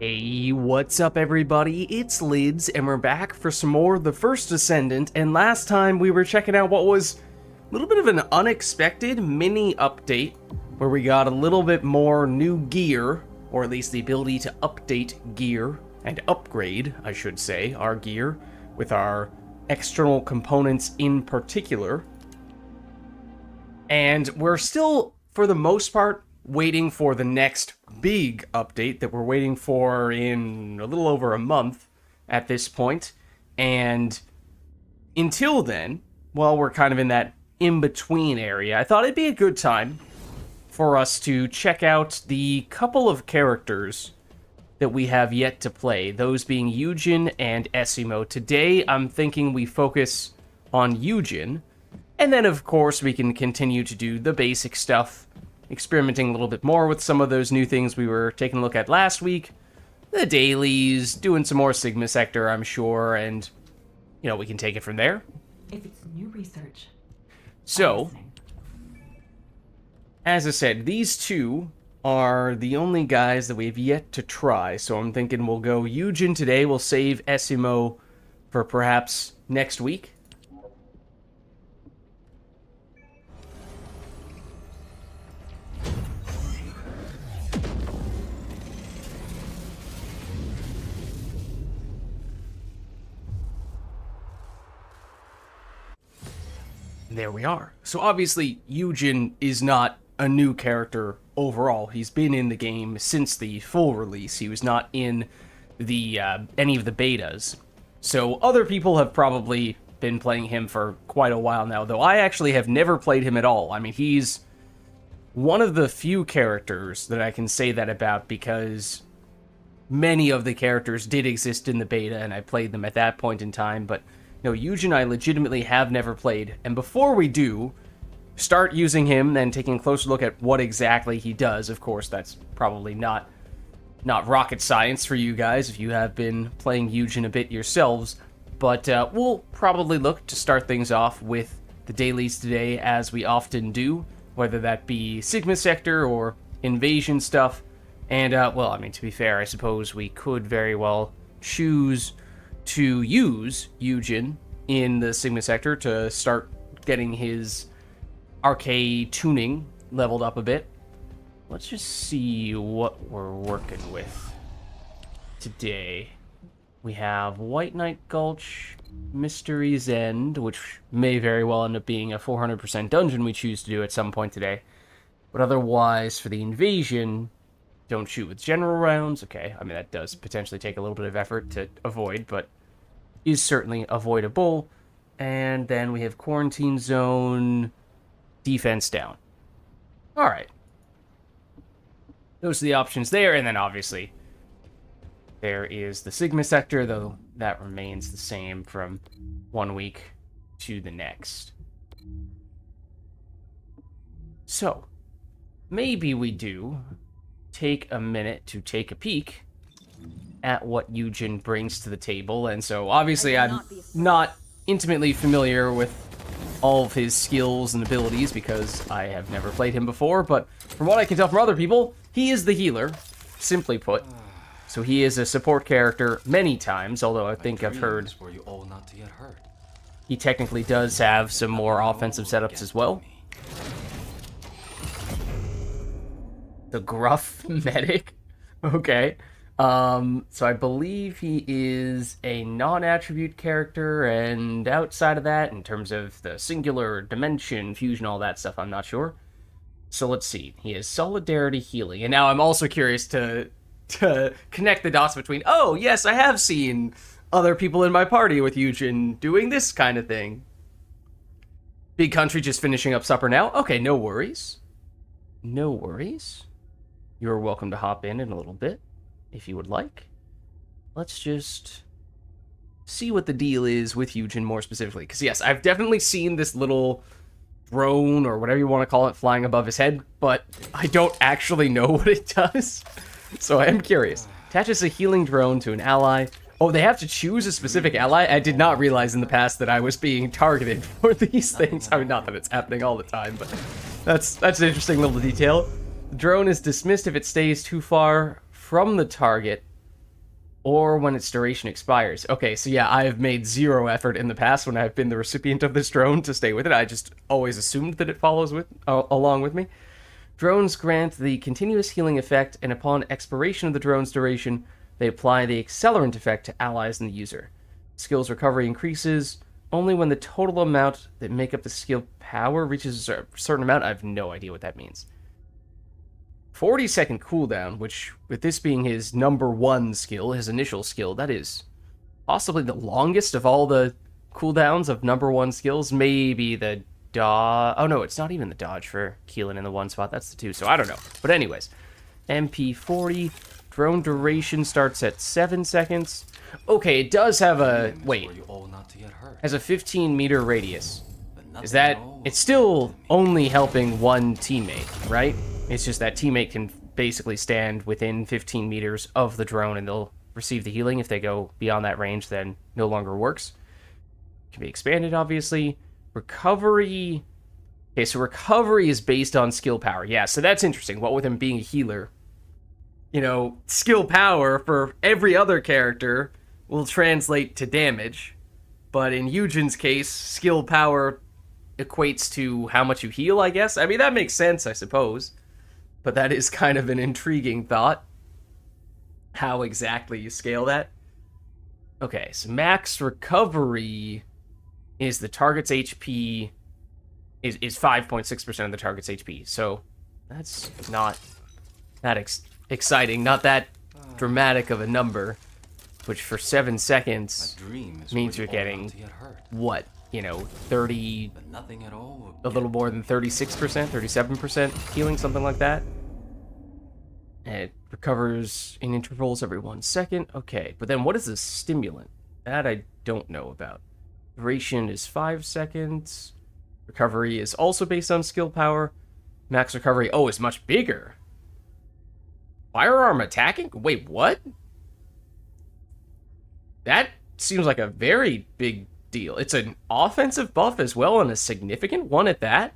Hey, what's up everybody? It's Lids, and we're back for some more of the First Descendant, and last time we were checking out what was a little bit of an unexpected mini update, where we got a little bit more new gear, or at least the ability to update gear, and upgrade, I should say, our gear, with our external components in particular. And we're still, for the most part, waiting for the next big update that we're waiting for in a little over a month at this point. And until then, well, we're kind of in that in-between area. I thought it'd be a good time for us to check out the couple of characters that we have yet to play, those being Yujin and Esimo. Today, I'm thinking we focus on Yujin, and then, of course, we can continue to do the basic stuff, experimenting a little bit more with some of those new things we were taking a look at last week. The dailies, doing some more Sigma Sector, I'm sure, and, you know, we can take it from there. If it's new research. So, as I said, these two are the only guys that we've yet to try, so I'm thinking we'll go Yujin today, we'll save Esimo for perhaps next week. There we are. So obviously, Yujin is not a new character overall. He's been in the game since the full release. He was not in the any of the betas. So other people have probably been playing him for quite a while now, though I actually have never played him at all. I mean, he's one of the few characters that I can say that about, because many of the characters did exist in the beta, and I played them at that point in time, but no, Yujin I legitimately have never played, and before we do start using him and taking a closer look at what exactly he does, of course, that's probably not rocket science for you guys if you have been playing Yujin a bit yourselves, but we'll probably look to start things off with the dailies today, as we often do, whether that be Sigma Sector or Invasion stuff, and, well, I mean, to be fair, I suppose we could very well choose to use Yujin in the Sigma Sector to start getting his arcade tuning leveled up a bit. Let's just see what we're working with today. We have White Knight Gulch, Mystery's End, which may very well end up being a 400% dungeon we choose to do at some point today. But otherwise, for the Invasion, don't shoot with general rounds. Okay, I mean, that does potentially take a little bit of effort to avoid, but is certainly avoidable. And then we have Quarantine Zone, Defense Down. Alright. Those are the options there, and then obviously there is the Sigma Sector, though that remains the same from one week to the next. So, maybe we do take a minute to take a peek at what Yujin brings to the table, and so obviously I'm not intimately familiar with all of his skills and abilities because I have never played him before, but from what I can tell from other people, he is the healer, simply put. So he is a support character many times, although I think I've heard he technically does have some more offensive setups as well. The gruff medic? Okay. So I believe he is a non-attribute character, and outside of that, in terms of the singular, dimension, fusion, all that stuff, I'm not sure. So let's see. He has Solidarity Healing, and now I'm also curious to connect the dots between, oh, yes, I have seen other people in my party with Yujin doing this kind of thing. Big Country just finishing up supper now? Okay, no worries. No worries. You're welcome to hop in a little bit, if you would like. Let's just see what the deal is with Yujin more specifically. Because, yes, I've definitely seen this little drone, or whatever you want to call it, flying above his head, but I don't actually know what it does. So I am curious. Attaches a healing drone to an ally. Oh, they have to choose a specific ally? I did not realize in the past that I was being targeted for these things. I mean, not that it's happening all the time, but that's an interesting little detail. The drone is dismissed if it stays too far from the target or when its duration expires. Okay, so yeah, I have made zero effort in the past when I've been the recipient of this drone to stay with it. I just always assumed that it follows with along with me. Drones grant the continuous healing effect, and upon expiration of the drone's duration, they apply the accelerant effect to allies and the user. Skill's recovery increases only when the total amount that make up the skill power reaches a certain amount. I have no idea what that means. 40-second cooldown, which, with this being his number one skill, his initial skill, that is possibly the longest of all the cooldowns of number one skills. Maybe the dodge. Oh no, it's not even the dodge for healing in the one spot. That's the two, so I don't know. But anyways, MP40, drone duration starts at 7 seconds. Okay, it does have a... Wait. Has a 15-meter radius. Is that... It's still only helping one teammate, right? It's just that teammate can basically stand within 15 meters of the drone and they'll receive the healing. If they go beyond that range, then no longer works. Can be expanded, obviously. Recovery... Okay, so recovery is based on skill power. Yeah, so that's interesting. What with him being a healer, you know, skill power for every other character will translate to damage. But in Yujin's case, skill power equates to how much you heal, I guess. I mean, that makes sense, I suppose. But that is kind of an intriguing thought. How exactly you scale that. Okay, so max recovery is the target's HP... is 5.6% of the target's HP. So that's not that exciting, not that dramatic of a number, which for 7 seconds means you're getting, what, you know, 30, a little more than 36%, 37% healing, something like that. And it recovers in intervals every 1 second. Okay, but then what is the stimulant? That I don't know about. Duration is 5 seconds. Recovery is also based on skill power. Max recovery, oh, is much bigger. Firearm attacking? Wait, what? That seems like a very big deal. It's an offensive buff as well, and a significant one at that?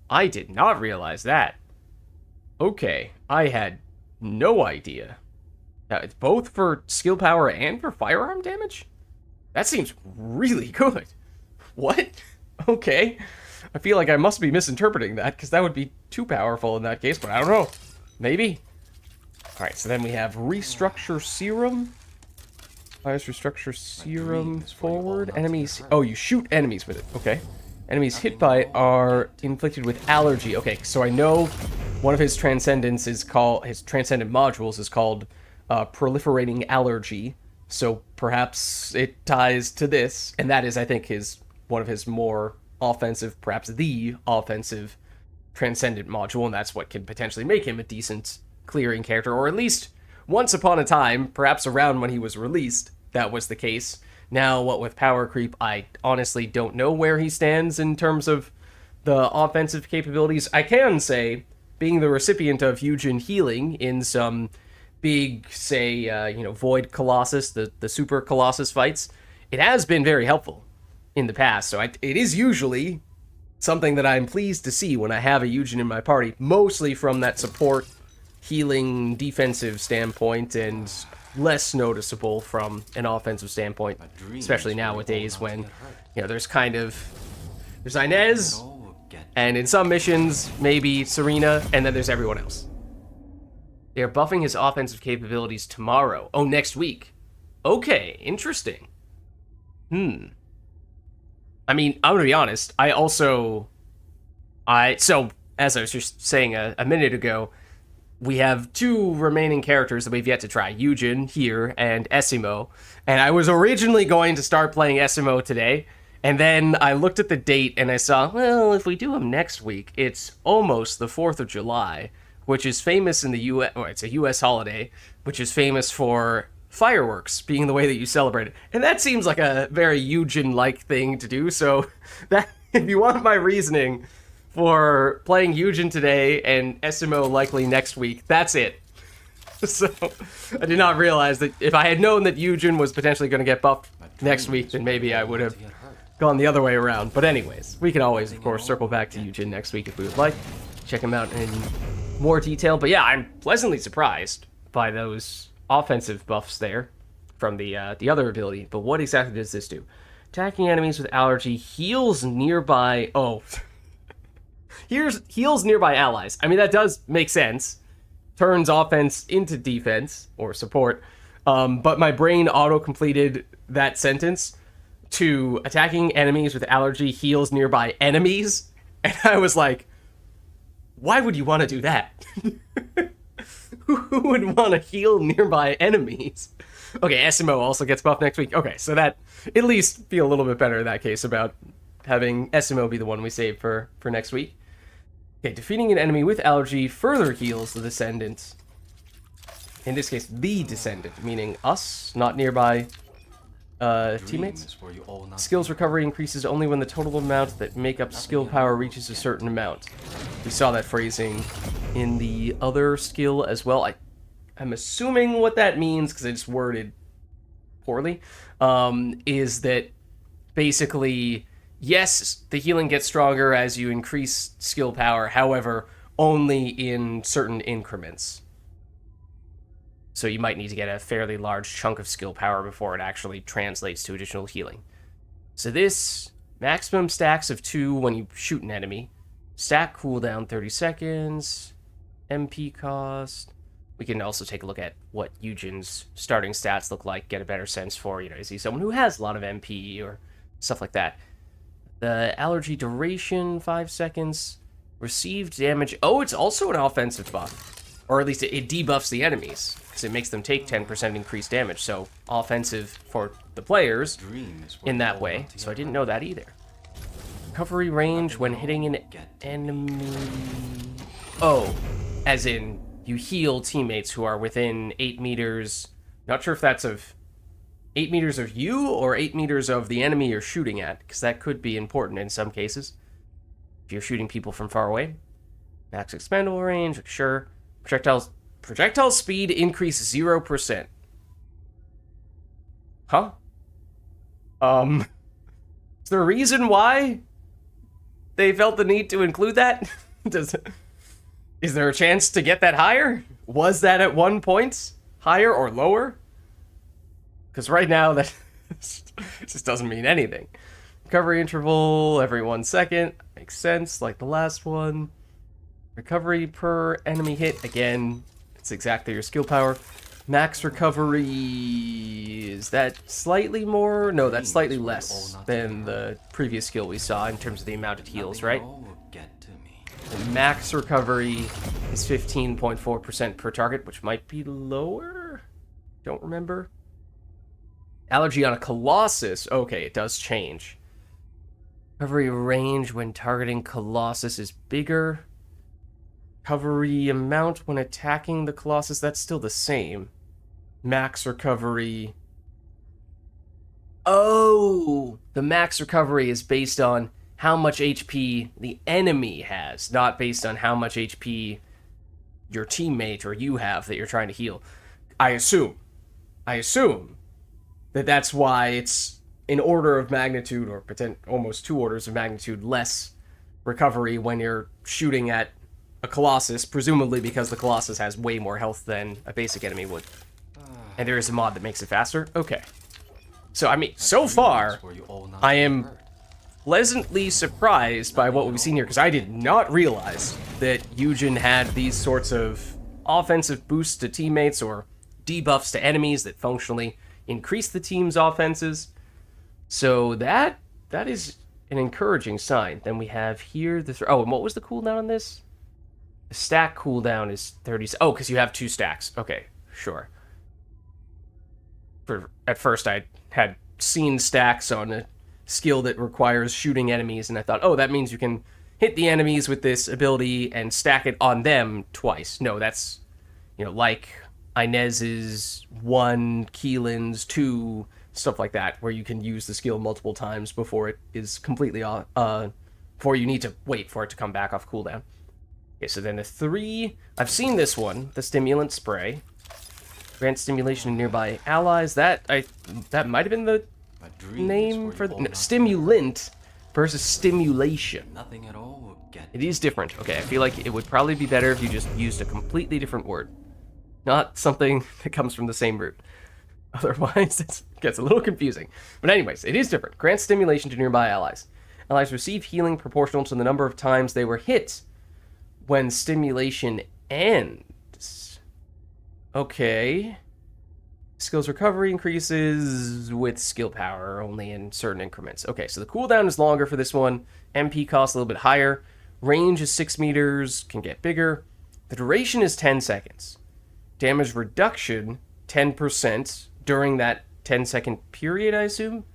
I did not realize that. Okay, I had no idea. Now, it's both for skill power and for firearm damage? That seems really good. What? Okay. I feel like I must be misinterpreting that, because that would be too powerful in that case, but I don't know. Maybe. Alright, so then we have Restructure Serum. Fires Restructure Serum forward. Enemies... Oh, you shoot enemies with it. Okay. Enemies hit by it are inflicted with allergy. Okay, so I know one of his Transcendents is called... His Transcendent modules is called Proliferating Allergy. So perhaps it ties to this. And that is, I think, one of his more offensive, perhaps the offensive Transcendent module, and that's what could potentially make him a decent clearing character, or at least once upon a time, perhaps around when he was released, that was the case. Now, what with power creep, I honestly don't know where he stands in terms of the offensive capabilities. I can say, being the recipient of Yujin healing in some big, say, Void Colossus, the Super Colossus fights, it has been very helpful in the past, so it is usually something that I'm pleased to see when I have a Yujin in my party, mostly from that support, healing, defensive standpoint, and less noticeable from an offensive standpoint, especially nowadays when, you know, there's Inez, and in some missions, maybe Serena, and then there's everyone else. They're buffing his offensive capabilities tomorrow. Oh, next week. Okay, interesting. I mean, I'm going to be honest, so, as I was just saying a minute ago, we have two remaining characters that we've yet to try, Yujin here and Essimo, and I was originally going to start playing Essimo today, and then I looked at the date and I saw, well, if we do him next week, it's almost the 4th of July, which is famous in the U.S., or it's a U.S. holiday, which is famous for fireworks being the way that you celebrate it. And that seems like a very Yujin-like thing to do, so that if you want my reasoning for playing Yujin today and Essimo likely next week, that's it. So, I did not realize that if I had known that Yujin was potentially going to get buffed next week, then maybe I would have gone the other way around. But anyways, we can always, of course, circle back to Yujin next week if we would like. Check him out in more detail. But yeah, I'm pleasantly surprised by those offensive buffs there. from the other ability. But what exactly does this do? Attacking enemies with allergy heals nearby... Oh. Heals nearby allies. I mean, that does make sense. Turns offense into defense, or support. But my brain auto-completed that sentence to attacking enemies with allergy heals nearby enemies. And I was like, why would you want to do that? Who would want to heal nearby enemies? Okay, SMO also gets buffed next week. Okay, so that at least feel a little bit better in that case about having SMO be the one we save for next week. Okay, defeating an enemy with allergy further heals the Descendant. In this case, the Descendant, meaning us, not nearby teammates. Skills recovery increases only when the total amount that make up skill power reaches a certain amount. We saw that phrasing in the other skill as well. I'm assuming what that means, because I just worded poorly, is that basically, yes, the healing gets stronger as you increase skill power, however, only in certain increments. So you might need to get a fairly large chunk of skill power before it actually translates to additional healing. So this, maximum stacks of 2 when you shoot an enemy. Stack cooldown 30 seconds. MP cost. We can also take a look at what Yujin's starting stats look like, get a better sense for, is he someone who has a lot of MP or stuff like that. The allergy duration, 5 seconds. Received damage. Oh, it's also an offensive buff. Or at least it debuffs the enemies, because it makes them take 10% increased damage. So offensive for the players in that way. So I didn't know that either. Recovery range when hitting an enemy. Oh, as in you heal teammates who are within 8 meters. Not sure if that's of 8 meters of you or 8 meters of the enemy you're shooting at, because that could be important in some cases. If you're shooting people from far away. Max expendable range, sure. Projectile speed increase 0%. Huh? Is there a reason why they felt the need to include that? Is there a chance to get that higher? Was that at one point higher or lower? Because right now that just doesn't mean anything. Recovery interval every 1 second. Makes sense, like the last one. Recovery per enemy hit. Again, it's exactly your skill power. Max recovery, is that slightly more? No, that's slightly less than the previous skill we saw in terms of the amount it heals, right? The max recovery is 15.4% per target, which might be lower? Don't remember. Allergy on a Colossus. Okay, it does change. Recovery range when targeting Colossus is bigger. Recovery amount when attacking the Colossus, that's still the same. Max recovery. Oh! The max recovery is based on how much HP the enemy has, not based on how much HP your teammate or you have that you're trying to heal. I assume that that's why it's an order of magnitude, or almost 2 orders of magnitude less recovery when you're shooting at a Colossus, presumably because the Colossus has way more health than a basic enemy would. And there is a mod that makes it faster? Okay. So, I mean, so far, I am pleasantly surprised by what we've seen here, because I did not realize that Yujin had these sorts of offensive boosts to teammates or debuffs to enemies that functionally increase the team's offenses. So that is an encouraging sign. Then we have here the... Oh, and what was the cooldown on this? The stack cooldown is 30... Oh, because you have 2 stacks. Okay, sure. At first, I had seen stacks on a skill that requires shooting enemies, and I thought, oh, that means you can hit the enemies with this ability and stack it on them twice. No, that's, like Inez's 1, Keelan's 2, stuff like that, where you can use the skill multiple times before it is completely before you need to wait for it to come back off cooldown. Okay, so then the 3, I've seen this one, the stimulant spray. Grant stimulation in nearby allies. That might have been the name for the... No, stimulant versus stimulation. Nothing at all will get... It is different. Okay, I feel like it would probably be better if you just used a completely different word. Not something that comes from the same root. Otherwise, it gets a little confusing. But anyways, it is different. Grants stimulation to nearby allies. Allies receive healing proportional to the number of times they were hit when stimulation ends. Okay. Skills recovery increases with skill power only in certain increments. Okay, so the cooldown is longer for this one. MP costs a little bit higher. Range is 6 meters, can get bigger. The duration is 10 seconds. Damage reduction, 10% during that 10-second period, I assume.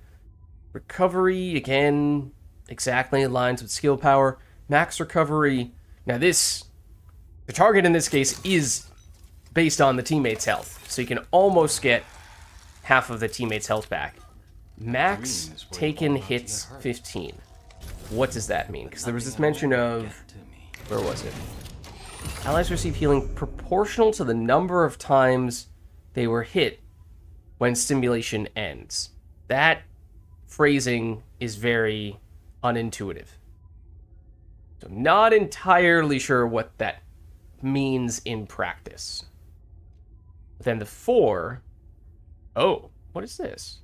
Recovery, again, exactly aligns with skill power. Max recovery. Now the target in this case is based on the teammate's health. So you can almost get half of the teammate's health back. Max taken hits 15. What does that mean? Because there was this mention of... Where was it? Allies receive healing proportional to the number of times they were hit when stimulation ends. That phrasing is very unintuitive. So I'm not entirely sure what that means in practice. But then the 4... Oh, what is this?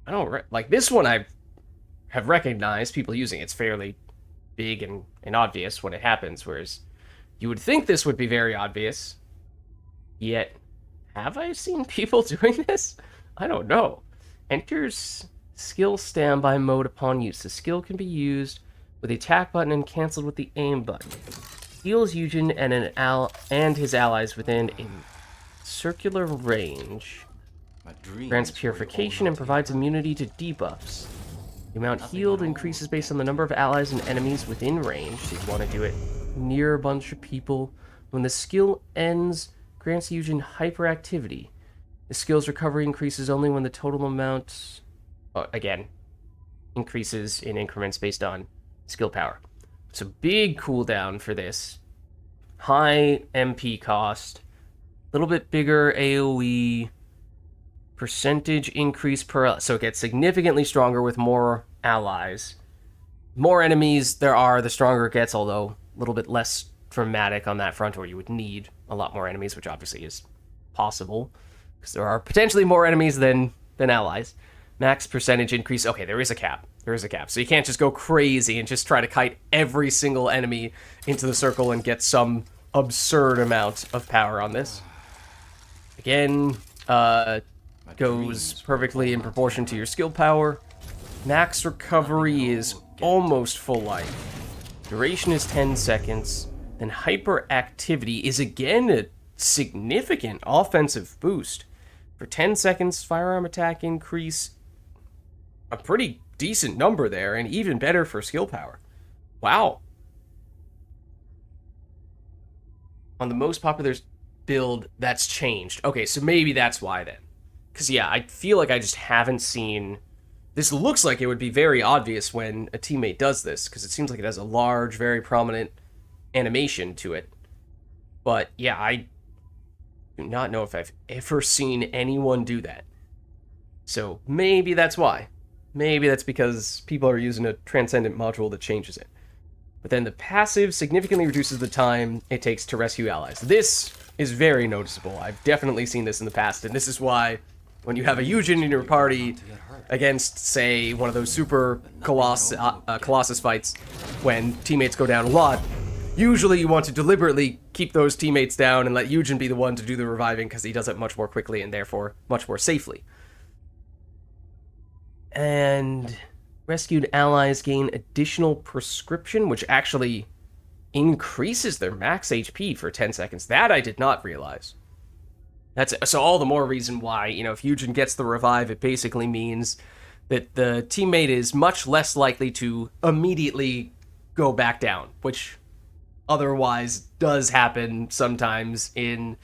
I don't... Like, this one I have recognized people using. It's fairly big and obvious when it happens, whereas you would think this would be very obvious. Yet, have I seen people doing this? I don't know. Enters skill standby mode upon use. The skill can be used with the attack button and canceled with the aim button. Heals Yujin and his allies within a circular range. Grants purification and provides immunity to debuffs. The amount healed increases based on the number of allies and enemies within range, so you want to do it near a bunch of people. When the skill ends, grants Yujin hyperactivity. The skill's recovery increases only when the total amount, again, increases in increments based on skill power. So big cooldown for this. High MP cost. A little bit bigger AoE. Percentage increase per... So it gets significantly stronger with more allies. More enemies there are, the stronger it gets, although a little bit less dramatic on that front, or you would need a lot more enemies, which obviously is possible, because there are potentially more enemies than allies. Max percentage increase... Okay, there is a cap. There is a cap. So you can't just go crazy and just try to kite every single enemy into the circle and get some absurd amount of power on this. Again, goes perfectly in proportion to your skill power. Max recovery is almost full life. Duration is 10 seconds. Then hyperactivity is again a significant offensive boost. For 10 seconds, firearm attack increase. A pretty decent number there, and even better for skill power. Wow. On the most popular build, that's changed. Okay, so maybe that's why then. Because, yeah, I feel like I just haven't seen... This looks like it would be very obvious when a teammate does this, because it seems like it has a large, very prominent animation to it. But, yeah, I do not know if I've ever seen anyone do that. So, maybe that's why. Maybe that's because people are using a Transcendent module that changes it. But then the passive significantly reduces the time it takes to rescue allies. This is very noticeable. I've definitely seen this in the past, and this is why when you have a Yujin in your party against, say, one of those super Colossus fights, when teammates go down a lot, usually you want to deliberately keep those teammates down and let Yujin be the one to do the reviving, because he does it much more quickly and therefore much more safely. And rescued allies gain additional prescription, which actually increases their max HP for 10 seconds. That I did not realize. So all the more reason why, if Yujin gets the revive, it basically means that the teammate is much less likely to immediately go back down, which otherwise does happen sometimes in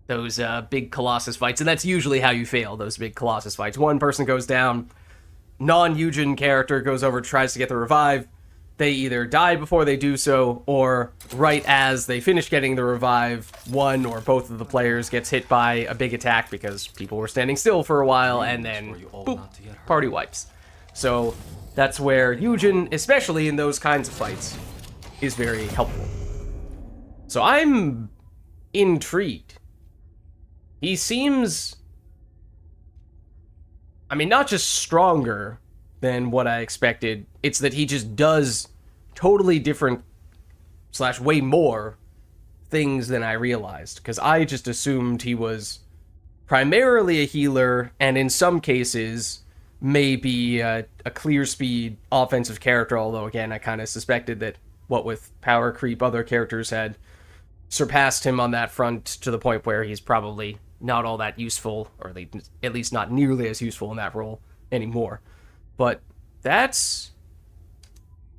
those big Colossus fights, and that's usually how you fail those big Colossus fights. One person goes down, non-Yujin character goes over, tries to get the revive. They either die before they do so, or right as they finish getting the revive, one or both of the players gets hit by a big attack because people were standing still for a while, and then, boop, party wipes. So that's where Yujin, especially in those kinds of fights, is very helpful. So I'm intrigued He seems, I mean, not just stronger than what I expected, it's that he just does totally different / way more things than I realized, because I just assumed he was primarily a healer, and in some cases, maybe a clear speed offensive character, although again, I kind of suspected that what with power creep, other characters had surpassed him on that front to the point where he's probably not all that useful, or at least not nearly as useful in that role anymore. But that's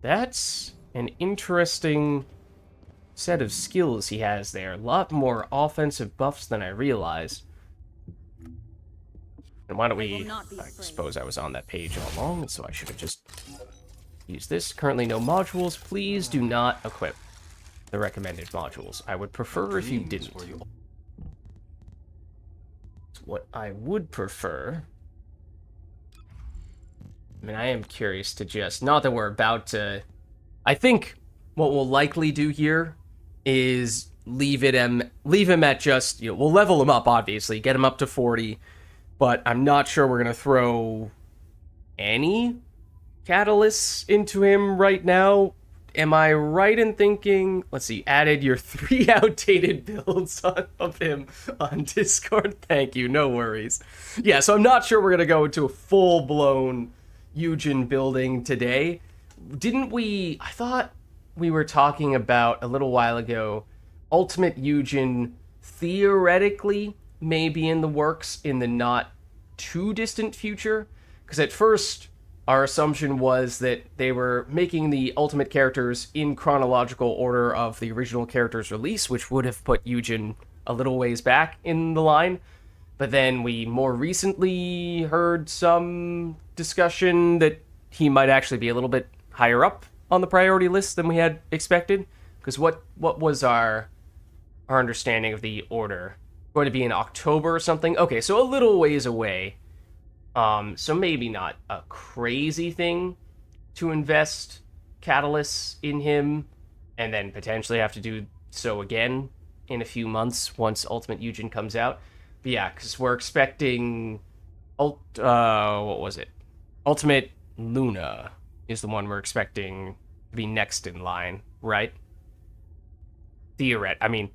an interesting set of skills he has there. A lot more offensive buffs than I realized. And why don't we... I suppose I was on that page all along, so I should have just used this. Currently no modules. Please do not equip the recommended modules. I would prefer if you didn't. What I would prefer... I mean, I am curious to just... Not that we're about to... I think what we'll likely do here is leave him at just... we'll level him up, obviously. Get him up to 40. But I'm not sure we're going to throw any catalysts into him right now. Am I right in thinking... Let's see, added your 3 outdated builds of him on Discord? Thank you, no worries. Yeah, so I'm not sure we're going to go into a full-blown Yujin building today. Didn't we... I thought we were talking about, a little while ago, Ultimate Yujin theoretically may be in the works in the not too distant future, because at first our assumption was that they were making the ultimate characters in chronological order of the original character's release, which would have put Yujin a little ways back in the line. But then we more recently heard some discussion that he might actually be a little bit higher up on the priority list than we had expected, because what was our understanding of the order? Going to be in October or something? Okay, so a little ways away. So maybe not a crazy thing to invest catalysts in him, and then potentially have to do so again in a few months once Ultimate Yujin comes out. But yeah, because we're expecting... what was it? Ultimate Luna is the one we're expecting to be next in line, right? I mean...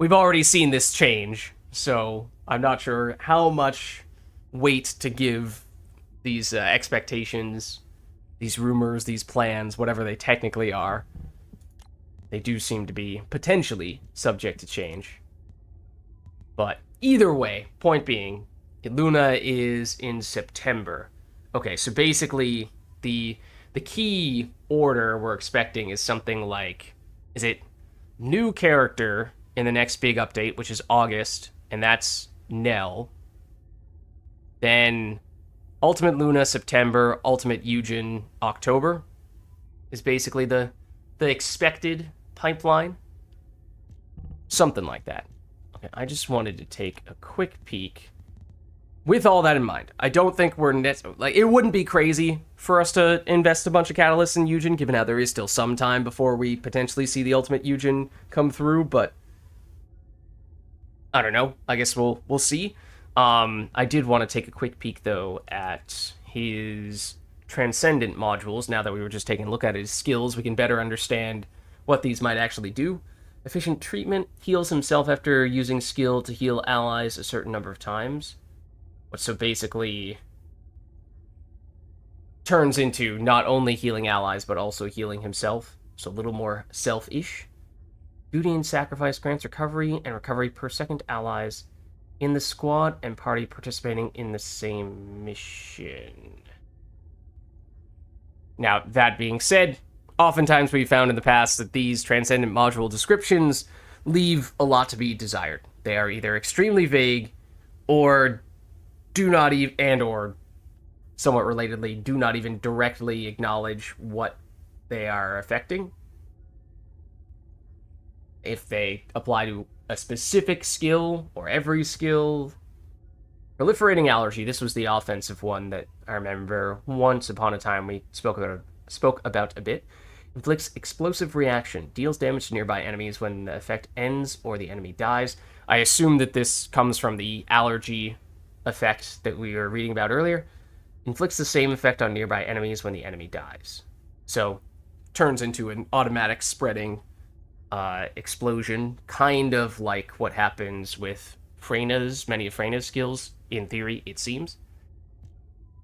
We've already seen this change, so I'm not sure how much weight to give these expectations, these rumors, these plans, whatever they technically are. They do seem to be potentially subject to change. But either way, point being, Luna is in September. Okay, so basically the key order we're expecting is something like, is it new character in the next big update, which is August, and that's Nell. Then Ultimate Luna September, Ultimate Yujin October is basically the expected pipeline. Something like that. Okay, I just wanted to take a quick peek. With all that in mind, I don't think we're... it wouldn't be crazy for us to invest a bunch of catalysts in Yujin, given how there is still some time before we potentially see the Ultimate Yujin come through, but I don't know. I guess we'll see. I did want to take a quick peek, though, at his Transcendent modules. Now that we were just taking a look at his skills, we can better understand what these might actually do. Efficient treatment heals himself after using skill to heal allies a certain number of times. So basically turns into not only healing allies, but also healing himself. So a little more selfish. Duty and sacrifice grants recovery and recovery per second allies in the squad and party participating in the same mission. Now, that being said, oftentimes we've found in the past that these Transcendent module descriptions leave a lot to be desired. They are either extremely vague or do not even, and or somewhat relatedly, do not even directly acknowledge what they are affecting. If they apply to a specific skill or every skill. Proliferating allergy, this was the offensive one that I remember once upon a time we spoke about a bit. Inflicts explosive reaction, deals damage to nearby enemies when the effect ends or the enemy dies. I assume that this comes from the allergy effect that we were reading about earlier. Inflicts the same effect on nearby enemies when the enemy dies. So, turns into an automatic spreading explosion, kind of like what happens with many of Freyna's skills, in theory, it seems.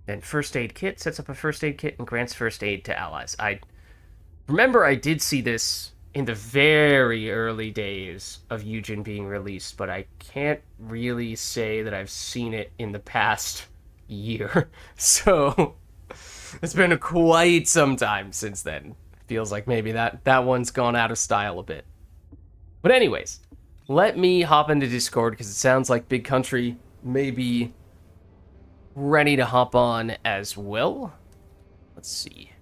Then first aid kit sets up a first aid kit and grants first aid to allies. I remember I did see this in the very early days of Yujin being released, but I can't really say that I've seen it in the past year. So it's been quite some time since then. Feels like maybe that one's gone out of style a bit. But anyways, let me hop into Discord because it sounds like Big Country may be ready to hop on as well. Let's see.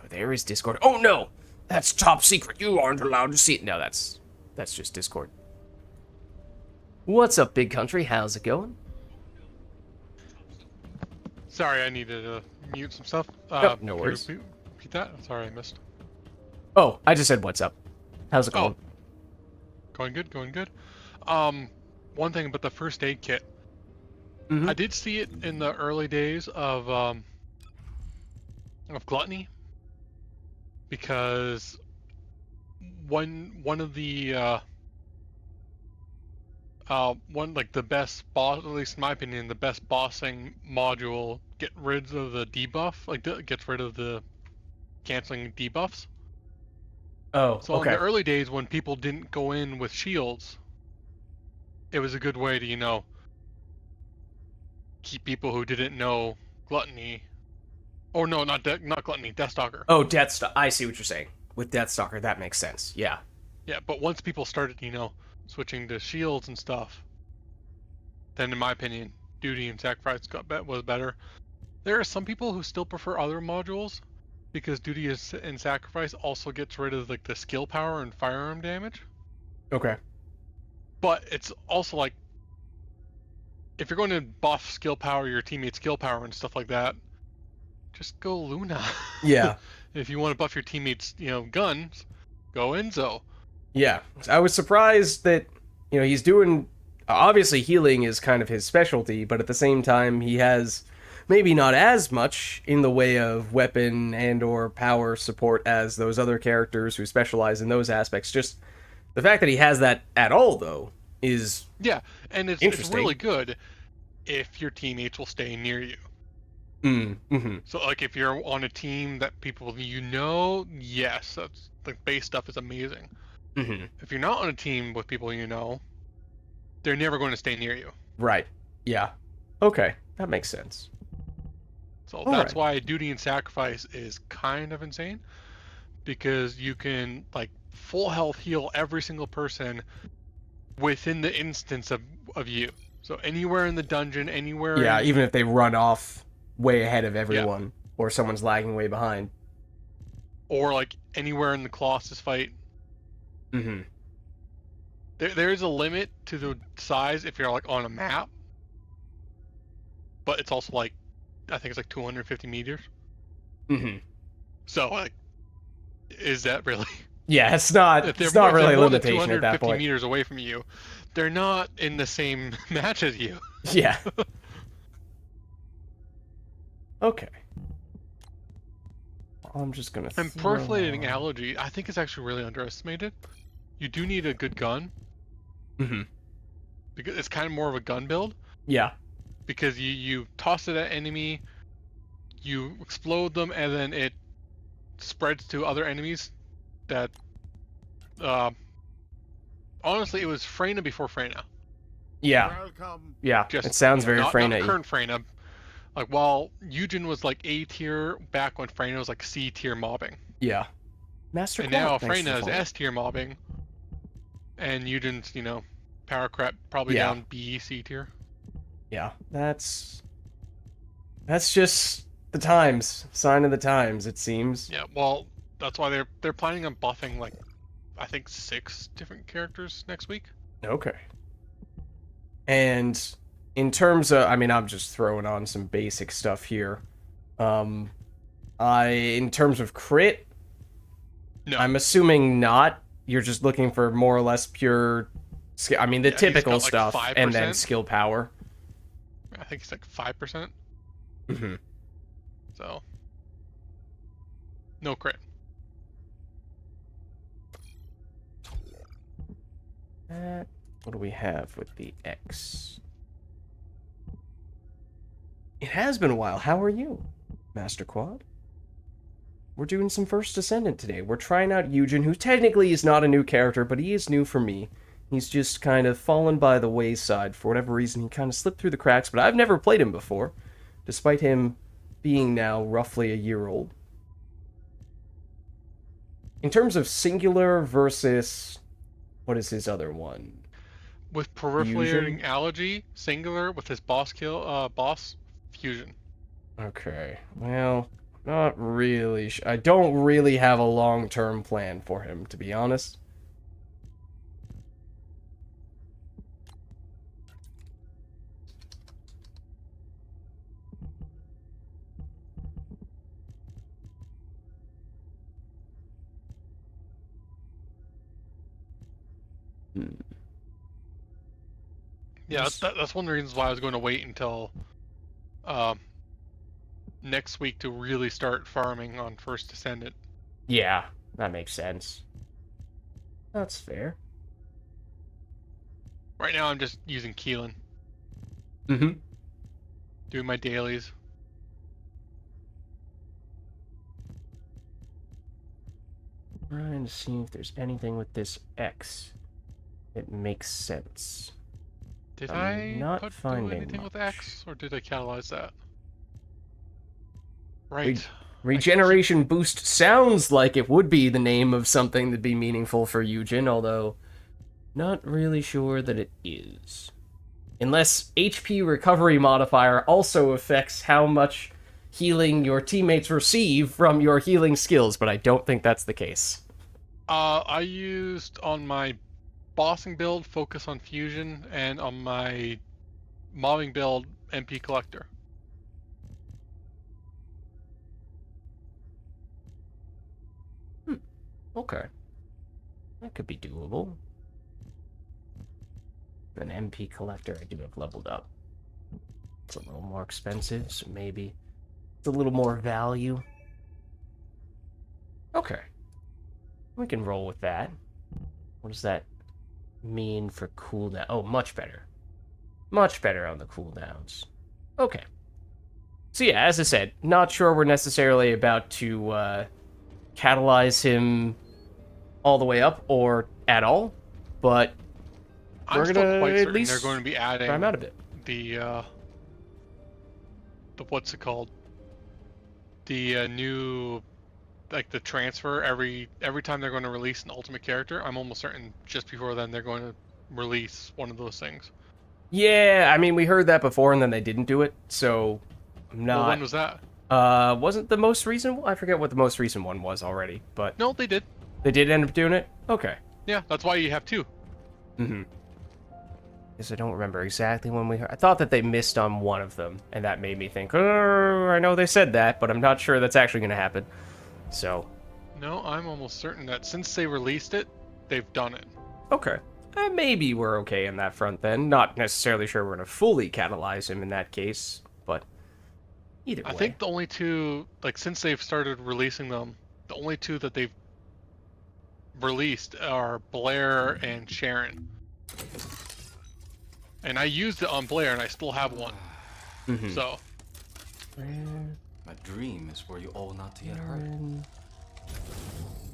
Oh, there is Discord. Oh no! That's top secret. You aren't allowed to see it. No, that's just Discord. What's up, Big Country? How's it going? Sorry, I needed to mute some stuff. No worries. Can you repeat that? Sorry, I missed. Oh, I just said what's up. How's it going? Going good, going good. One thing about the first aid kit. Mm-hmm. I did see it in the early days of Gluttony, because one of the one like the best boss, at least in my opinion, the best bossing module get rid of the debuff, gets rid of the canceling debuffs. Oh, So okay. in the early days when people didn't go in with shields, it was a good way to, keep people who didn't know Gluttony. Oh no, not Gluttony, Deathstalker. Oh, Deathstalker. I see what you're saying. With Deathstalker, that makes sense. Yeah. Yeah, but once people started, switching to shields and stuff, then in my opinion, Duty and Sacrifice was better. There are some people who still prefer other modules, because Duty and Sacrifice also gets rid of the skill power and firearm damage. Okay. But it's also like, if you're going to buff skill power, your teammate's skill power and stuff like that, just go Luna. Yeah. If you want to buff your teammates, guns, go Enzo. Yeah. I was surprised that, he's doing... Obviously, healing is kind of his specialty, but at the same time, he has maybe not as much in the way of weapon and or power support as those other characters who specialize in those aspects. Just the fact that he has that at all, though, is and it's really good if your teammates will stay near you. Mm-hmm. So, if you're on a team that people yes, that's the base stuff is amazing. Mm-hmm. If you're not on a team with people they're never going to stay near you. Right. Yeah. Okay. That makes sense. So that's why Duty and Sacrifice is kind of insane, because you can full health heal every single person within the instance of you. So anywhere in the dungeon, anywhere. Yeah, even if they run off way ahead of everyone, or someone's lagging way behind. Or anywhere in the Colossus fight. Mm-hmm. There's a limit to the size if you're on a map, but it's also I think it's 250 meters. Mm-hmm. So is that really? Yeah, it's not. It's not really a limitation at that point. 250 meters away from you, they're not in the same match as you. Yeah. Okay. I'm just gonna. And perforating allergy, I think, is actually really underestimated. You do need a good gun. Mm-hmm. Because it's kind of more of a gun build. Yeah. Because you toss it at enemy, you explode them, and then it spreads to other enemies. That, honestly, it was Freyna before Freyna. Yeah. Yeah. It sounds very Freyna-y. Not current Freyna. While Yujin was A tier back when Freyna was C tier mobbing. Yeah. Master. And now Freyna is S tier mobbing. And Yujin's, power crap probably down B, C tier. Yeah, that's just the times. Sign of the times, it seems. Yeah, well, that's why they're planning on buffing I think 6 different characters next week. Okay. And in terms of, I'm just throwing on some basic stuff here. In terms of crit, no. I'm assuming not. You're just looking for more or less pure I mean, the Yeah, he's typical got, like, stuff, and then 5%. skill power. I think it's like 5%. Mm-hmm. So no crit. What do we have with the X? It has been a while. How are you, Master Quad? We're doing some First Descendant today. We're trying out Yujin, who technically is not a new character, but he is new for me. He's just kind of fallen by the wayside. For whatever reason, he kind of slipped through the cracks, but I've never played him before, despite him being now roughly a year old. In terms of singular versus... what is his other one? With Fusion? proliferating allergy, singular with his boss fusion. Okay, well, not really. I don't really have a long-term plan for him, to be honest. Yeah, that's one of the reasons why I was going to wait until um, next week to really start farming on First Descendant. Yeah, that makes sense. That's fair. Right now, I'm just using Keelan, Mm-hmm. doing my dailies. Trying to see if there's anything with this X. It makes sense. Did I'm I not do finding anything with much. X, or did I catalyze that? Right. Regeneration boost sounds like it would be the name of something that'd be meaningful for Yujin, although not really sure that it is. Unless HP recovery modifier also affects how much healing your teammates receive from your healing skills, but I don't think that's the case. I used on my bossing build focus on fusion, and on my mobbing build MP collector. Okay. That could be doable. An MP collector I do have leveled up. It's a little more expensive, so maybe it's a little more value. Okay. We can roll with that. What does that mean for cooldown? Oh, much better. Much better on the cooldowns. Okay. So yeah, as I said, not sure we're necessarily about to catalyze him all the way up or at all, but I'm we're still gonna quite at certain least they're going to be try adding him out a bit. the what's it called? The new, like, the transfer every time they're going to release an ultimate character. I'm almost certain just before then they're going to release one of those things. Yeah, I mean, we heard that before and then they didn't do it, so I'm not... Well, when was that? Wasn't the most recent one? I forget what the most recent one was already, but... No, they did. They did end up doing it? Okay. Yeah, that's why you have two. Mm-hmm. Because I don't remember exactly when we heard... I thought that they missed on one of them, and that made me think, I know they said that, but I'm not sure that's actually going to happen. So... No, I'm almost certain that since they released it, they've done it. Okay. Maybe we're okay in that front then. Not necessarily sure we're going to fully catalyze him in that case, but either way. I think the only two, like, since they've started releasing them, the only two that they've released are Blair and Sharon. And I used it on Blair, and I still have one. Mm-hmm. So. My dream is for you all not to get hurt.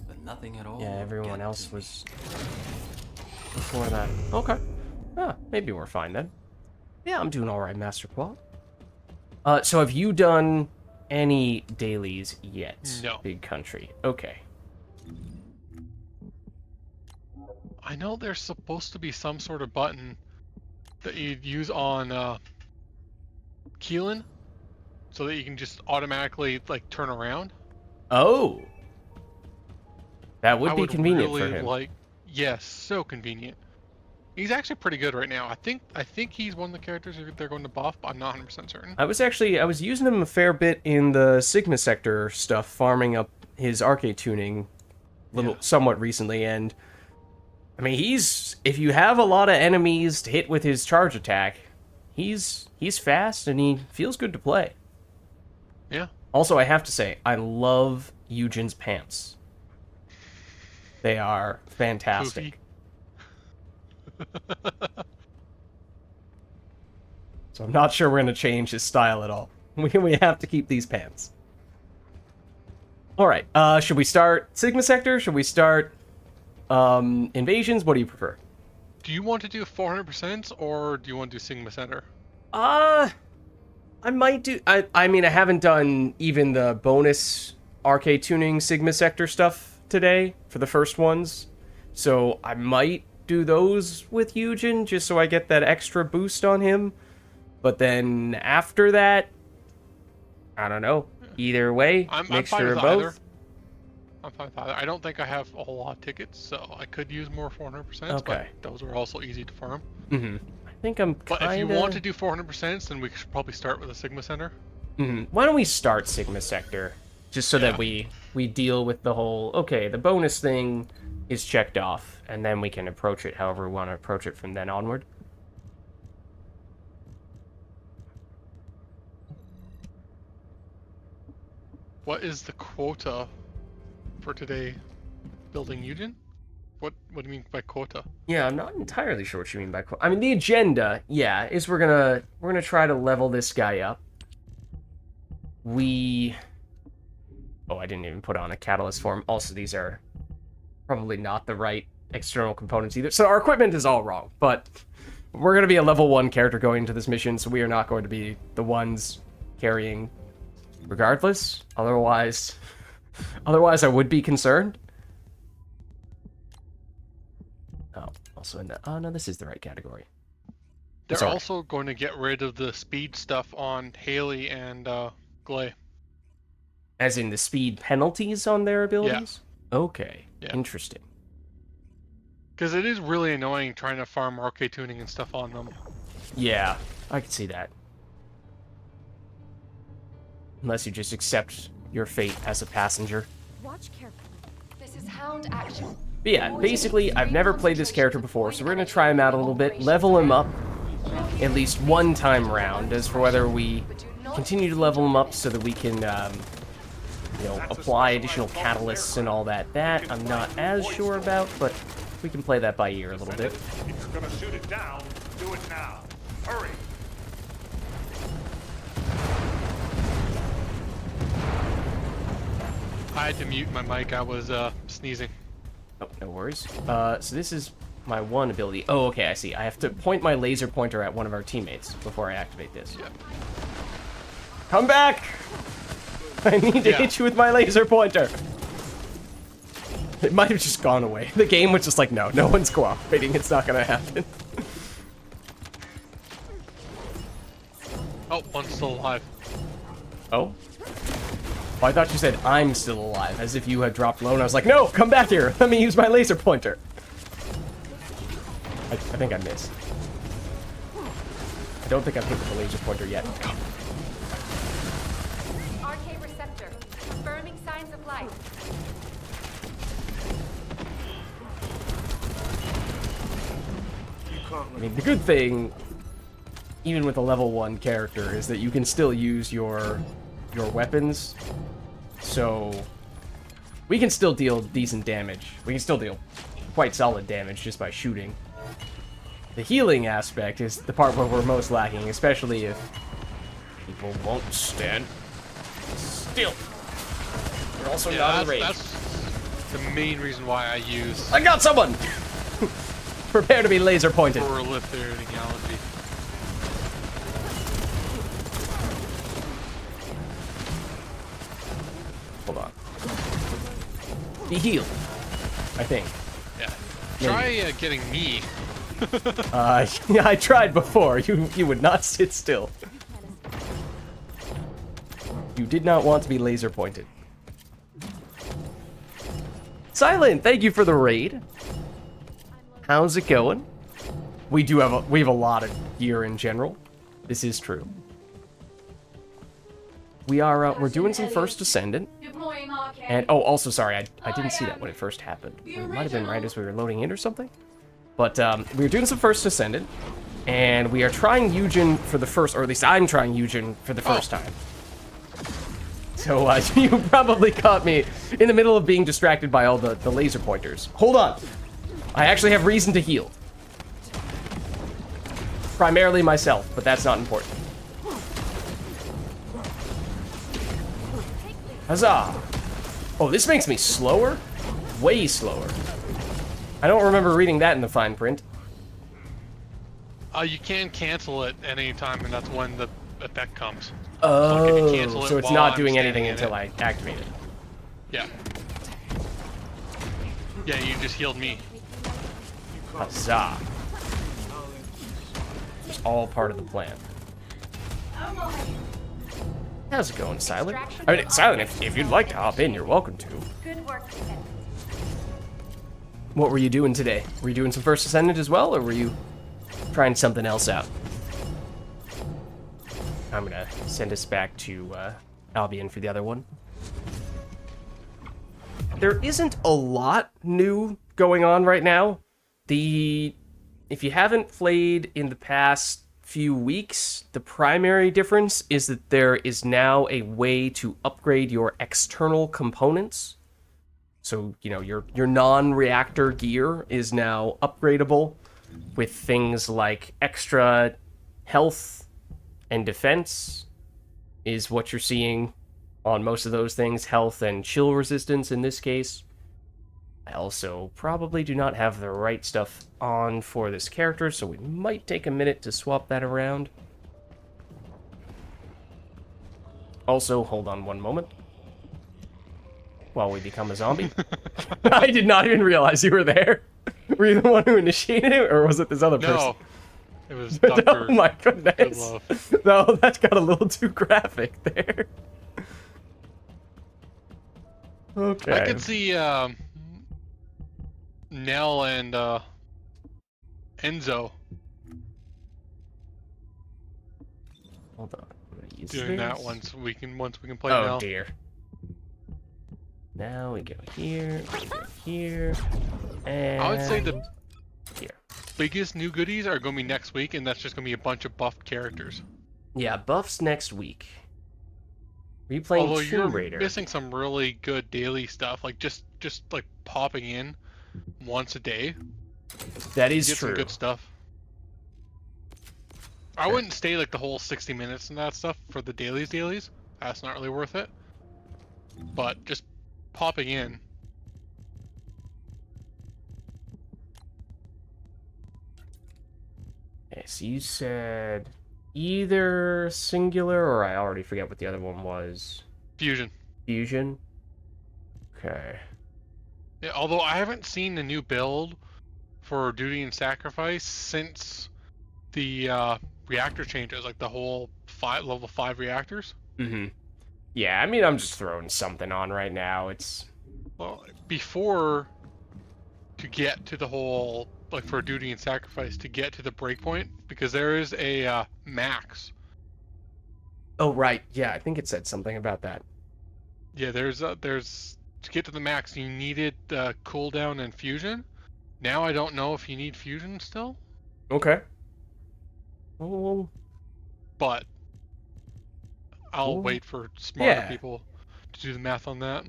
But nothing at all. Yeah, will everyone get else to me. was before that. Okay. Maybe we're fine then. Yeah, I'm doing alright, Master Qual. So have you done any dailies yet? No. Big Country. Okay. I know there's supposed to be some sort of button that you'd use on Keelan, so that you can just automatically, like, turn around. Oh! That would I be convenient really for him. like, yes, so convenient. He's actually pretty good right now. I think he's one of the characters they're going to buff, but I'm not 100% certain. I was using him a fair bit in the Sigma sector stuff, farming up his arcade tuning somewhat recently, and I mean, if you have a lot of enemies to hit with his charge attack, he's fast and he feels good to play. Yeah. Also, I have to say, I love Yujin's pants. They are fantastic. So I'm not sure we're going to change his style at all. We have to keep these pants. Alright, should we start Sigma Sector? Should we start Invasions? What do you prefer? Do you want to do 400% or do you want to do Sigma Center? I might do... I mean, I haven't done even the bonus arcade tuning Sigma Sector stuff today for the first ones. So I might do those with Yujin just so I get that extra boost on him. But then after that, I don't know. Either way, I'm mixture fine with of both. either. I'm fine with either. I don't think I have a whole lot of tickets, so I could use more 400%, Okay. but those are also easy to farm. Mm-hmm. I think I'm But kinda... if you want to do 400%, then we should probably start with a Sigma Center. Mm-hmm. Why don't we start Sigma Sector? Just so that we deal with the whole, okay, the bonus thing is checked off, and then we can approach it however we want to approach it from then onward. What is the quota for today building Yujin? What do you mean by quota? Yeah, I'm not entirely sure what you mean by I mean, the agenda, yeah, is we're gonna try to level this guy up. Oh, I didn't even put on a catalyst form. Also, these are probably not the right external components either. So our equipment is all wrong, but we're gonna be a level 1 character going into this mission, so we are not going to be the ones carrying regardless. Otherwise I would be concerned. Oh, also in the... Oh, no, this is the right category. They're Sorry. also going to get rid of the speed stuff on Haley and Glay. As in the speed penalties on their abilities? Yeah. Okay, Yeah. Interesting. Because it is really annoying trying to farm arcade tuning and stuff on them. Yeah, I can see that. Unless you just accept your fate as a passenger. Watch carefully. This is Hound action. But yeah, basically, I've never played this character before, so we're going to try him out a little bit, level him up at least one time round. As for whether we continue to level him up so that we can, apply additional catalysts and all that, I'm not as sure about, but we can play that by ear a little bit. If you're gonna shoot it down, do it now. Hurry! I had to mute my mic, I was sneezing. Oh, no worries. So this is my one ability. Oh, okay, I see. I have to point my laser pointer at one of our teammates before I activate this. Yeah. Come back! I need to hit you with my laser pointer! It might have just gone away. The game was just like, no one's cooperating. It's not gonna happen. Oh, one's still alive. Oh? Oh, I thought you said I'm still alive, as if you had dropped low, and I was like, no, come back here! Let me use my laser pointer! I think I missed. I don't think I've hit with the laser pointer yet. RK receptor. Confirming signs of life. I mean, the good thing, even with a level 1 character, is that you can still use your weapons. So, we can still deal decent damage. We can still deal quite solid damage just by shooting. The healing aspect is the part where we're most lacking, especially if people won't stand still. We're also not in range. That's the main reason why I use I got someone! Prepare to be laser pointed. proliferating. Hold on. Be healed, I think. Yeah. Try getting me. Yeah, I tried before. You would not sit still. You did not want to be laser pointed. Silent, thank you for the raid. How's it going? We have a lot of gear in general. This is true. We're doing some First Descendant. And oh, also sorry, I didn't see that when it first happened. It might have been right as we were loading in or something. But we were doing some First Descendant, and we are trying Yujin for the first, or at least I'm trying Yujin for the first time. So you probably caught me in the middle of being distracted by all the laser pointers. Hold on. I actually have reason to heal. Primarily myself, but that's not important. Huzzah! Oh, this makes me slower? Way slower. I don't remember reading that in the fine print. You can cancel it at any time, and that's when the effect comes. Oh, so it's not I'm doing anything standing in until it. I activate it. Yeah. Yeah, you just healed me. Huzzah. It's all part of the plan. How's it going, Silent? I mean, Silent, if you'd like to hop in, you're welcome to. Good work, Descendant. What were you doing today? Were you doing some First Descendant as well, or were you trying something else out? I'm gonna send us back to Albion for the other one. There isn't a lot new going on right now. If you haven't played in the past few weeks, the primary difference is that there is now a way to upgrade your external components. So, you know, your non-reactor gear is now upgradable with things like extra health and defense is what you're seeing on most of those things. Health and chill resistance in this case. I also probably do not have the right stuff on for this character, so we might take a minute to swap that around. Also, hold on one moment. While we become a zombie. I did not even realize you were there. Were you the one who initiated it, or was it this other person? No, it was Dr. Oh my goodness. No, that got a little too graphic there. Okay. I could see Nell and Enzo Hold on. I'm gonna use doing that this. once we can play Oh Nell. dear. Now we go here, we go here, and I would say the here. biggest new goodies are going to be next week, and that's just going to be a bunch of buffed characters. Yeah, buffs next week. Are you playing Although Tomb you're Raider? missing some really good daily stuff, like just like popping in once a day. That You is get true. some good stuff. I wouldn't stay like the whole 60 minutes and that stuff for the dailies. That's not really worth it. But just popping in. Okay, so you said either singular or I already forget what the other one was. Fusion. Fusion. Okay. Yeah, although I haven't seen the new build for Duty and Sacrifice since the reactor changes, like the whole level 5 reactors. Mm-hmm. Yeah, I mean, I'm just throwing something on right now. It's... Well, before, to get to the whole, like for Duty and Sacrifice, to get to the breakpoint, because there is a max. Oh, right. Yeah, I think it said something about that. Yeah, there's to get to the max, you needed cooldown and fusion. Now I don't know if you need fusion still, Okay. Oh, but I'll Ooh. wait for smarter Yeah. people to do the math on that.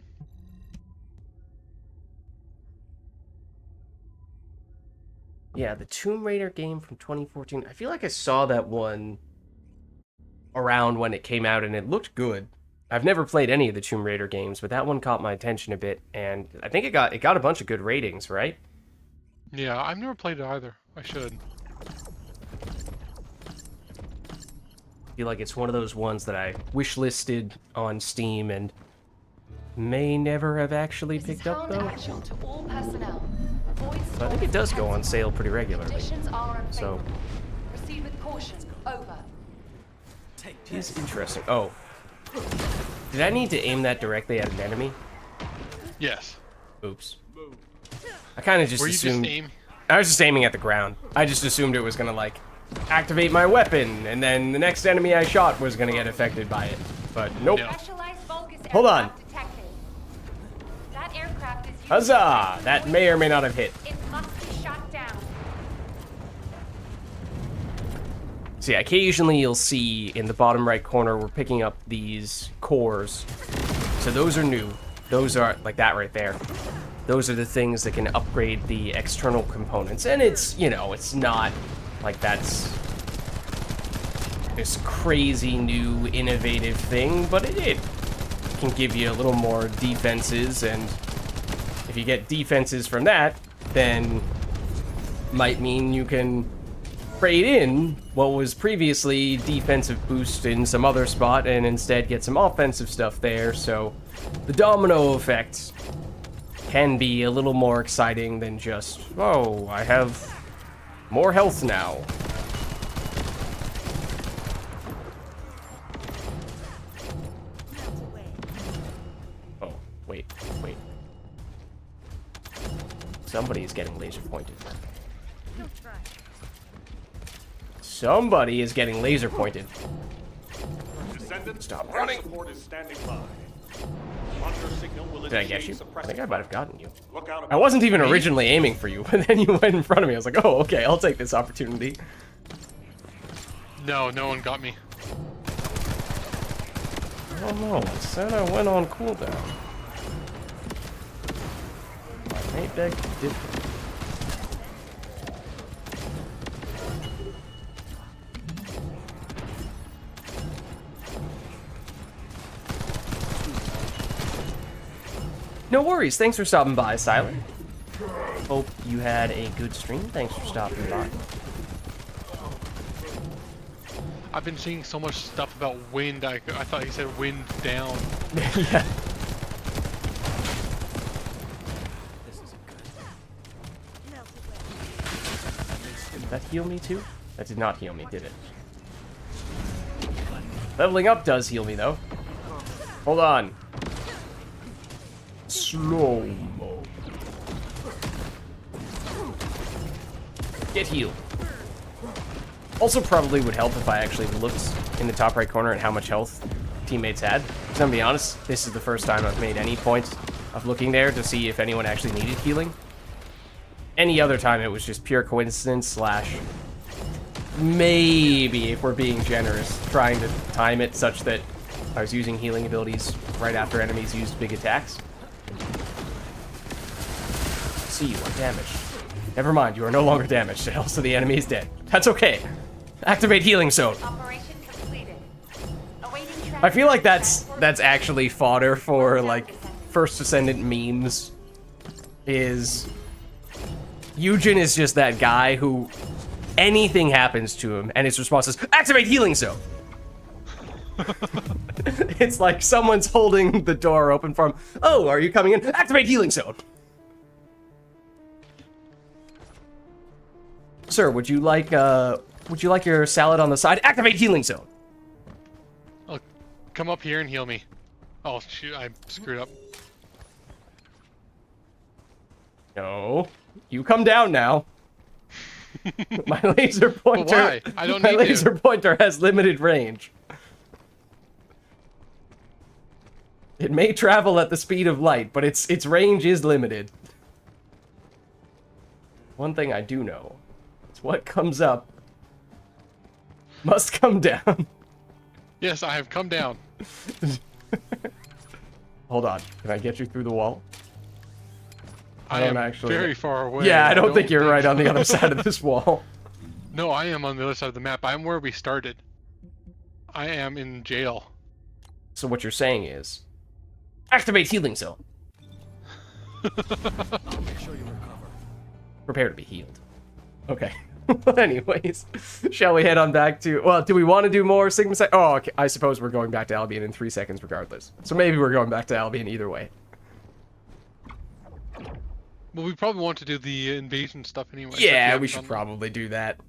yeah, the Tomb Raider game from 2014. I feel like I saw that one around when it came out, and it looked good. I've never played any of the Tomb Raider games, but that one caught my attention a bit, and I think it got a bunch of good ratings, right? Yeah, I've never played it either. I should. I feel like it's one of those ones that I wish listed on Steam and may never have actually picked up, though. Action to all personnel. Avoid But I think it does go on sale pretty regularly. Conditions are So, unfavorable. Proceed with caution. Over. it is interesting. Oh. Did I need to aim that directly at an enemy? Yes. Oops. I kind of just Were you assumed... just aim? I was just aiming at the ground. I just assumed it was gonna, like, activate my weapon, and then the next enemy I shot was gonna get affected by it. But nope. Yeah. Specialized Vulgis Hold on. aircraft detected. That aircraft is used Huzzah! That may or may not have hit. It must be shot down. So yeah, occasionally you'll see in the bottom right corner, we're picking up these cores. So those are new. Those are, like that right there. Those are the things that can upgrade the external components. And it's, you know, it's not like that's this crazy new innovative thing, but it can give you a little more defenses, and if you get defenses from that, then might mean you can trade in what was previously defensive boost in some other spot and instead get some offensive stuff there. So the domino effect can be a little more exciting than just, oh, I have more health now. Oh, wait. Somebody is getting laser pointed. Somebody is getting laser pointed. Descendant, Stop running. support is standing by. Launcher signal will Did I get you? I suppress think I might have gotten you. Look out I wasn't even originally aiming for you, but then you went in front of me. I was like, oh, okay, I'll take this opportunity. No, no one got me. Oh no, I said I went on cooldown. My mate deck did. No worries, thanks for stopping by, Silent. Hope you had a good stream. Thanks for stopping by. I've been seeing so much stuff about wind. I thought he said wind down. Yeah. Did that heal me too? That did not heal me, did it? Leveling up does heal me though. Hold on. Slow-mo. Get healed. Also probably would help if I actually looked in the top right corner at how much health teammates had. Because I'm gonna be honest, this is the first time I've made any point of looking there to see if anyone actually needed healing. Any other time it was just pure coincidence slash maybe, if we're being generous, trying to time it such that I was using healing abilities right after enemies used big attacks. See, you are damaged. Never mind, you are no longer damaged, and also the enemy is dead. That's okay. Activate healing zone. Operation completed. Awaiting I feel like that's actually fodder for like First Descendant memes. Is Yujin is just that guy who anything happens to him and his response is activate healing zone. It's like someone's holding the door open for him. Oh, are you coming in? Activate healing zone. Sir, would you like your salad on the side? Activate healing zone. Oh, come up here and heal me. Oh shoot, I screwed up. No, you come down now. My laser pointer. Why? I don't my need laser to. pointer has limited range. It may travel at the speed of light, but its range is limited. One thing I do know. What comes up must come down. Yes, I have come down. Hold on. Can I get you through the wall? I don't am actually... very far away. Yeah, I don't think you're right on the other side of this wall. No, I am on the other side of the map. I'm where we started. I am in jail. So what you're saying is... activate healing zone. I'll make sure you recover. Prepare to be healed. Okay. Well, anyways, shall we head on back to... well, do we want to do more Sigma Sec? Oh, okay. I suppose we're going back to Albion in 3 seconds regardless. So maybe we're going back to Albion either way. Well, we probably want to do the invasion stuff anyway. Yeah, we should probably do that.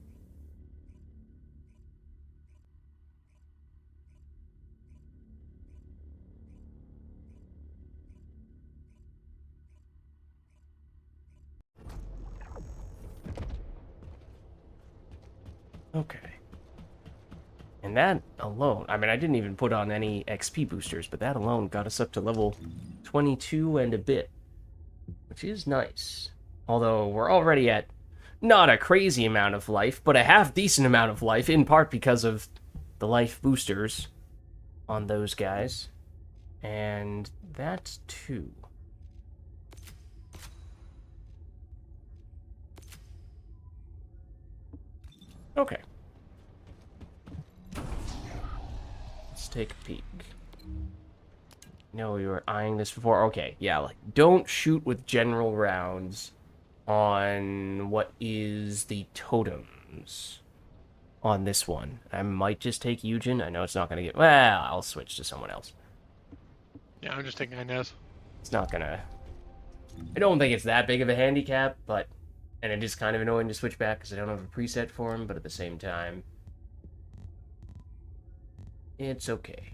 Okay. And that alone, I mean, I didn't even put on any XP boosters, but that alone got us up to level 22 and a bit, which is nice. Although we're already at Not a crazy amount of life, but a half-decent amount of life, in part because of the life boosters on those guys. And that's 2. Okay. Let's take a peek. No, you were eyeing this before. Okay, yeah, like, don't shoot with general rounds on what is the totems on this one. I might just take Yujin. I know it's not going to get... Well, I'll switch to someone else. Yeah, I'm just taking Inez. It's not going to... I don't think it's that big of a handicap, but... And it is kind of annoying to switch back because I don't have a preset for him, but at the same time... It's okay.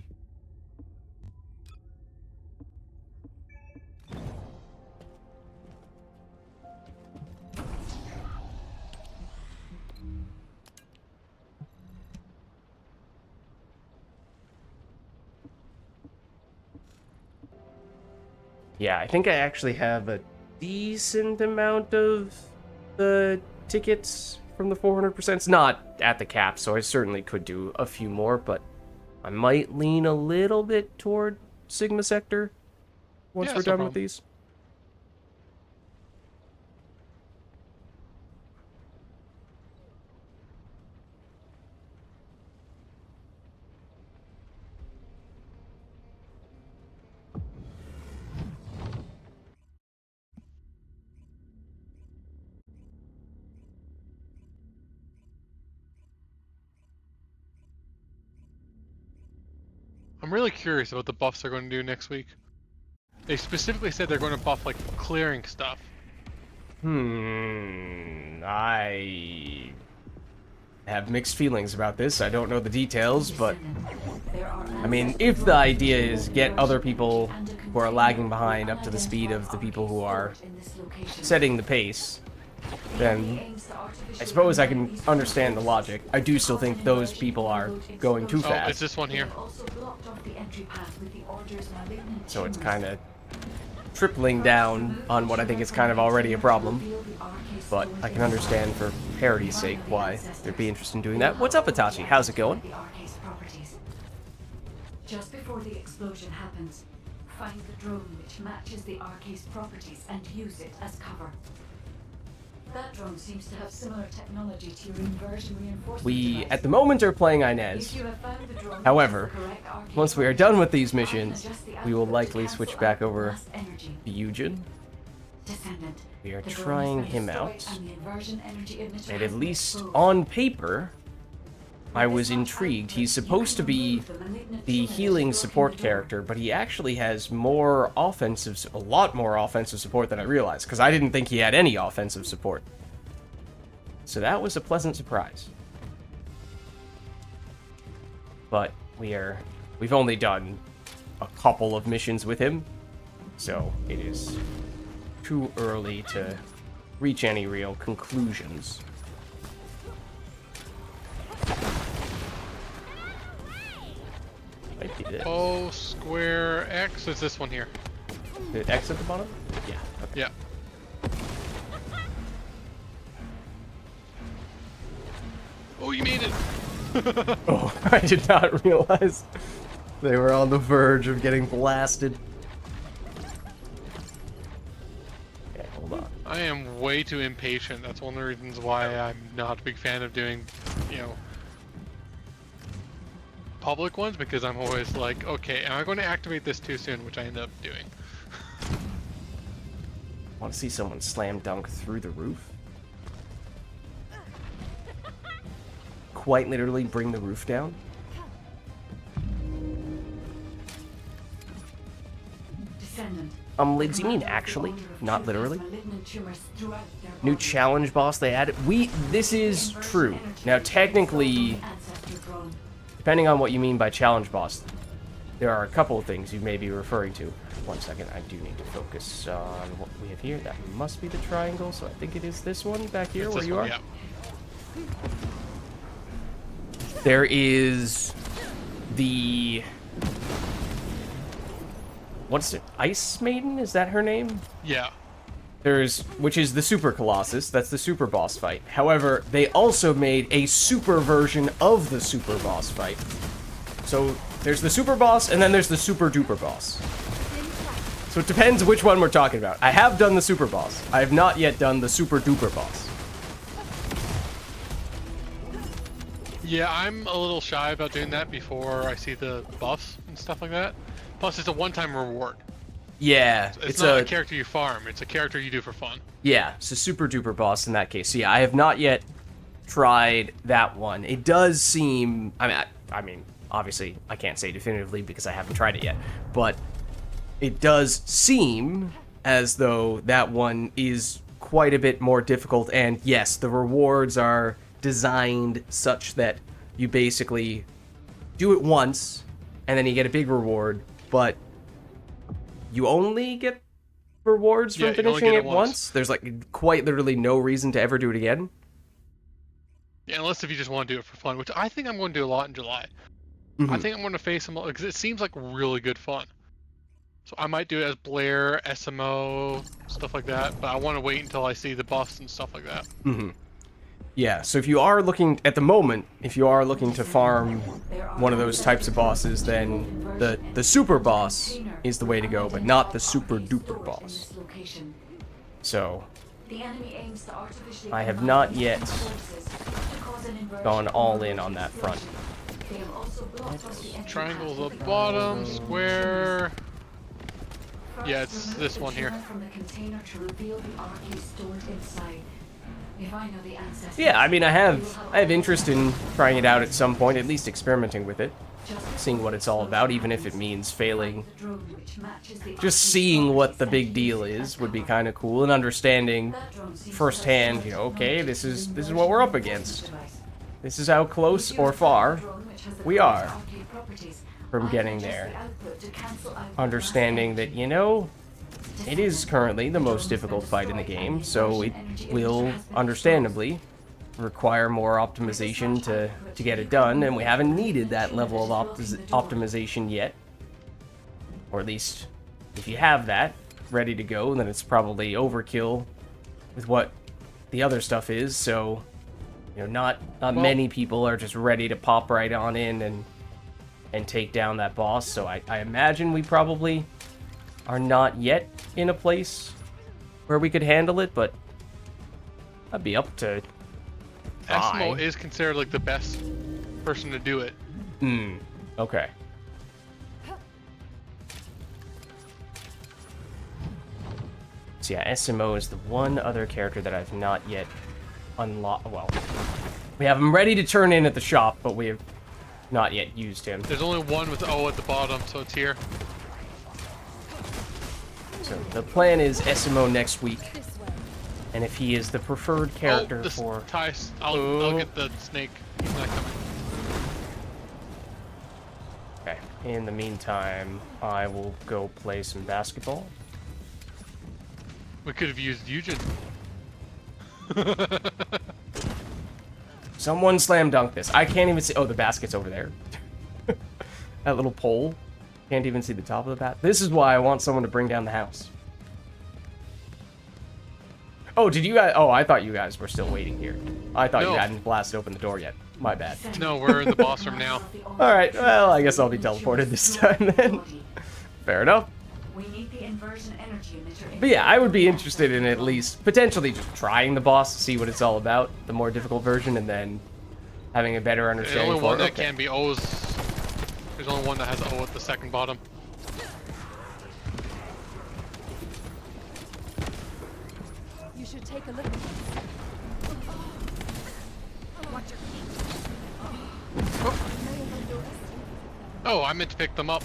Yeah, I think I actually have a decent amount of the tickets from the 400%. It's not at the cap, so I certainly could do a few more, but I might lean a little bit toward Sigma Sector once Yeah, we're that's no done with problem. these. I'm really curious about the buffs they're going to do next week. They specifically said they're going to buff like clearing stuff. I have mixed feelings about this. I don't know the details, but I mean, if the idea is get other people who are lagging behind up to the speed of the people who are setting the pace, then I suppose I can understand the logic. I do still think those people are going too Oh, it's fast, this one here. so it's kind of tripling down on what I think is kind of already a problem. But I can understand for parity's sake why they'd be interested in doing that. What's up, Itachi? How's it going? Just before the explosion happens, find the drone which matches the Arcase properties and use it as cover. That drone seems to have similar technology to your inversion reinforcement We, device. at the moment, are playing If Inez. you have found the drone which However, has the correct Arcase once we are properties, done with these you can missions, adjust the we will output to likely cancel switch out back the over blast energy. to Yujin. Descendant. We are The drone trying has been him destroyed out. and the inversion energy emitter And has at been least exposed. on paper, I was intrigued. He's supposed to be the healing support character, but he actually has more offensive, a lot more offensive support than I realized, because I didn't think he had any offensive support. So that was a pleasant surprise. But we've only done a couple of missions with him, so it is too early to reach any real conclusions. Might be this. Oh, square X. It's this one here. The X at the bottom? Yeah. Okay. Yeah. Oh, you made it. Oh, I did not realize they were on the verge of getting blasted. Okay, hold on. I am way too impatient. That's one of the reasons why I'm not a big fan of doing, public ones, because I'm always like, okay, am I going to activate this too soon? Which I end up doing. Want to see someone slam dunk through the roof? Quite literally bring the roof down? Descendant. Lids, you mean actually, not literally? Malignant tumors throughout their New body. challenge boss they added? This is true. Now, technically, Ancestor drone. depending on what you mean by challenge boss, there are a couple of things you may be referring to. 1 second, I do need to focus on what we have here. That must be the triangle, so I think it is this one back here It's where this you one, are. yeah. There is the... What's it? Ice Maiden? Is that her name? Yeah. which is the Super Colossus. That's the super boss fight. However, they also made a super version of the super boss fight. So there's the super boss, and then there's the super duper boss. So it depends which one we're talking about. I have done the super boss. I have not yet done the super duper boss. Yeah, I'm a little shy about doing that before I see the buffs and stuff like that. Plus, it's a one-time reward. Yeah, It's not a character you farm. It's a character you do for fun. Yeah, it's a super duper boss in that case. So yeah, I have not yet tried that one. It does seem... I mean, obviously, I can't say definitively because I haven't tried it yet. But it does seem as though that one is quite a bit more difficult. And yes, the rewards are designed such that you basically do it once, and then you get a big reward, but you only get rewards from finishing it once. There's like quite literally no reason to ever do it again. Yeah, unless if you just want to do it for fun, which I think I'm going to do a lot in July. I think I'm going to face them because it seems like really good fun. So I might do it as Blair, SMO, stuff like that, but I want to wait until I see the buffs and stuff like that. Yeah, so if you are looking, at the moment, if you are looking to farm one of those types of bosses, then the super boss is the way to go, but not the super duper boss. So, I have not yet gone all in on that front. Triangle's the bottom, square... Yeah, it's this one here. Yeah, I mean, I have interest in trying it out at some point, at least experimenting with it, seeing what it's all about, even if it means failing. Just seeing what the big deal is would be kind of cool, and understanding firsthand, you know, okay, this is what we're up against. This is how close or far we are from getting there. Understanding that, you know, it is currently the most difficult fight in the game, so it will, understandably, require more optimization to get it done, and we haven't needed that level of optimization yet. Or at least, if you have that ready to go, then it's probably overkill with what the other stuff is, so, you know, not many people are just ready to pop right on in and take down that boss, so I imagine we probably are not yet in a place where we could handle it, but I'd be up to try. Esmo is considered like the best person to do it. Okay. So yeah, SMO is the one other character that I've not yet unlocked. Well, we have him ready to turn in at the shop, but we have not yet used him. There's only one with O at the bottom, so it's here. So the plan is SMO next week, and if he is the preferred character for... I'll get the snake. He's not coming. Okay. In the meantime, I will go play some basketball. We could have used Yujin. Someone slam dunk this. I can't even see... Oh, the basket's over there. That little pole. Can't even see the top of the bat. This is why I want someone to bring down the house. Oh, did you guys... Oh, I thought you guys were still waiting here. I thought you hadn't blasted open the door yet. My bad. No, we're in the boss room now. Alright, well, I guess I'll be teleported this time then. Fair enough. But yeah, I would be interested in at least potentially just trying the boss to see what it's all about, the more difficult version, and then having a better understanding. There's only one that can be O's. There's only one that has O at the second bottom. You should take a look at this. Watch your feet. Oh, I meant to pick them up.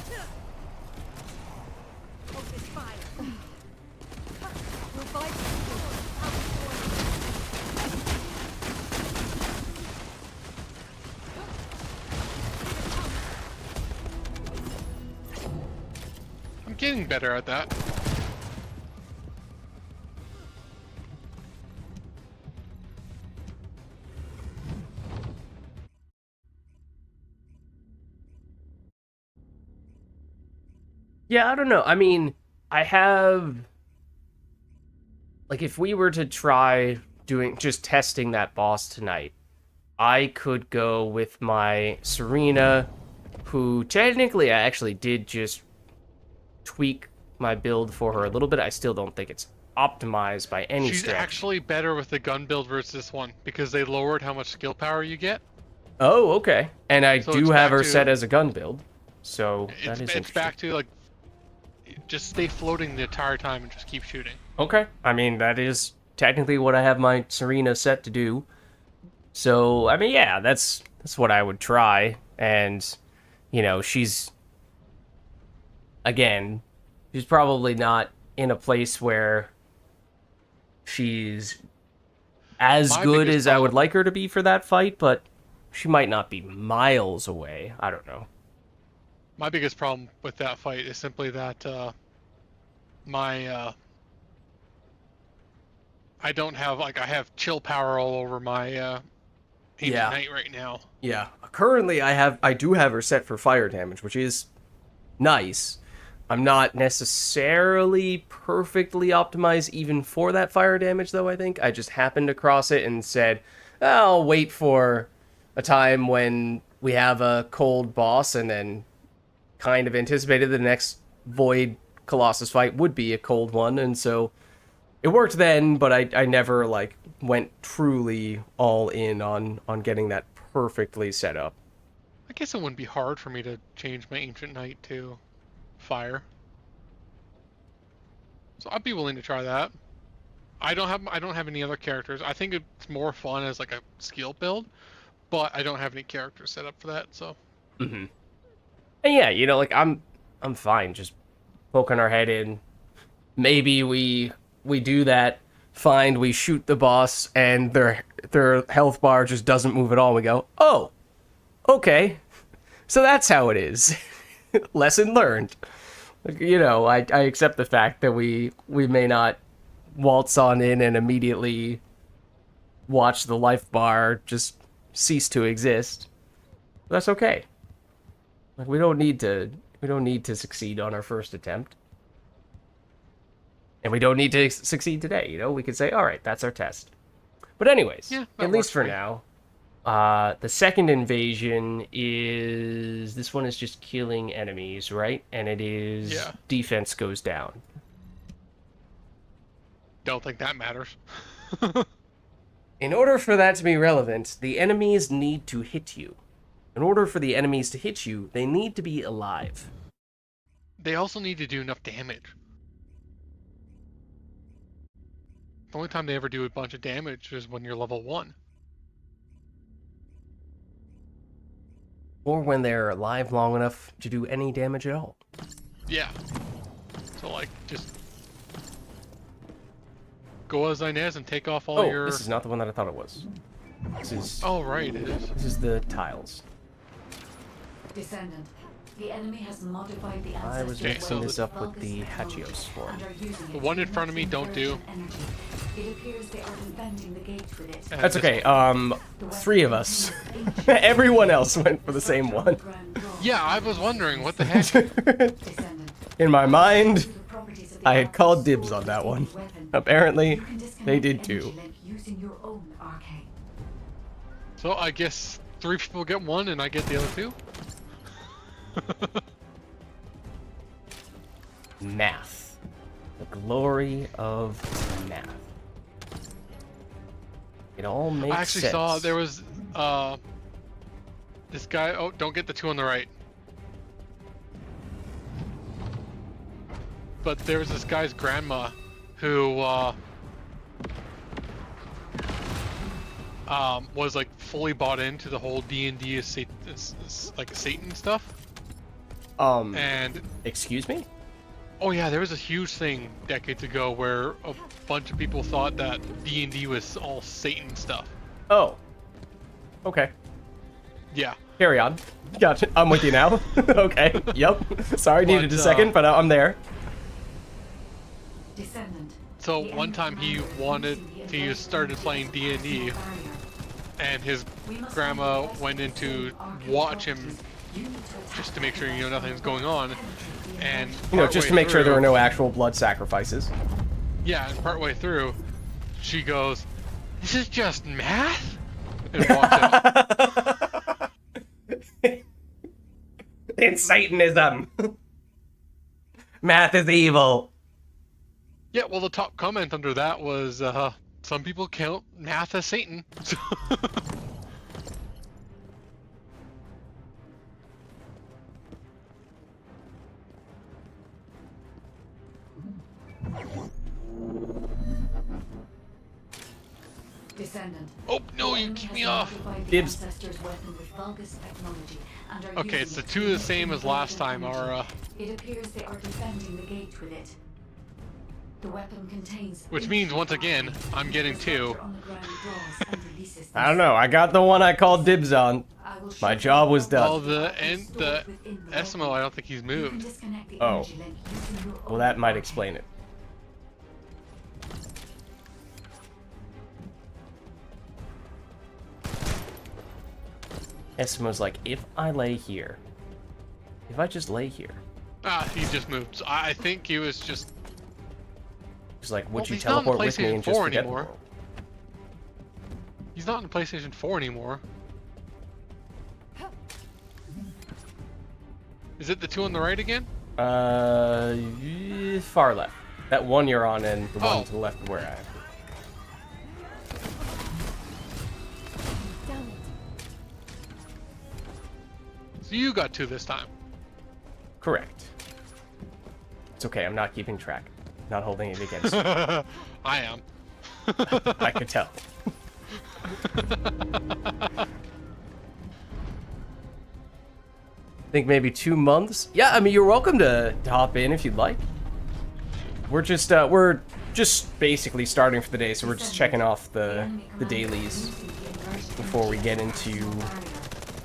Focus fire. Revive you. I'm getting better at that. Yeah, I don't know. I mean, I have Like, if we were to try just testing that boss tonight, I could go with my Serena, who technically I actually did just tweak my build for her a little bit. I still don't think it's optimized by any She's stretch. actually better with the gun build versus this one because they lowered how much skill power you get. Oh, okay. And I So do it's have back her to- set as a gun build, so that is It's interesting. back to like just stay floating the entire time and just keep shooting. Okay. I mean, that is technically what I have my Serena set to do. So, I mean, yeah, that's what I would try. And, you know, she's probably not in a place where she's as My good biggest as I would problem- like her to be for that fight, but she might not be miles away. I don't know. My biggest problem with that fight is simply that I don't have I have chill power all over my Ancient Yeah. Knight right now. Yeah. Currently, I do have her set for fire damage, which is nice. I'm not necessarily perfectly optimized even for that fire damage, though, I think. I just happened across it and said, I'll wait for a time when we have a cold boss, and then kind of anticipated the next Void Colossus fight would be a cold one, and so it worked then, but I never, like, went truly all in on getting that perfectly set up. I guess it wouldn't be hard for me to change my Ancient Knight to fire. So I'd be willing to try that. I don't have any other characters. I think it's more fun as like a skill build, but I don't have any characters set up for that, so Mm-hmm. And yeah, you know, like, I'm fine just poking our head in. Maybe we do that, we shoot the boss, and their health bar just doesn't move at all. We go, oh, okay, so that's how it is. Lesson learned. You know, I accept the fact that we may not waltz on in and immediately watch the life bar just cease to exist. That's okay. Like, we don't need to succeed on our first attempt. And we don't need to succeed today, you know? We could say, all right, that's our test. But anyways, Yeah, that at least works for for me. now, the second invasion is... This one is just killing enemies, right? And it is... Yeah. Defense goes down. don't think that matters. In order for that to be relevant, the enemies need to hit you. In order for the enemies to hit you, they need to be alive. They also need to do enough damage. The only time they ever do a bunch of damage is when you're level 1. Or when they're alive long enough to do any damage at all. Yeah. So like, just go as Inez and take off all Oh, your... this is not the one that I thought it was. This is... Oh, right, it is. This is the tiles. Descendant. The enemy has modified the I was ancestral mixing weapon this up with Vulgis the technology Hachios form. and are using The it one to in front of me, enhance don't do. conversion energy. It appears they are inventing the gate with it. That's this okay. one. The weapon 3 of us. contains ancient Everyone else went for the same one. ground draw. Yeah, I was wondering, what the heck? Descendant. In my mind, Through the properties of the I had called arcane dibs on that sword one. weapon, Apparently, you can they disconnect did the energy too. link using your own arcane. So I guess 3 people get 1 and I get the other 2? Math. The glory of math. It all makes sense. I actually saw there was this guy. Oh, don't get the 2 on the right. But there was this guy's grandma who was like fully bought into the whole D&D is like Satan stuff. And Excuse me? oh yeah, there was a huge thing decades ago where a bunch of people thought that D&D was all Satan stuff. Oh. Okay. Yeah. Carry on. Gotcha. I'm with you now. Okay. Yep. Sorry, needed a But, second, but I'm there. Descendant. So The one enemy time he commander wanted using the to advanced started playing barrier. D&D, and his grandma went in to watch him just to make sure nothing's going on, and You know, just to partway make sure there through- are no actual blood sacrifices. Yeah, and partway through, she goes, "This is just math," and walks out. It's Satanism. Math is evil. Yeah, well, the top comment under that was, "Some people count math as Satan." Descendant. Oh no, you One keep has me off. modified the Dibs. ancestor's weapon with Vulgis technology and are Okay, using it's the it to two the emit same as last time, intelligent Aura. energy. It appears they are defending the gate with it. The weapon contains. Which means, once again, I'm getting The two. structure on the ground draws and releases I don't know. I got the one I called dibs on. I will My show job you was how done. Well, the the Esmo, I don't think he's You can moved. disconnect the Oh. energy link using your Well, own that might warhead. explain it. Esmo's like, if I lay here, if I just lay here, Ah, he just moved. So I think he was just. he's like, would Well, you he's not in teleport with me PlayStation and just 4 forget anymore. the world? He's not in PlayStation 4 anymore. Is it the two on the right again? Far left. That one you're on and the one Oh. to the left of where I am. Damn it. So you got two this time. Correct. It's okay, I'm not keeping track. Not holding it against you. I am. I could tell. I think maybe 2 months. Yeah, I mean, you're welcome to hop in if you'd like. We're just basically starting for the day, so we're just checking off the dailies before we get into.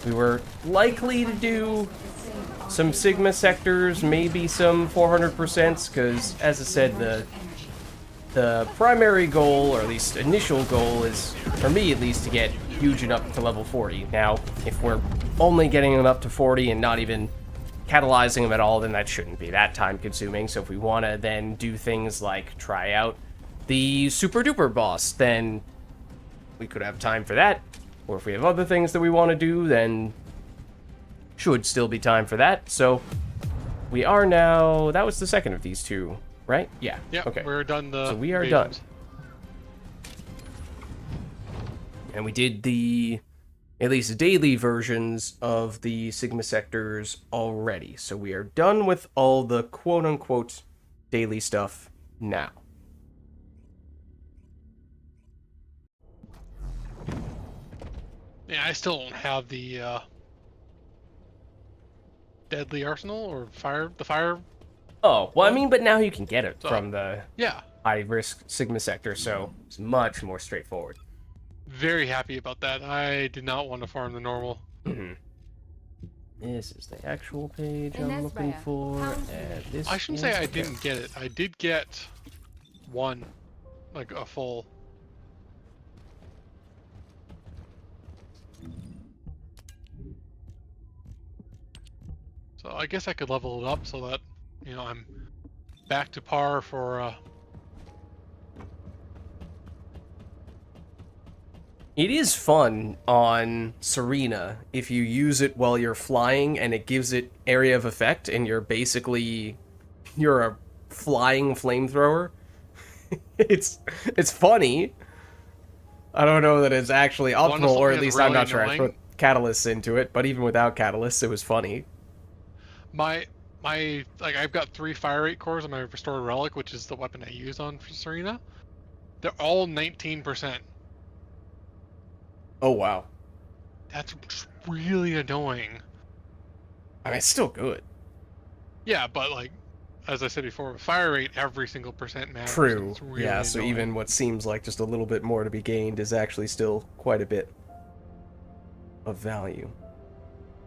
We were likely to do some Sigma sectors, maybe some 400%, because as I said, the primary goal, or at least initial goal, is, for me at least, to get Yujin up to level 40. Now, if we're only getting him up to 40 and not even catalyzing him at all, then that shouldn't be that time consuming. So if we want to then do things like try out the super duper boss, then we could have time for that. Or if we have other things that we want to do, then should still be time for that. So we are now, that was the second of these two, right? Yeah. Yeah, Okay. we're done the So we are invasions. done. And we did the, at least daily versions of the Sigma sectors already. So we are done with all the quote-unquote daily stuff now. Yeah, I still don't have the deadly arsenal or the fire. Oh, well, I mean, but now you can get it So- from the Yeah, high-risk Sigma sector, so it's much more straightforward. very happy about that. I did not want to farm the normal. This is the actual page In I'm looking Ezra, for, found and this I shouldn't is say I the- didn't get it. I did get one, like a full. So I guess I could level it up so that, you know, I'm back to par for. It is fun on Serena if you use it while you're flying and it gives it area of effect and you're a flying flamethrower. it's funny. I don't know that it's actually Wanna optimal, or at something least that's I'm not really sure I annoying? put catalysts into it, but even without catalysts it was funny. My like I've got 3 fire rate cores on my restored relic, which is the weapon I use on Serena. They're all 19%. Oh wow. That's really annoying. I mean, it's still good. Yeah, but like as I said before, with fire rate, every single percent matters. and True. it's really Yeah, so annoying. even what seems like just a little bit more to be gained is actually still quite a bit of value.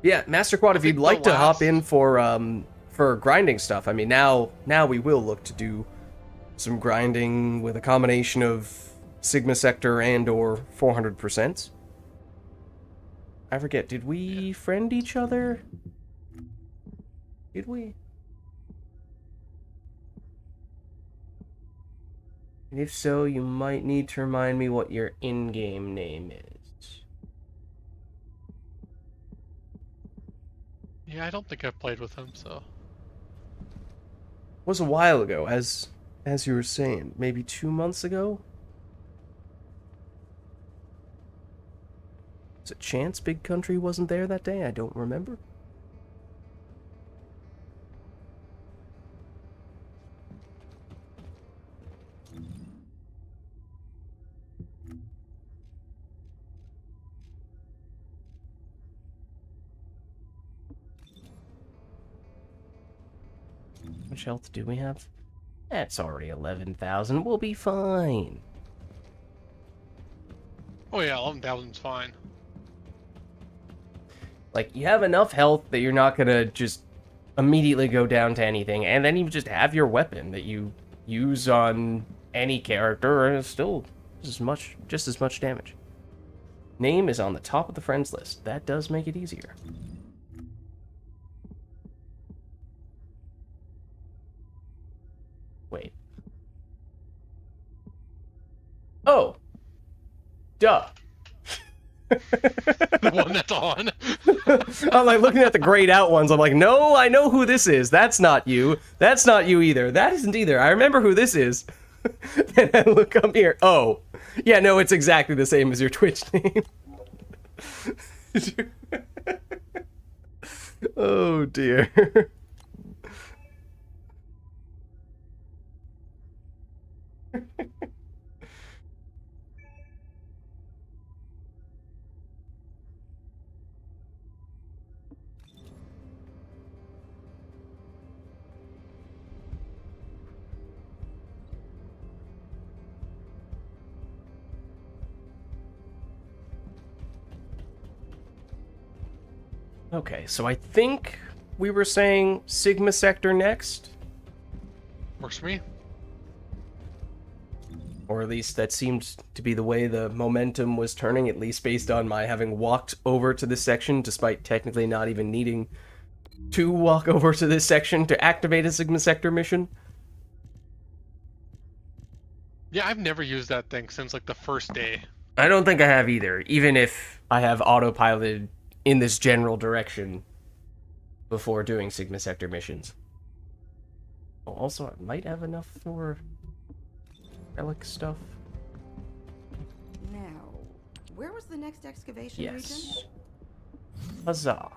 Yeah, Master Quad, if think you'd like the to hop last- in for grinding stuff, I mean, now we will look to do some grinding with a combination of Sigma Sector and or 400%. I forget, did we friend each other? Did we? And if so, you might need to remind me what your in-game name is. Yeah, I don't think I've played with him, so. Was a while ago, as you were saying, maybe 2 months ago? Is it chance Big Country wasn't there that day? I don't remember. How much health do we have? That's already 11,000. We'll be fine. Oh yeah, 11,000's fine. Like, you have enough health that you're not gonna just immediately go down to anything, and then you just have your weapon that you use on any character, and it's still just as much damage. Name is on the top of the friends list. That does make it easier. Wait. Oh. Duh. The one that's on. I'm like looking at the grayed out ones. I'm like, no, I know who this is. That's not you. That's not you either. That isn't either. I remember who this is. And I look up here. Oh. Yeah, no, it's exactly the same as your Twitch name. Oh, dear. Okay, so I think we were saying Sigma Sector next. Works for me. Or at least that seemed to be the way the momentum was turning, at least based on my having walked over to this section, despite technically not even needing to walk over to this section to activate a Sigma Sector mission. Yeah, I've never used that thing since like the first day. I don't think I have either, even if I have autopiloted in this general direction before doing Sigma Sector missions. Oh, also, I might have enough for relic stuff. Now, where was the next excavation region? Yes. Huzzah.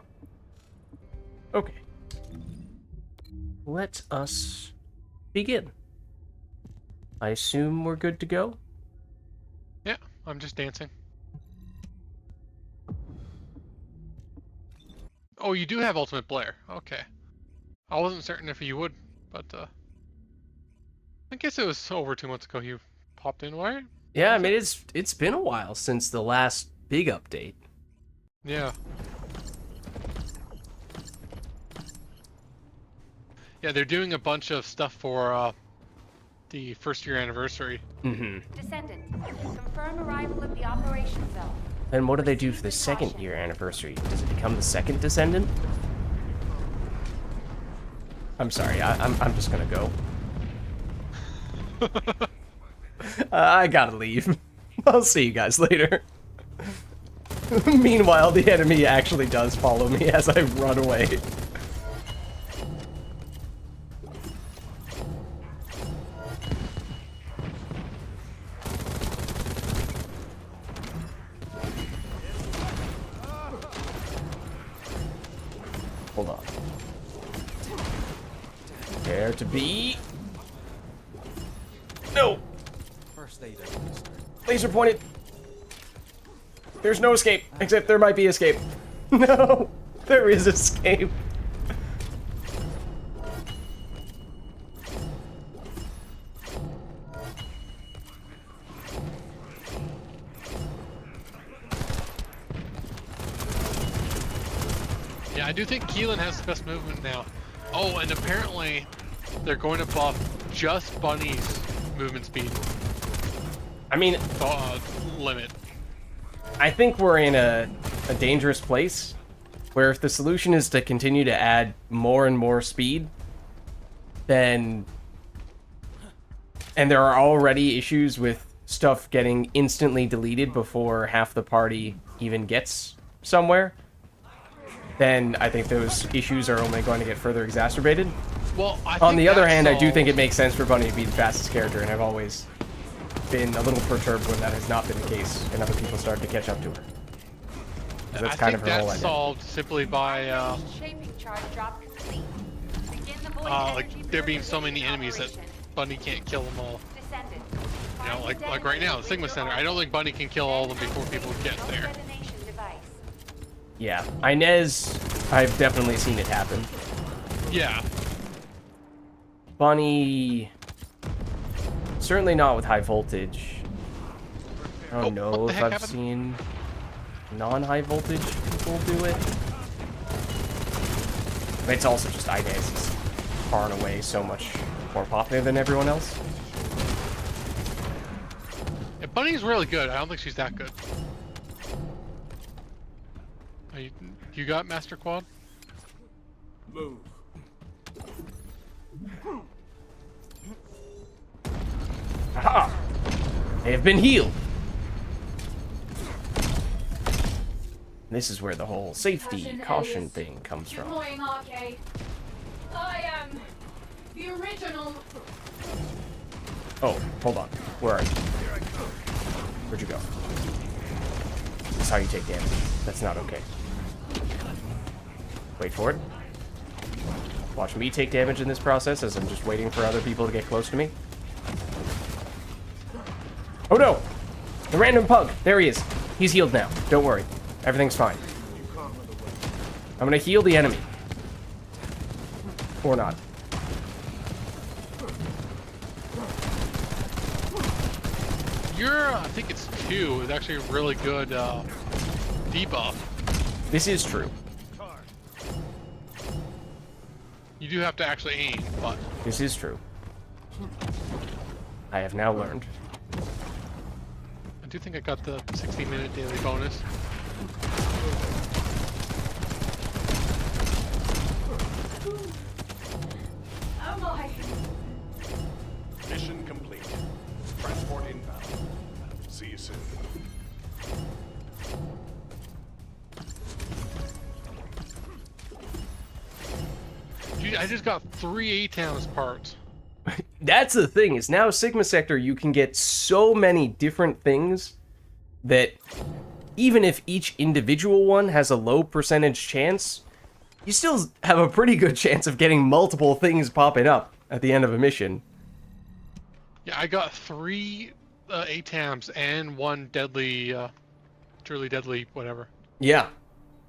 Okay. Let us begin. I assume we're good to go? Yeah, I'm just dancing. Oh, you do have Ultimate Blair. Okay. I wasn't certain if you would, but I guess it was over 2 months ago you popped in, right? Yeah, I mean it's been a while since the last big update. Yeah. Yeah, they're doing a bunch of stuff for the first year anniversary. Mm-hmm. Descendant, confirm arrival at the operation zone. Then what do they do for the second year anniversary? Does it become the second Descendant? I'm sorry, I'm just gonna go. I gotta leave. I'll see you guys later. Meanwhile, the enemy actually does follow me as I run away. Hold on. Dare to be. No! First aid. Laser pointed. There's no escape, except there might be escape. No! There is escape. Yeah, I do think Keelan has the best movement now. Oh, and apparently they're going to buff just Bunny's movement speed I mean, limit. I think we're in a dangerous place where if the solution is to continue to add more and more speed, then and there are already issues with stuff getting instantly deleted before half the party even gets somewhere, then I think those issues are only going to get further exacerbated. Well, On the other hand, I do think it makes sense for Bunny to be the fastest character, and I've always been a little perturbed when that has not been the case, and other people started to catch up to her. 'Cause that's kind of her whole that's idea. solved simply by Shaping charge drop complete. Begin the void like energy there being so many purification enemies that operation. Bunny can't kill them all. Descendant. You know, Find like right now, the Sigma detonator Center. I don't think Bunny can kill all of them before people get no there. detonation device. Yeah, Inez, I've definitely seen it happen. Yeah. Bunny, certainly not with high voltage. I Oh, don't know what the if heck I've happened? seen non-high voltage people do it. But it's also just Inez is far and away so much more popular than everyone else. Yeah, Bunny's really good. I don't think she's that good. You got Master Quad? Move. Aha! They have been healed. This is where the whole safety caution thing comes from. Deploying arcade. I am the original. Oh, hold on. Where are you? Where'd you go? That's how you take damage. That's not okay. Wait for it. Watch me take damage in this process as I'm just waiting for other people to get close to me. Oh no! The random pug! There he is. He's healed now. Don't worry. Everything's fine. I'm gonna heal the enemy. Or not. I think it's 2, is actually a really good debuff. This is true. You do have to actually aim, but This is true. I have now learned. I do think I got the 60-minute daily bonus. Oh my. Mission complete. Transport inbound. See you soon. Dude, I just got 3 A-Towns parts. That's the thing, is now Sigma Sector you can get so many different things that even if each individual one has a low percentage chance, you still have a pretty good chance of getting multiple things popping up at the end of a mission. Yeah, I got 3 A-Tams and 1 deadly, truly deadly, whatever. Yeah.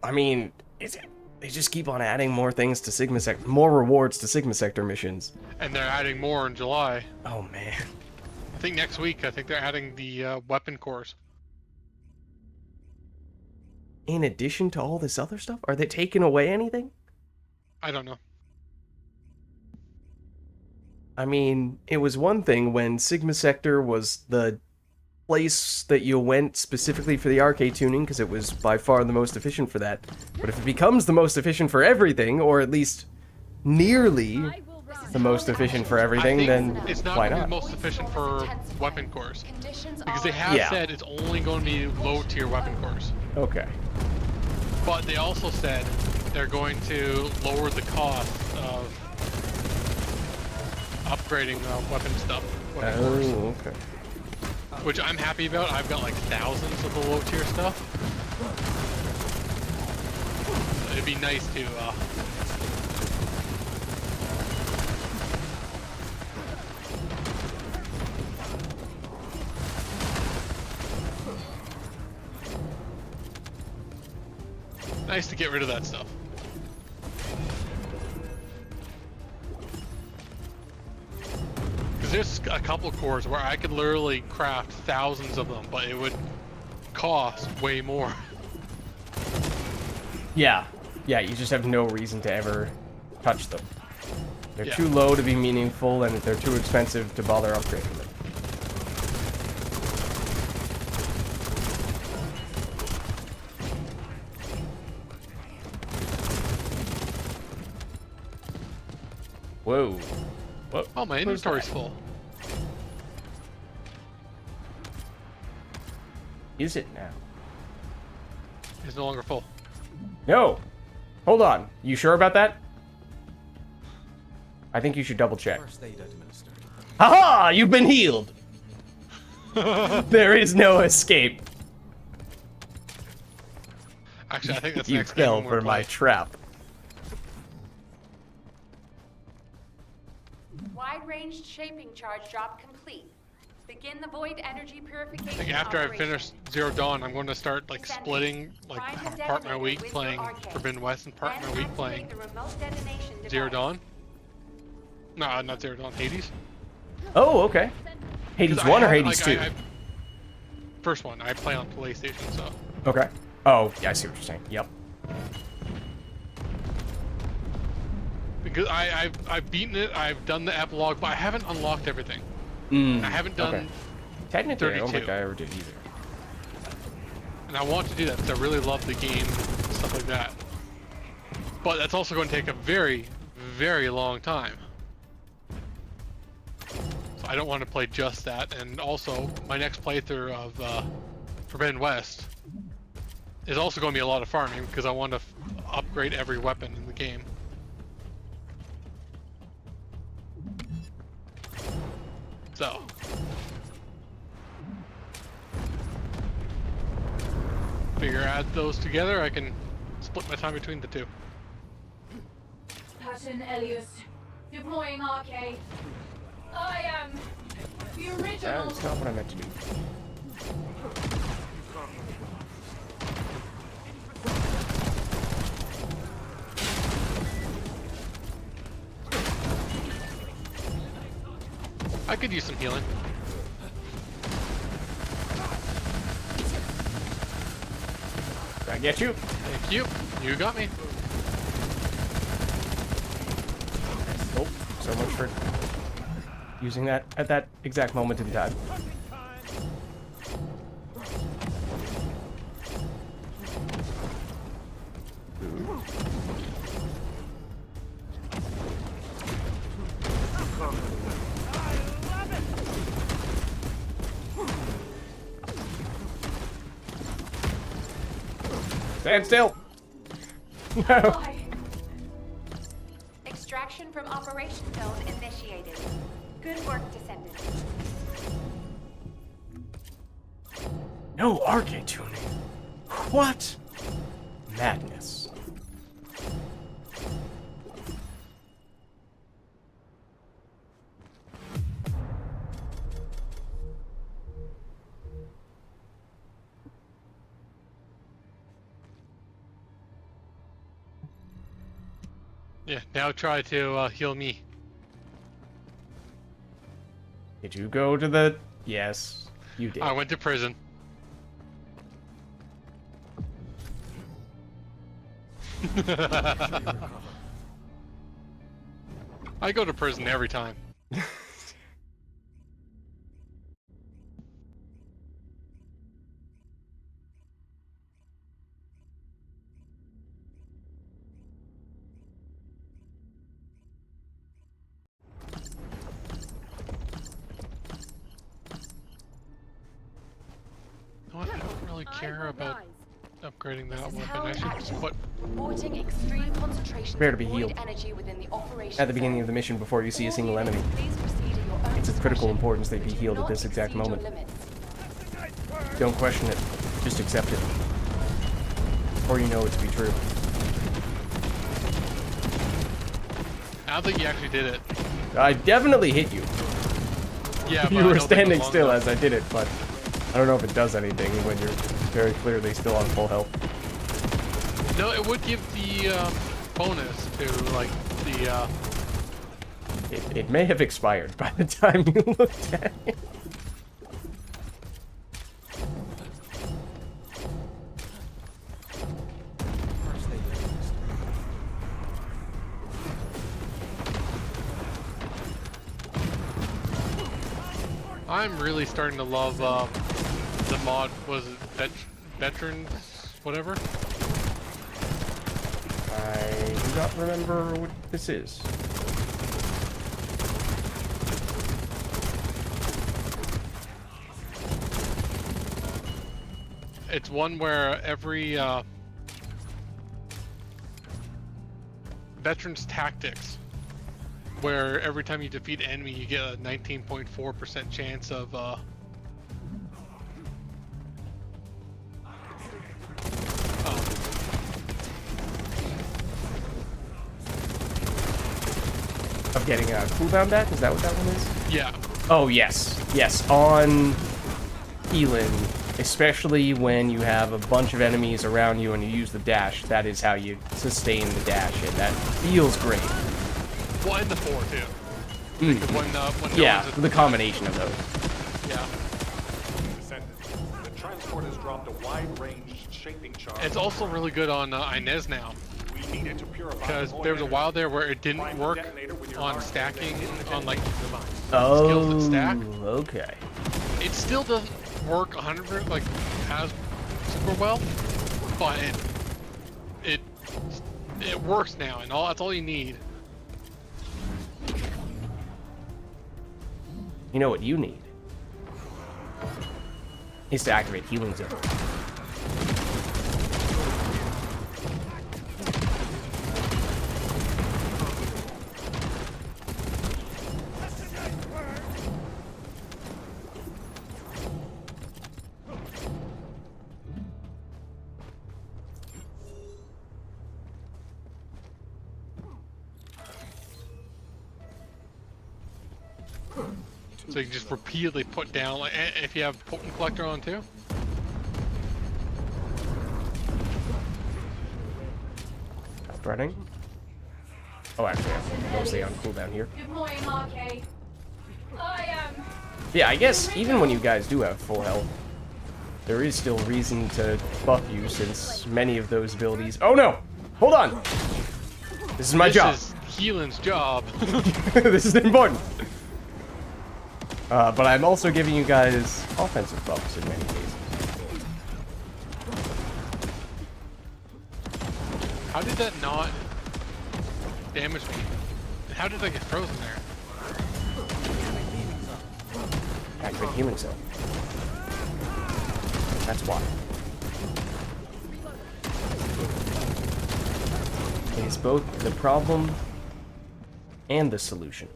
I mean, they just keep on adding more things to Sigma Sector, more rewards to Sigma Sector missions. And they're adding more in July. Oh man. I think next week, I think they're adding the weapon cores. In addition to all this other stuff, are they taking away anything? I don't know. I mean, it was one thing when Sigma Sector was the place that you went specifically for the arcade tuning, because it was by far the most efficient for that. But if it becomes the most efficient for everything, or at least nearly the most efficient for I everything, think then it's not why going to not? be the most efficient for weapon cores. Conditions Because they are have Yeah. said it's only going to be low-tier weapon cores. Okay. But they also said they're going to lower the cost of upgrading weapon stuff. Weapon cores. Oh, okay. Which I'm happy about. I've got like thousands of the low tier stuff. It'd be nice to nice to get rid of that stuff. Because there's a couple cores where I could literally craft thousands of them, but it would cost way more. Yeah. Yeah, you just have no reason to ever touch them. They're Yeah. too low to be meaningful, and they're too expensive to bother upgrading them. Whoa. What? Oh, my What was inventory's that? full. Is it now? It's no longer full. No. Hold on. You sure about that? I think you should double check. First aid administered. Haha! You've been healed! There is no escape. Actually, I think that's You next game fell when we're for my playing. trap. Wide-ranged shaping charge drop complete. Begin the void energy purification I think after I operation. finish Zero Dawn, I'm going to start like Descendant. splitting, like Prime the have part of my detonator week with playing your arcade. Forbidden West and part of Then my week activate playing the remote detonation Zero device. Dawn. No, not Zero Dawn. Hades. Oh, okay. Hades 'Cause 1 I or have, Hades like, 2? First one. I play on PlayStation, so. Okay. Oh, yeah, I see what you're saying. Yep. Because I've beaten it, I've done the epilogue, but I haven't unlocked everything. I haven't done, okay. Technically, I don't 32. think I ever did either. and I want to do that because I really love the game, and stuff like that. But that's also going to take a very, very long time. So I don't want to play just that, and also my next playthrough of Forbidden West is also going to be a lot of farming because I want to upgrade every weapon in the game. So. Figure add those together, I can split my time between the two. Pattern Elias. Deploying arcade. I am the original. That's not what I meant to do. I could use some healing. Did I get you? Thank you. You got me. Nope. So much for using that at that exact moment in time. Stand still! No! Extraction from operation zone initiated. Good work, Descendant. No arcade tuning. What? Madness. Yeah, now try to heal me. Did you go to the... Yes, you did. I went to prison. I go to prison every time. I don't really care about upgrading that weapon. I should just put. Reporting extreme concentration Prepare to be of void healed. energy within the operation At the beginning zone. of the mission before you see a single All enemy. units, please proceed at your own It's of critical discretion, importance they be but do healed at not this exact exceed your moment. limits. Don't question it. Just accept it. Or you know it to be true. I don't think you actually did it. I definitely hit you. Yeah, but You I were don't think it standing was long still enough. as I did it, but I don't know if it does anything when you're very clearly still on full health. No, it would give the bonus to like the. It may have expired by the time you looked at it. I'm really starting to love the mod. Was it veterans, whatever? I do not remember what this is. It's one where every Veterans Tactics, where every time you defeat an enemy, you get a 19.4% chance of Of getting a cooldown back? Is that what that one is? yeah. Oh, yes. Yes, on healing, especially when you have a bunch of enemies around you and you use the dash, that is how you sustain the dash, and that feels great. Well, and the 4 too. Mm. When no Yeah, one's the combination of those. yeah. Descendant. The transport has dropped a wide-range shaping charge. It's also really good on Inez now, We needed to purify because the void there was a energy. while there where it didn't Find the work detonator with your on heart stacking and then on like detonate the device. skills that stack. Okay. It still doesn't work 100% like as super well, but it works now, and that's all you need. You know what you need? Is to activate Healing Zone. So you can just repeatedly put down, like if you have Potent Collector on too. Stop running. Oh, actually, I'm mostly on cooldown here. Good morning, Arcade. I am. Yeah, I guess even when you guys do have full health, there is still reason to buff you, since many of those abilities... Oh no! Hold on! This is my job. This is Healin's job. This is important. But I'm also giving you guys offensive buffs in many cases. How did that not damage me? How did I get frozen there? Activate Healing Zone. That's why. It is both the problem and the solution.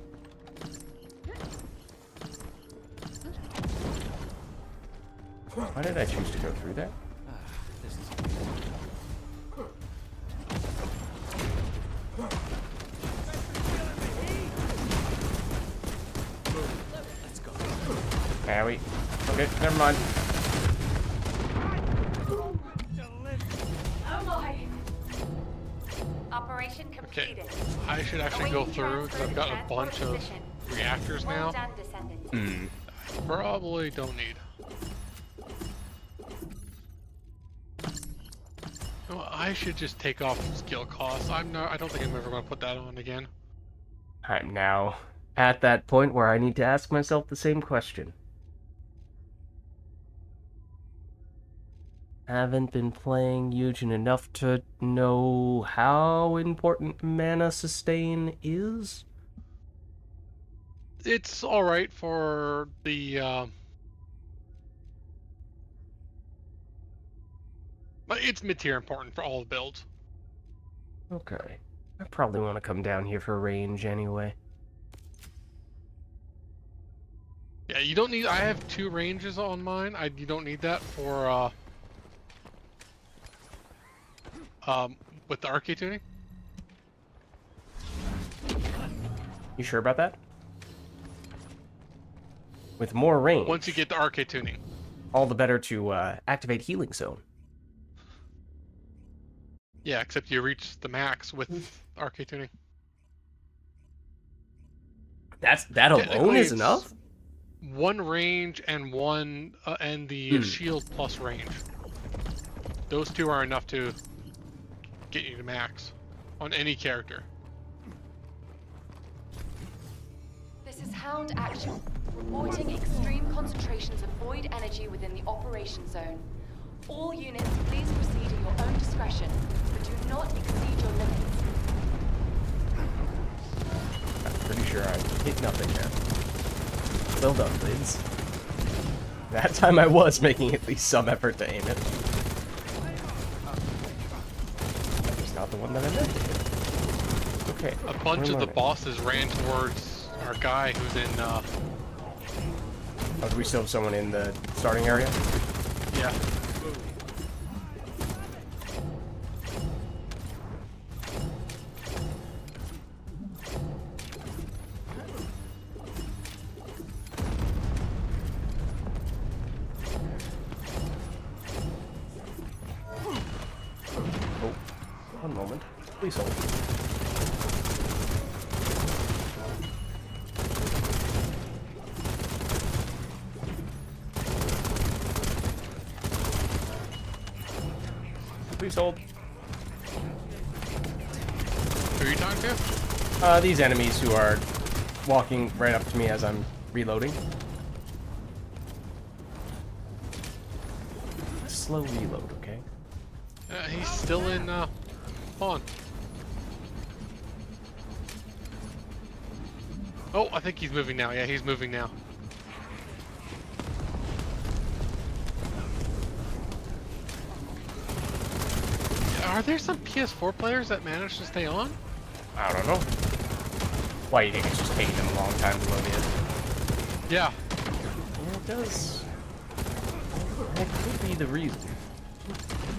Why did I choose to go through that? Ah, wait. Okay, never mind. Oh my. Operation Okay, completed. I should actually go Awaiting through because transfer I've to got a transport bunch of position. reactors Well now. done, Descendant. Hmm. Probably don't need. No, I should just take off skill costs. I don't think I'm ever going to put that on again. I'm now at that point where I need to ask myself the same question. Haven't been playing Yujin enough to know how important mana sustain is? It's all right for the. But it's mid-tier important for all the builds. Okay. I probably want to come down here for range anyway. Yeah, you don't need. I have 2 ranges on mine. You don't need that for with the arcade tuning. You sure about that? With more range, Once you get the arcade tuning. all the better to activate Healing Zone. Yeah, except you reach the max with arcade tuning. That alone Technically, is it's enough? 1 range and 1 and the shield plus range. Those 2 are enough to get you to max on any character. This is Hound Action. Reporting extreme concentrations of void energy within the operation zone. All units, please proceed at your own discretion, but do not exceed your limits. I'm pretty sure I hit nothing there. Well done, Vids. That time I was making at least some effort to aim it. one that I meant to hit. Okay. A bunch of the learning. bosses ran towards our guy who's in, Oh, do we still have someone in the starting area? yeah. Oh, one moment. Please hold. Please hold. Who are you talking to? These enemies who are walking right up to me as I'm reloading. Slow reload, okay? He's still in, spawn. Oh, I think he's moving now. Yeah, he's moving now. Are there some PS4 players that manage to stay on? I don't know. Why, you think it's just taking them a long time to load in? Yeah. Yeah, it does. That could be the reason.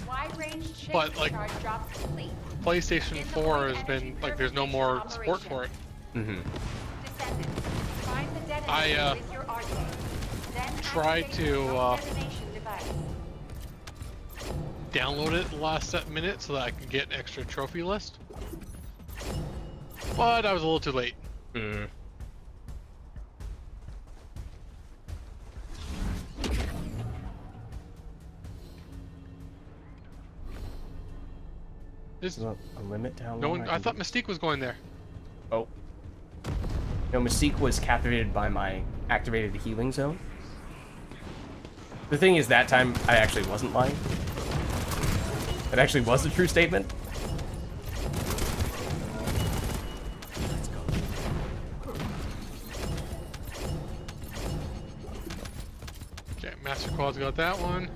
Wide-range But, shape like, charge drops complete. PlayStation 4 has been, like, there's no more support for it. Mm-hmm. Descendant, find the detonator I, with your arcade. Then tried activate to, the detonation device. download it the last minute so that I could get an extra trophy list. But I was a little too late. Mm. There's There's a limit to how no long one. I I can thought go. Mystique was going there. Oh. No, Mystique was captivated by my activated healing zone. The thing is, that time, I actually wasn't lying. It actually was a true statement. Okay, Master Quad's got that one.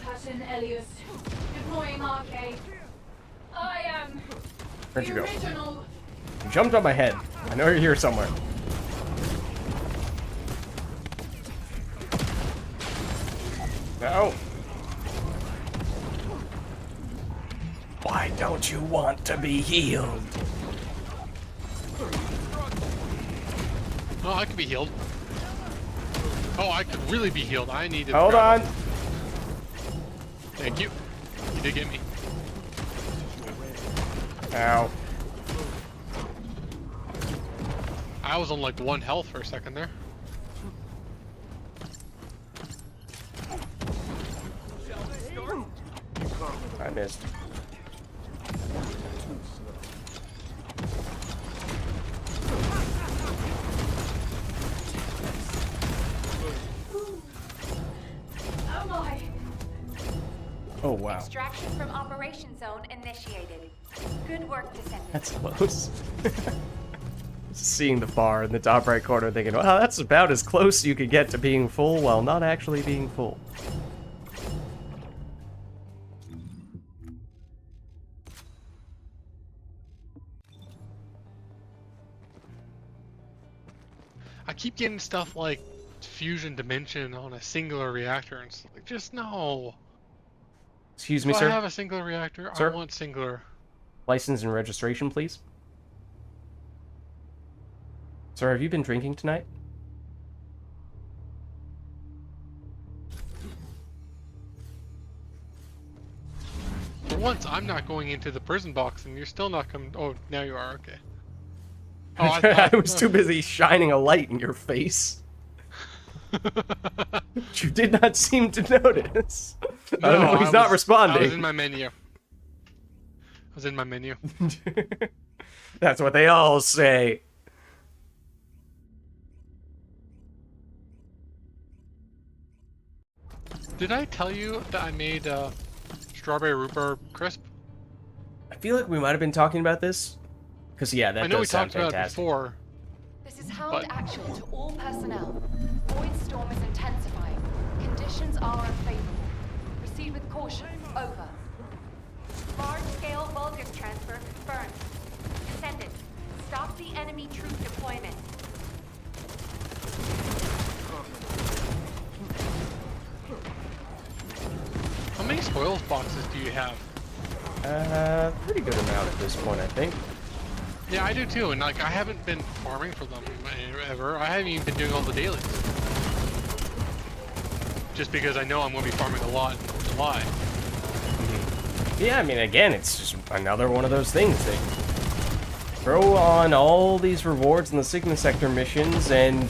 Captain Elias, deploying arcade. I am Where'd you go? original. You jumped on my head. I know you're here somewhere. No. Why don't you want to be healed? Oh, I could be healed. Oh, I could really be healed. I needed. Hold on. Thank you. You did get me. Ow. I was on like 1 health for a second there. I missed. Oh my. Oh, wow. Extraction from operation zone initiated. Good work, Descendant. That's close. Seeing the bar in the top right corner thinking, well, that's about as close you could get to being full while not actually being full. I keep getting stuff like fusion dimension on a singular reactor, and it's like, just no. Excuse me, If I sir. have a singular reactor, Sir? I want singular. License and registration, please. Sir, have you been drinking tonight? For once, I'm not going into the prison box, and you're still not coming. Oh, now you are. Okay. Oh, I was too busy shining a light in your face. You did not seem to notice. I don't know, he's not responding. I was in my menu. That's what they all say. Did I tell you that I made strawberry rhubarb crisp? I feel like we might have been talking about this. Because, yeah, that I know we does sound talked about it fantastic. before. This is Hound But- Actual to all personnel. Void storm is intensifying. Conditions are unfavorable. Proceed with caution. Over. Large-scale Vulgis transfer confirmed. Descendant, stop the enemy troop deployment. How many spoils boxes do you have? Pretty good amount at this point, I think. Yeah, I do too, and like I haven't been farming for them ever. I haven't even been doing all the dailies. Just because I know I'm going to be farming a lot in July. Yeah, I mean, again, it's just another one of those things. They throw on all these rewards in the Sigma Sector missions, and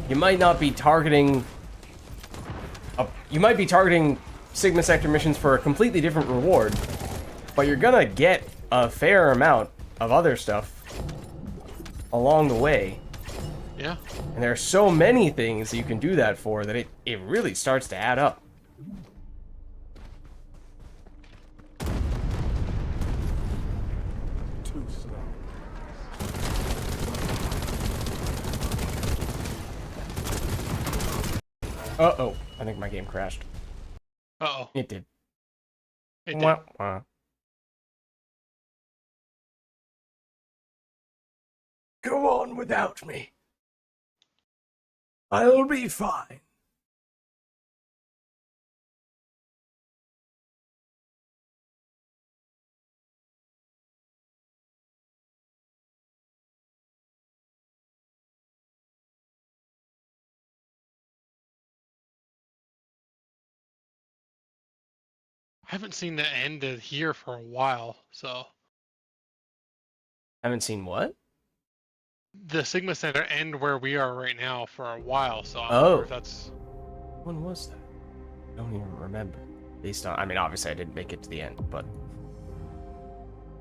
you might not be targeting... you might be targeting Sigma Sector missions for a completely different reward, but you're gonna get a fair amount of other stuff along the way. Yeah. And there are so many things that you can do that for that it really starts to add up. Too slow. Uh-oh. I think my game crashed. Uh-oh. It did. It did. Wah, wah. Go on without me. I'll be fine. I haven't seen the end of here for a while, so Haven't seen what? the Sigma Center end where we are right now for a while, so I Oh. wonder if that's When was that? I don't even remember. Based on, I mean, obviously I didn't make it to the end, but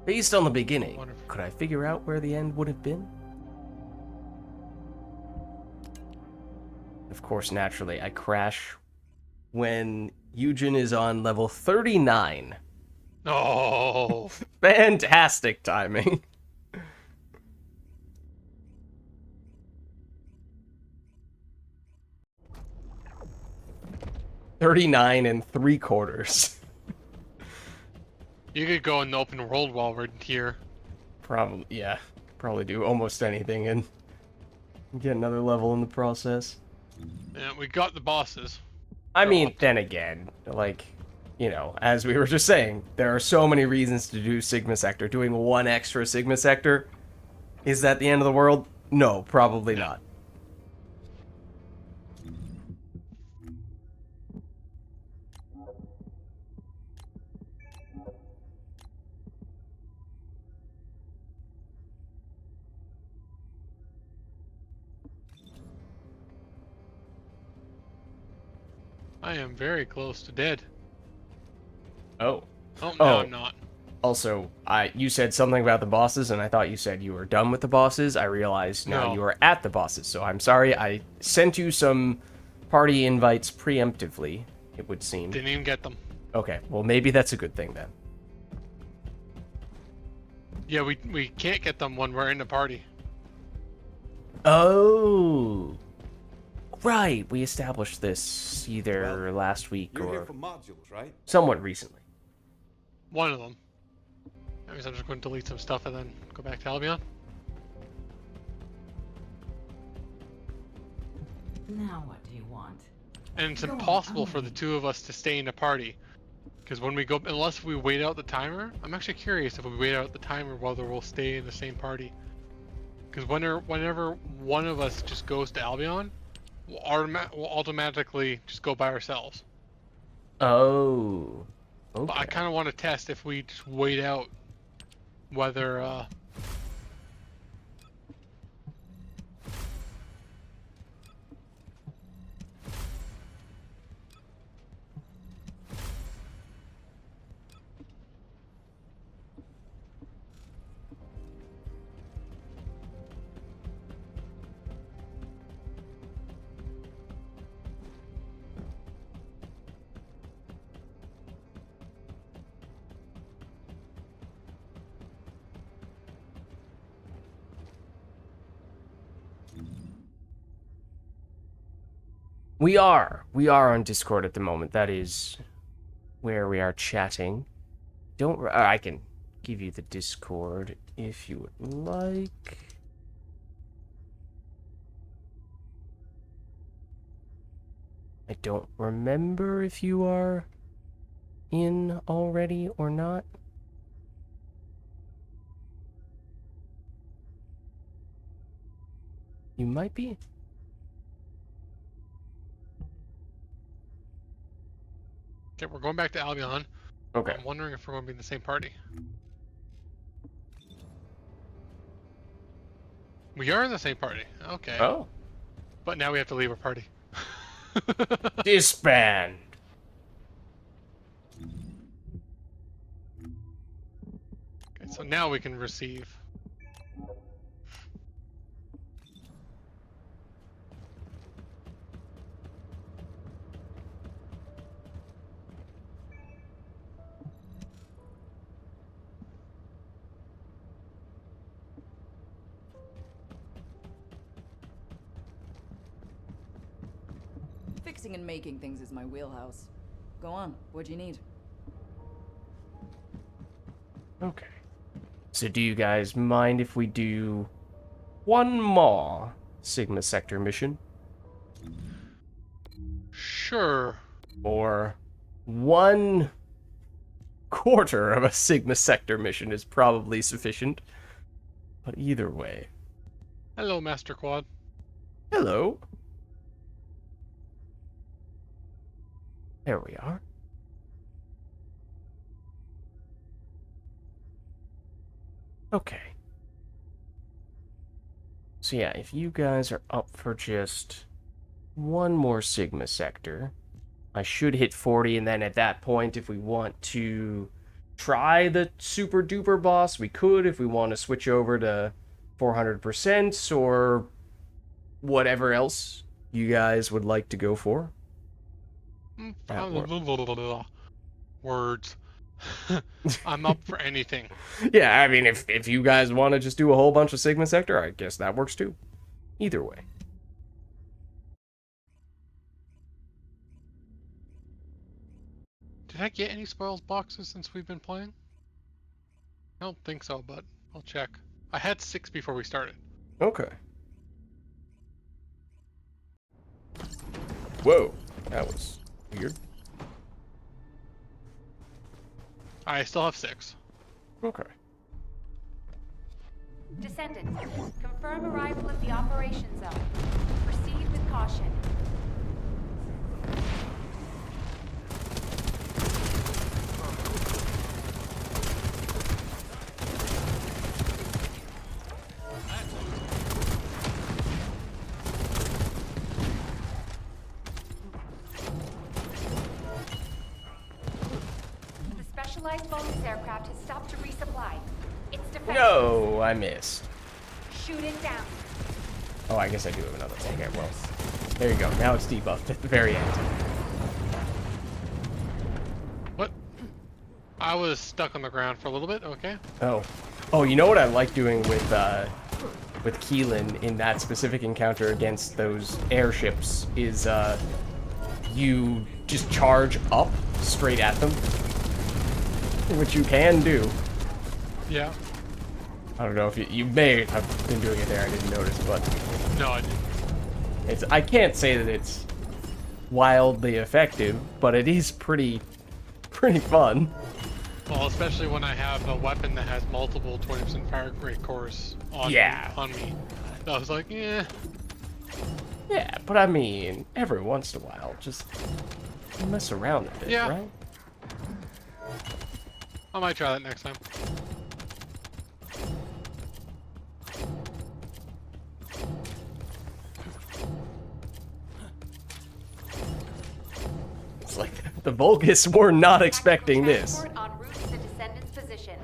based on the beginning, Wonderful. could I figure out where the end would have been? Of course, naturally, I crash when Yujin is on level 39. Oh, Fantastic timing. $39.75. you could go in the open world while we're here. Probably, yeah. Probably do almost anything and get another level in the process. Yeah, we got the bosses. I mean, then again, like, you know, as we were just saying, there are so many reasons to do Sigma Sector. Doing one extra Sigma Sector, is that the end of the world? No, probably not. I am very close to dead. Oh. Oh, no, Oh. I'm not. Also, you said something about the bosses, and I thought you said you were done with the bosses. I realized now No. you are at the bosses, so I'm sorry. I sent you some party invites preemptively, it would seem. Didn't even get them. Okay, well, maybe that's a good thing then. Yeah, we can't get them when we're in the party. Oh. Right, we established this either last week You're here or for modules, right? somewhat recently. One of them. That means I'm just going to delete some stuff and then go back to Albion. Now what do you want? And it's Go on, impossible I'm for the ready. two of us to stay in a party. Because when we go, unless we wait out the timer, I'm actually curious if we wait out the timer whether we'll stay in the same party. Because whenever one of us just goes to Albion, we'll automatically just go by ourselves. Oh. But I Okay. kind of want to test if we just wait out whether We are on Discord at the moment. That is where we are chatting. I can give you the Discord if you would like. I don't remember if you are in already or not. You might be. Okay, we're going back to Albion. Okay. I'm wondering if we're going to be in the same party. We are in the same party. Okay. Oh. But now we have to leave our party. Disband. Okay, so now we can receive. Fixing and making things is my wheelhouse. Go on, what do you need? Okay. So do you guys mind if we do one more Sigma Sector mission? Sure. Or 1/4 of a Sigma Sector mission is probably sufficient. But either way. Hello, Master Quad. Hello. There we are. Okay. So yeah, if you guys are up for just one more Sigma Sector, I should hit 40, and then at that point, if we want to try the super duper boss, we could. If we want to switch over to 400% or whatever else you guys would like to go for. Words. I'm up for anything. Yeah, I mean, if you guys want to just do a whole bunch of Sigma Sector, I guess that works too. Either way. Did I get any spoils boxes since we've been playing? I don't think so, but I'll check. I had 6 before we started. Okay. Whoa, that was weird. I still have 6. Okay. Descendant, confirm arrival at the operation zone. Proceed with caution. The specialized Vulgis aircraft has stopped to resupply. It's defensive. No, I missed. Shoot it down. Oh, I guess I do have another one. Okay, well, there you go. Now it's debuffed at the very end. What? I was stuck on the ground for a little bit, okay. Oh, you know what I like doing with Keelan in that specific encounter against those airships is you just charge up straight at them, which you can do. Yeah. I don't know if you may have been doing it there. I didn't notice, but No, I didn't. I can't say that it's wildly effective, but it is pretty fun. Well, especially when I have a weapon that has multiple 20% fire rate cores on me. So I was like, yeah. Yeah, but I mean, every once in a while, just mess around a bit, Yeah. right? I might try that next time. It's like the Vulgis were not expecting this. Transport en route to the Descendant's position.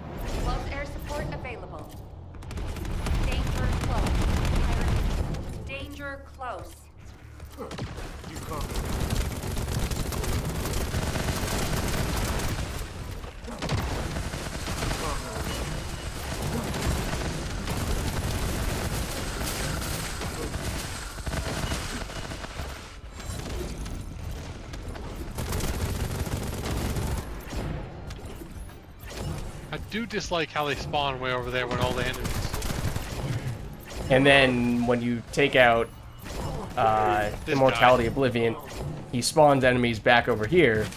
Close air support available. Danger close. Danger close. You come. I do dislike how they spawn way over there when all the enemies. And then when you take out Immortality Oblivion, he spawns enemies back over here.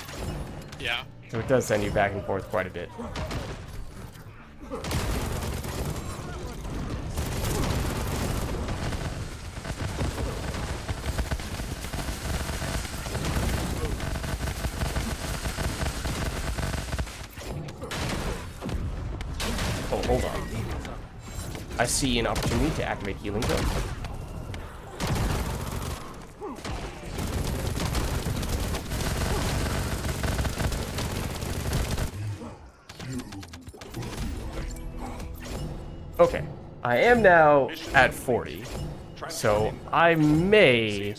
Yeah. So it does send you back and forth quite a bit. Oh, hold on. I see an opportunity to activate Healing Zone. Okay, I am now at 40, so I may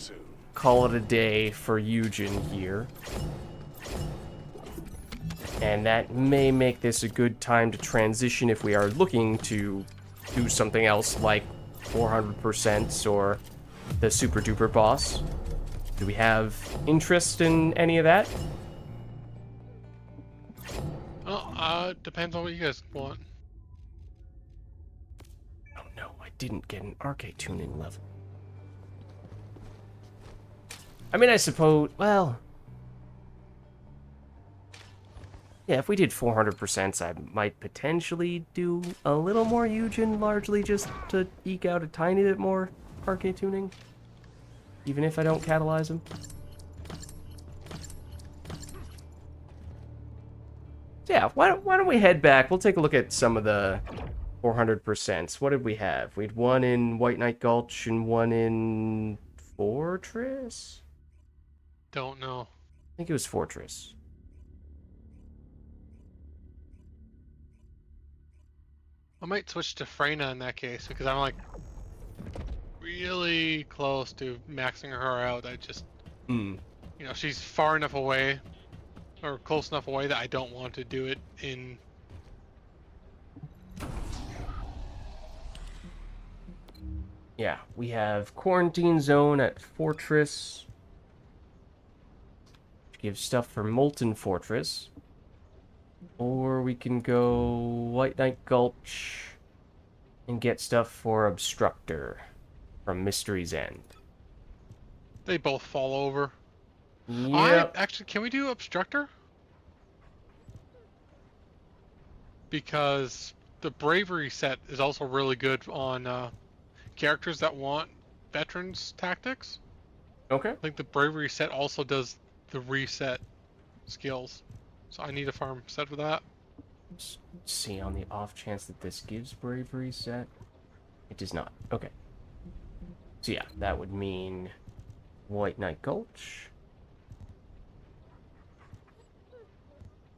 call it a day for Yujin here. And that may make this a good time to transition if we are looking to do something else like 400% or the super duper boss. Do we have interest in any of that? Well, depends on what you guys want. Oh no, I didn't get an arcade tuning level. I mean, I suppose, well... Yeah, if we did 400%, I might potentially do a little more Yujin, largely just to eke out a tiny bit more arcade tuning. Even if I don't catalyze him. So yeah, why don't we head back? We'll take a look at some of the 400%. What did we have? We had one in White Knight Gulch and one in Fortress? Don't know. I think it was Fortress. I might switch to Freyna in that case because I'm like really close to maxing her out. I just, you know, she's far enough away or close enough away that I don't want to do it in. Yeah, we have Quarantine Zone at Fortress. Give stuff for Molten Fortress. Or we can go White Knight Gulch and get stuff for Obstructor from Mystery's End. They both fall over. Yep. Actually, can we do Obstructor? Because the Bravery set is also really good on characters that want Veterans tactics. Okay. I think the Bravery set also does the reset skills. So I need a farm set for that. Let's see, on the off chance that this gives Bravery set. It does not. Okay. So yeah, that would mean White Knight Gulch.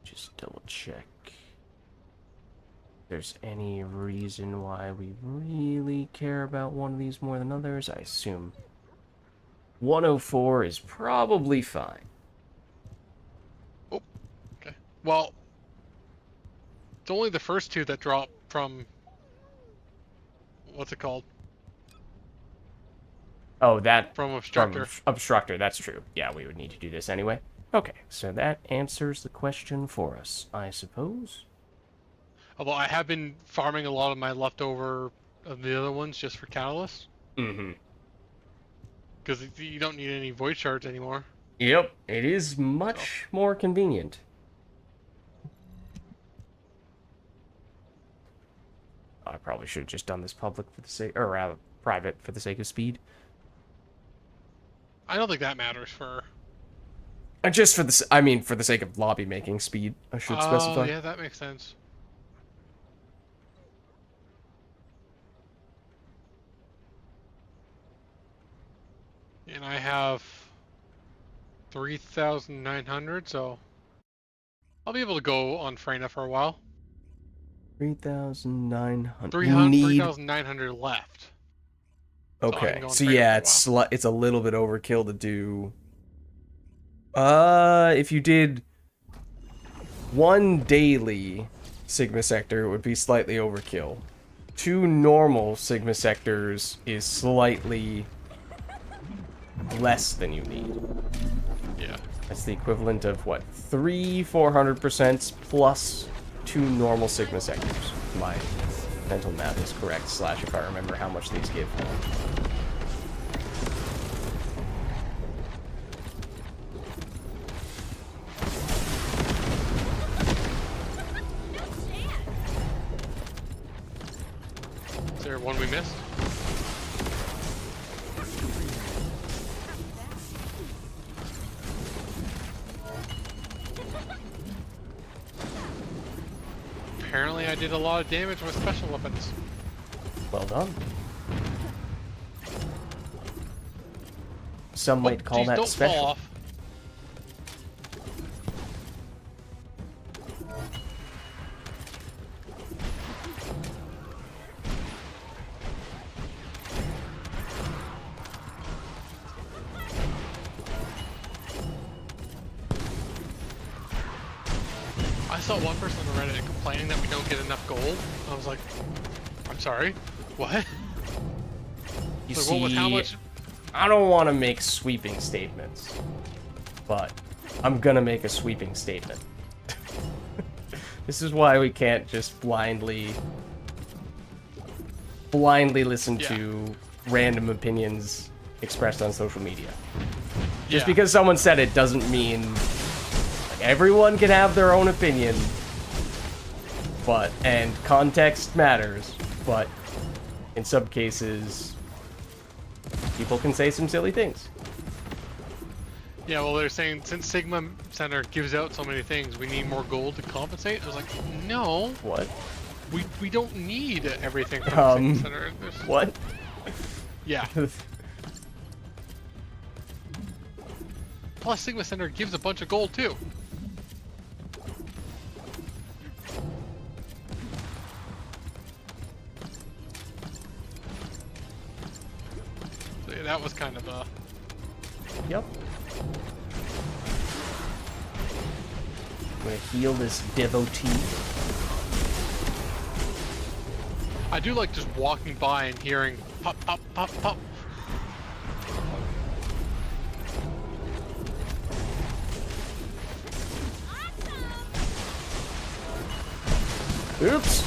Just double check. If there's any reason why we really care about one of these more than others. I assume 104 is probably fine. Oh, okay. Well, it's only the first two that drop from, what's it called? Oh, that... From Obstructor. From Obstructor, that's true. Yeah, we would need to do this anyway. Okay, so that answers the question for us, I suppose. Although I have been farming a lot of my leftover of the other ones just for Catalyst. Mm-hmm. Because you don't need any Void Shards anymore. Yep, it is much more convenient. I probably should have just done this public for the sake, or rather, private for the sake of speed. I don't think that matters for... Just for the, I mean, for the sake of lobby making speed, I should specify. Oh, yeah, that makes sense. And I have 3,900, so I'll be able to go on Freyna for a while. 3,900. 3,900 left. Okay, so Freyna yeah, for it's a little bit overkill to do. If you did one daily Sigma sector, it would be slightly overkill. 2 normal Sigma sectors is slightly less than you need. Yeah. That's the equivalent of what, 3 400% plus 2 normal Sigma sectors. My mental math is correct, / if I remember how much these give. Is there one we missed? Apparently I did a lot of damage with special weapons. Well done. Some might call geez, that don't special. Fall off. I saw one person on Reddit complaining that we don't get enough gold. I was like, I'm sorry, what? You Like, see, what was how much? I don't want to make sweeping statements, but I'm gonna make a sweeping statement. This is why we can't just blindly listen to random opinions expressed on social media. Just because someone said it doesn't mean everyone can have their own opinion, and context matters, but in some cases, people can say some silly things. Yeah, well, they're saying since Sigma Center gives out so many things, we need more gold to compensate. I was like, no. What? We don't need everything from Sigma Center. What? Yeah. Plus, Sigma Center gives a bunch of gold too. So, yeah, that was kind of a... Yep. I'm gonna heal this devotee. I do like just walking by and hearing pop, pop, pop, pop. Oops!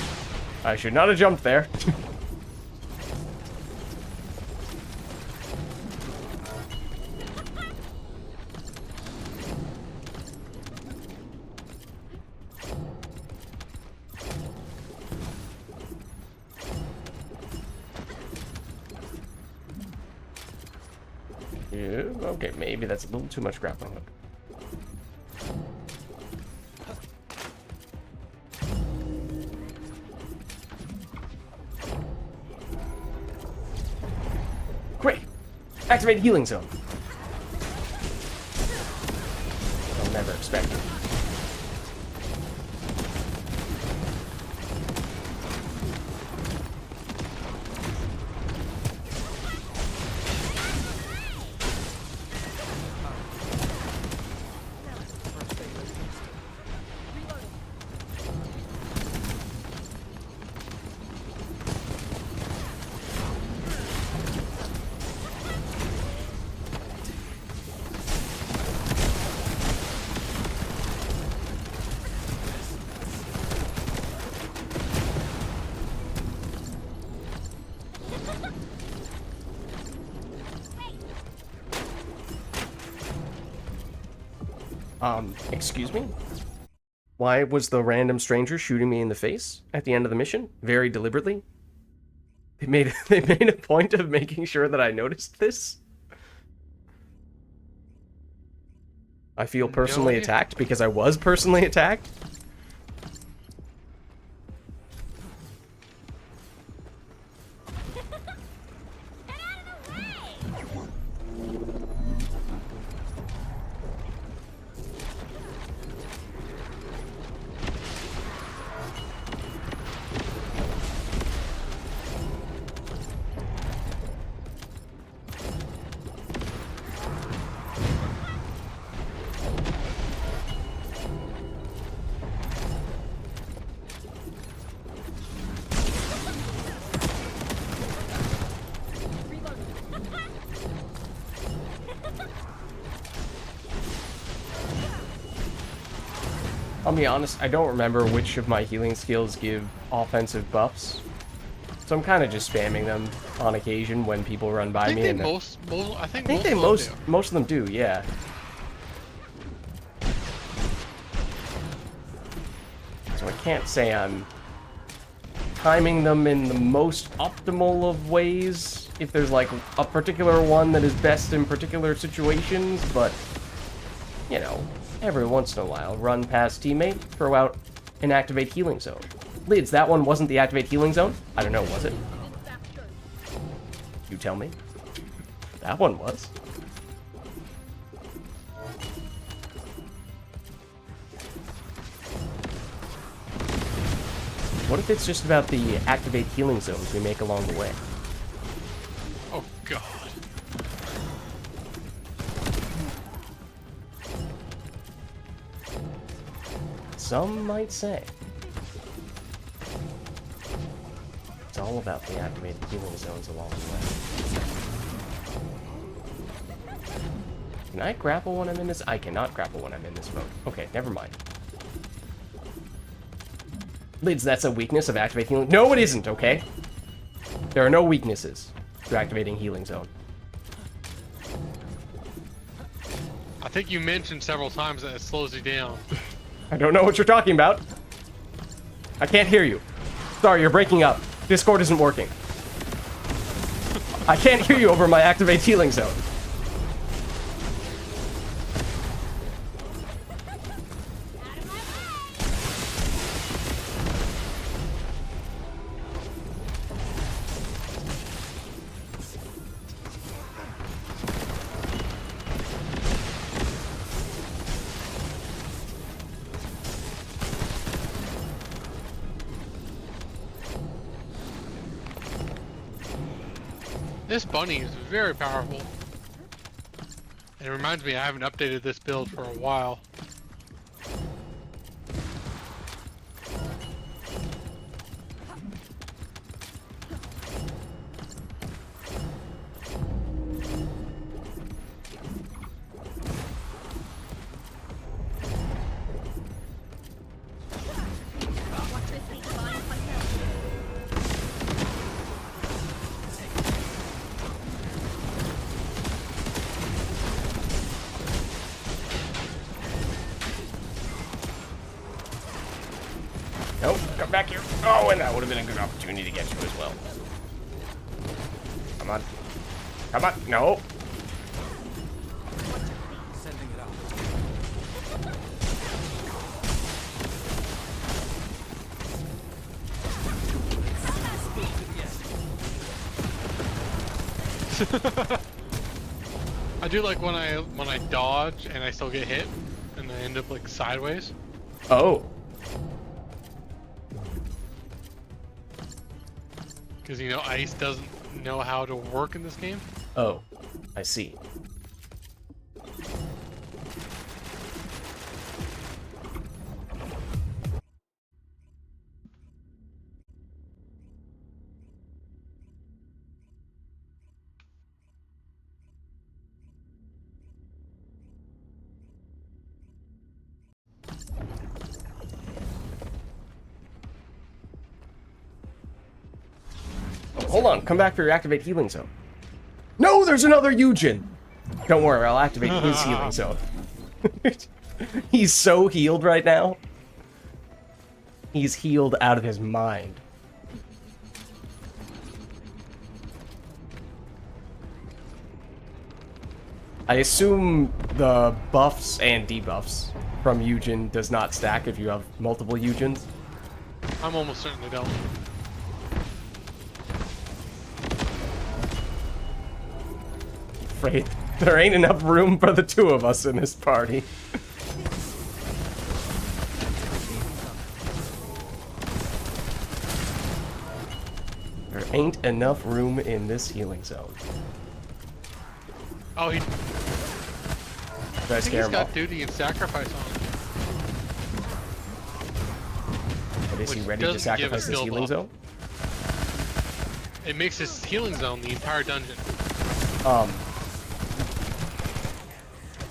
I should not have jumped there. Yeah, okay, maybe that's a little too much grappling hook. Great! Activate healing zone. I'll never expect it. Excuse me? Why was the random stranger shooting me in the face at the end of the mission? Very deliberately? They made a point of making sure that I noticed this? I feel personally attacked because I was personally attacked? I'll be honest, I don't remember which of my healing skills give offensive buffs. So I'm kind of just spamming them on occasion when people run by me. I think most of them do, yeah. So I can't say I'm timing them in the most optimal of ways, if there's like a particular one that is best in particular situations, but, you know, every once in a while, run past teammate, throw out an activate healing zone. Lids, that one wasn't the activate healing zone? I don't know, was it? You tell me. That one was. What if it's just about the activate healing zones we make along the way? Oh, God. Some might say. It's all about the activated healing zones along the way. Can I grapple when I'm in this? I cannot grapple when I'm in this mode. Okay, never mind. Lids, that's a weakness of activating healing. No, it isn't, okay? There are no weaknesses to activating healing zone. I think you mentioned several times that it slows you down. I don't know what you're talking about. I can't hear you. Sorry, you're breaking up. Discord isn't working. I can't hear you over my activate healing zone. This bunny is very powerful. And it reminds me I haven't updated this build for a while. Nope, come back here. Oh, and that would have been a good opportunity to get you as well. Come on. Come on. No. Sending it out. I do like when I dodge and I still get hit and I end up like sideways. Oh. Because, you know, ice doesn't know how to work in this game. Oh. I see. Hold on, come back for your activate healing zone. No, there's another Yujin! Don't worry, I'll activate his healing zone. He's so healed right now. He's healed out of his mind. I assume the buffs and debuffs from Yujin does not stack if you have multiple Yujins. I'm almost certain they don't. Afraid there ain't enough room for the two of us in this party. There ain't enough room in this healing zone. Oh, Did I I think scare he's him got off? duty and sacrifice on him. But is he which ready to doesn't give a sacrifice his skill healing buff. zone? It makes his healing zone the entire dungeon.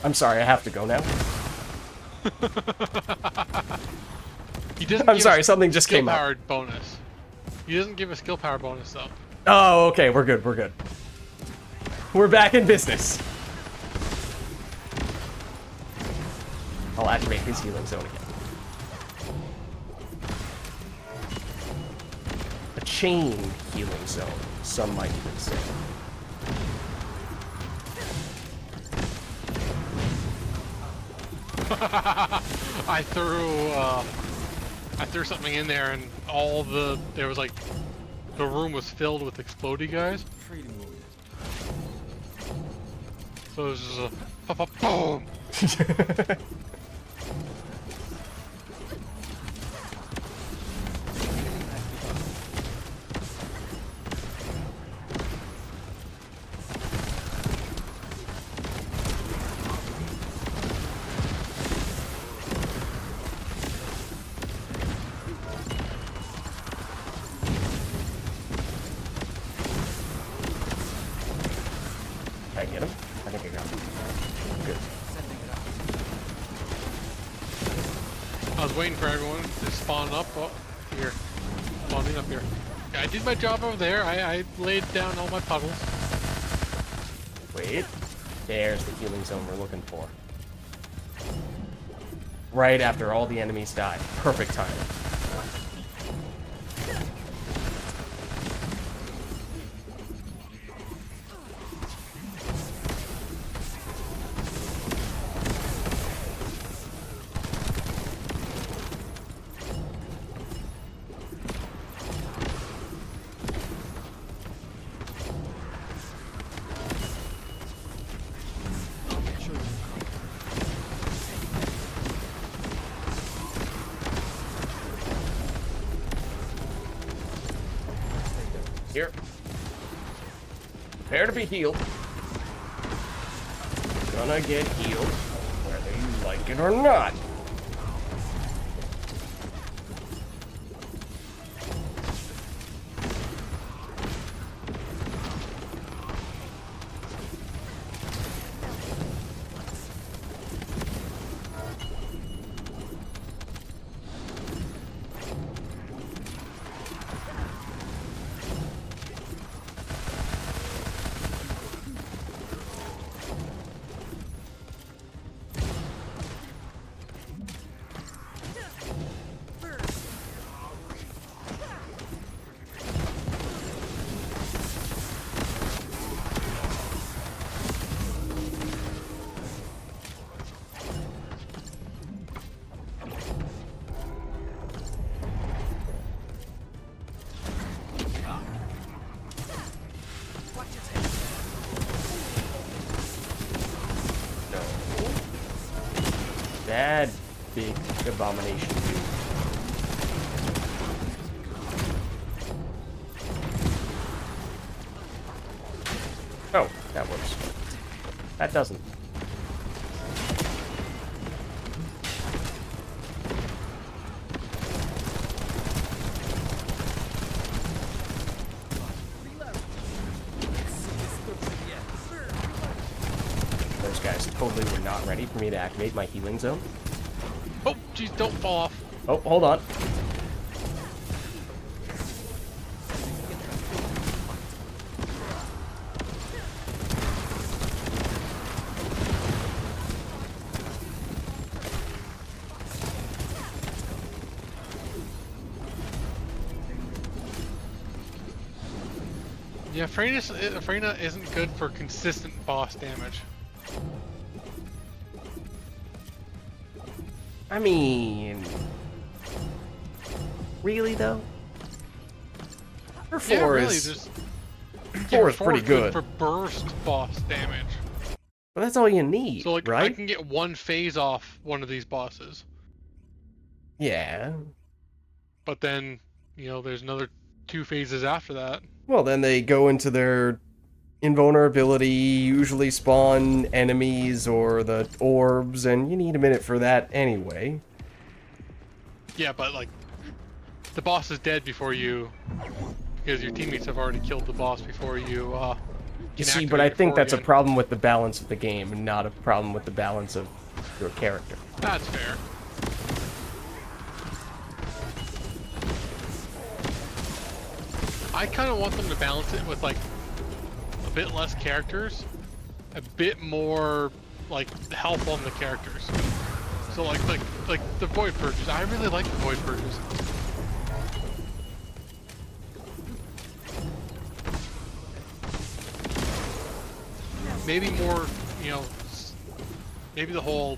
I'm sorry, I have to go now. He doesn't I'm give sorry, a something just came up. skill-powered bonus. He doesn't give a skill power bonus, though. Oh, okay, we're good, we're good. We're back in business. I'll activate his healing zone again. A chain healing zone, some might even say. I threw something in there, and there was like, the room was filled with explodey guys. So it was just a pop, boom. Did I get him? I think I got him. Good. I was waiting for everyone to spawn up. Oh, here. Spawning up here. Yeah, I did my job over there. I laid down all my puddles. Wait. There's the healing zone we're looking for. Right after all the enemies die. Perfect timing. Here. Prepare to be healed. Gonna get healed, whether you like it or not. Bad big abomination dude. Oh, that works. That doesn't. Those guys totally were not ready for me to activate my healing zone. Oh, jeez, don't fall off. Oh, hold on. Yeah, Freyna isn't good for consistent boss damage. I mean... Really, though? Her 4 Yeah, really, is... Yeah, 4 is pretty good. for burst boss damage. But that's all you need, So, like, right? I can get one phase off one of these bosses. Yeah. But then, you know, there's another 2 phases after that. Well, then they go into their invulnerability, usually spawn enemies or the orbs, and you need a minute for that anyway. Yeah, but, like, the boss is dead before you... Because your teammates have already killed the boss before you, You see, but I think that's a problem with the balance of the game, and not a problem with the balance of your character. That's fair. I kind of want them to balance it with like a bit less characters, a bit more like health on the characters. So like the Void Purges. I really like the Void Purges. Maybe more, you know, maybe the whole,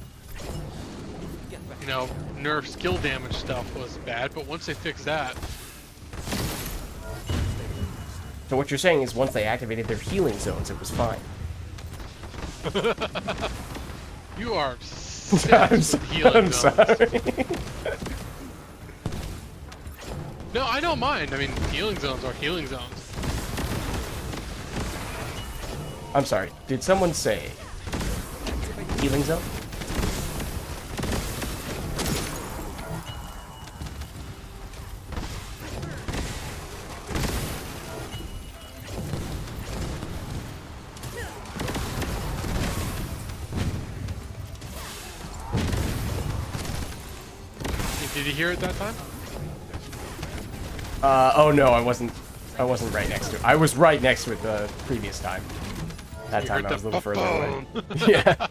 you know, nerf skill damage stuff was bad, but once they fixed that. So what you're saying is once they activated their healing zones, it was fine. You are obsessed with healing zones. Sorry. No, I don't mind. I mean, healing zones are healing zones. I'm sorry. Did someone say healing zone? Did you hear it that time? Oh no, I wasn't right next to it. I was right next to it the previous time. That You time heard I was a little the further away. ba-boom. Yeah.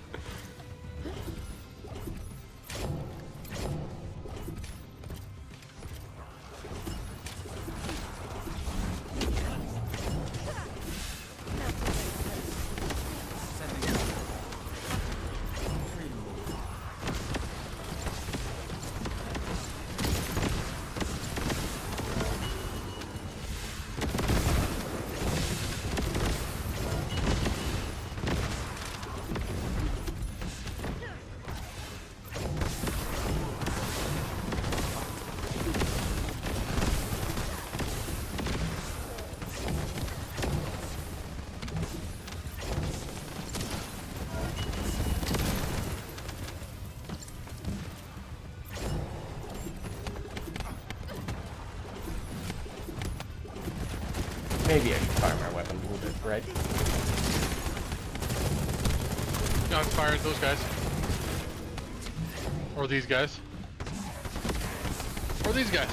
Maybe I should fire my weapon a little bit, right? No, I fired those guys. Or these guys. Or these guys.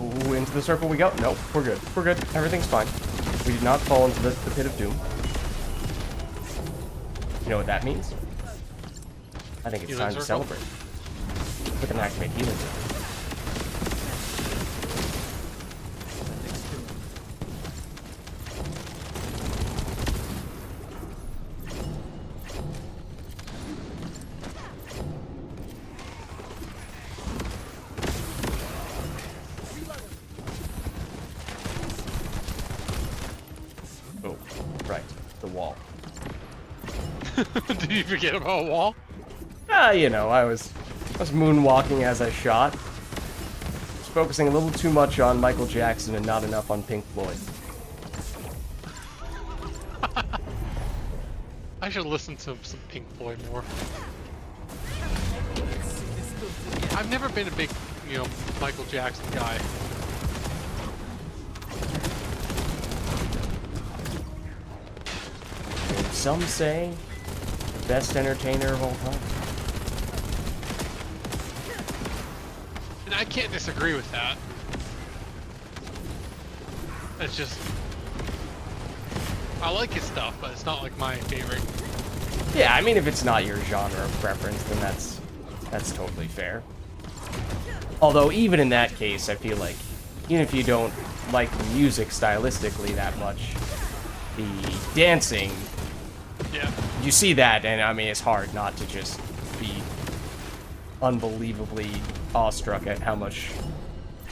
Ooh, into the circle we go. Nope, we're good. We're good. Everything's fine. We did not fall into the pit of doom. You know what that means? I think it's Healing time to circle? celebrate. With an activate healing zone. Oh, right. The wall. Did you forget about a wall? You know, I was moonwalking as I shot. Was focusing a little too much on Michael Jackson and not enough on Pink Floyd. I should listen to some Pink Floyd more. I've never been a big, you know, Michael Jackson guy. And some say the best entertainer of all time. And I can't disagree with that. It's just, I like his stuff, but it's not like my favorite. Yeah, I mean, if it's not your genre of preference, then that's totally fair. Although, even in that case, I feel like, even if you don't like the music stylistically that much, the dancing, Yeah. you see that, and I mean, it's hard not to just be unbelievably awestruck at how much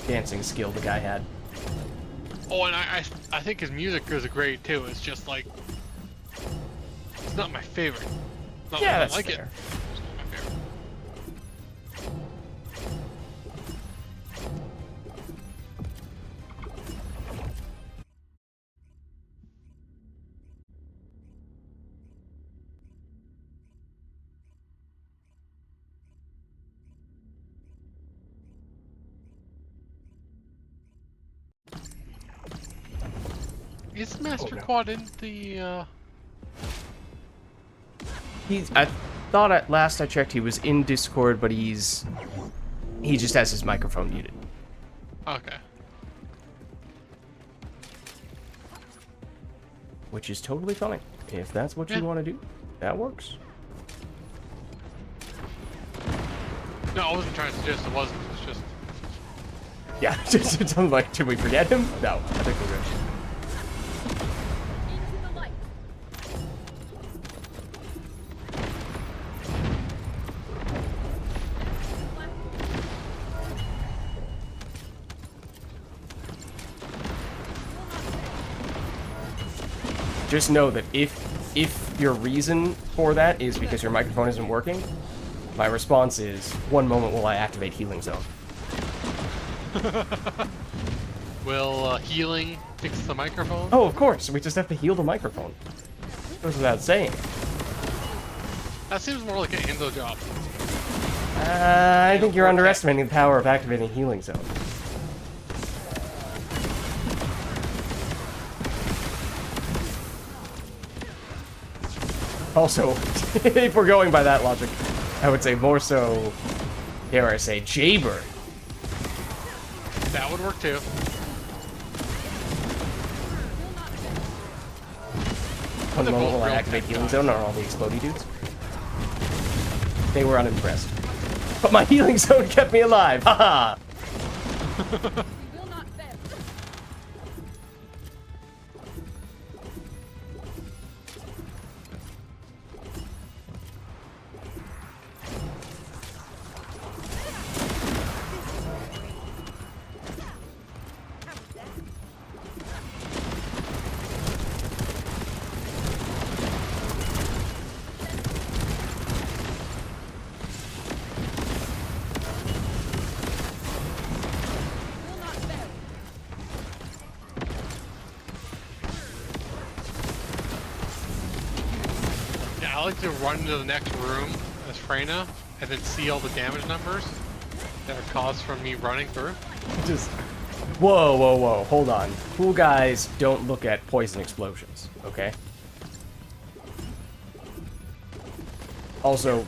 dancing skill the guy had. Oh, and I think his music is great too. It's just like, it's not my favorite. Not Yeah, that I that's like fair. it. It's not my favorite. Is Master Quad in the? I thought at last I checked he was in Discord, but he just has his microphone muted. Okay. Which is totally fine. If that's what you want to do, that works. No, I wasn't trying to suggest it wasn't. It's just. Yeah, just I'm like, did we forget him? No, I think we're good. Just know that if your reason for that is because your microphone isn't working, my response is, one moment while I activate healing zone. Will healing fix the microphone? Oh, of course. We just have to heal the microphone. Goes without saying. That seems more like an endo job. I think you're underestimating the power of activating healing zone. Also, if we're going by that logic, I would say more so, dare I say, Jaybird. That would work too. One moment while I activate healing zone on all the explodey dudes. They were unimpressed. But my healing zone kept me alive! Haha! I like to run into the next room as Freyna and then see all the damage numbers that are caused from me running through. Just... Whoa, whoa, whoa. Hold on. Cool guys don't look at poison explosions, okay? Also,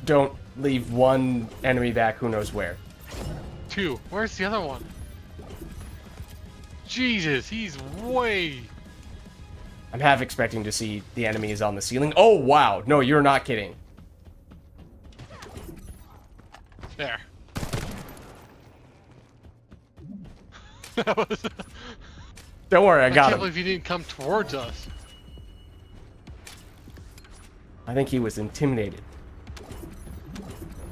don't leave one enemy back who knows where. 2. Where's the other one? Jesus, he's way... I'm half expecting to see the enemies on the ceiling. Oh, wow. No, you're not kidding. There. That was... Don't worry, I got can't him. believe he didn't come towards us. I think he was intimidated.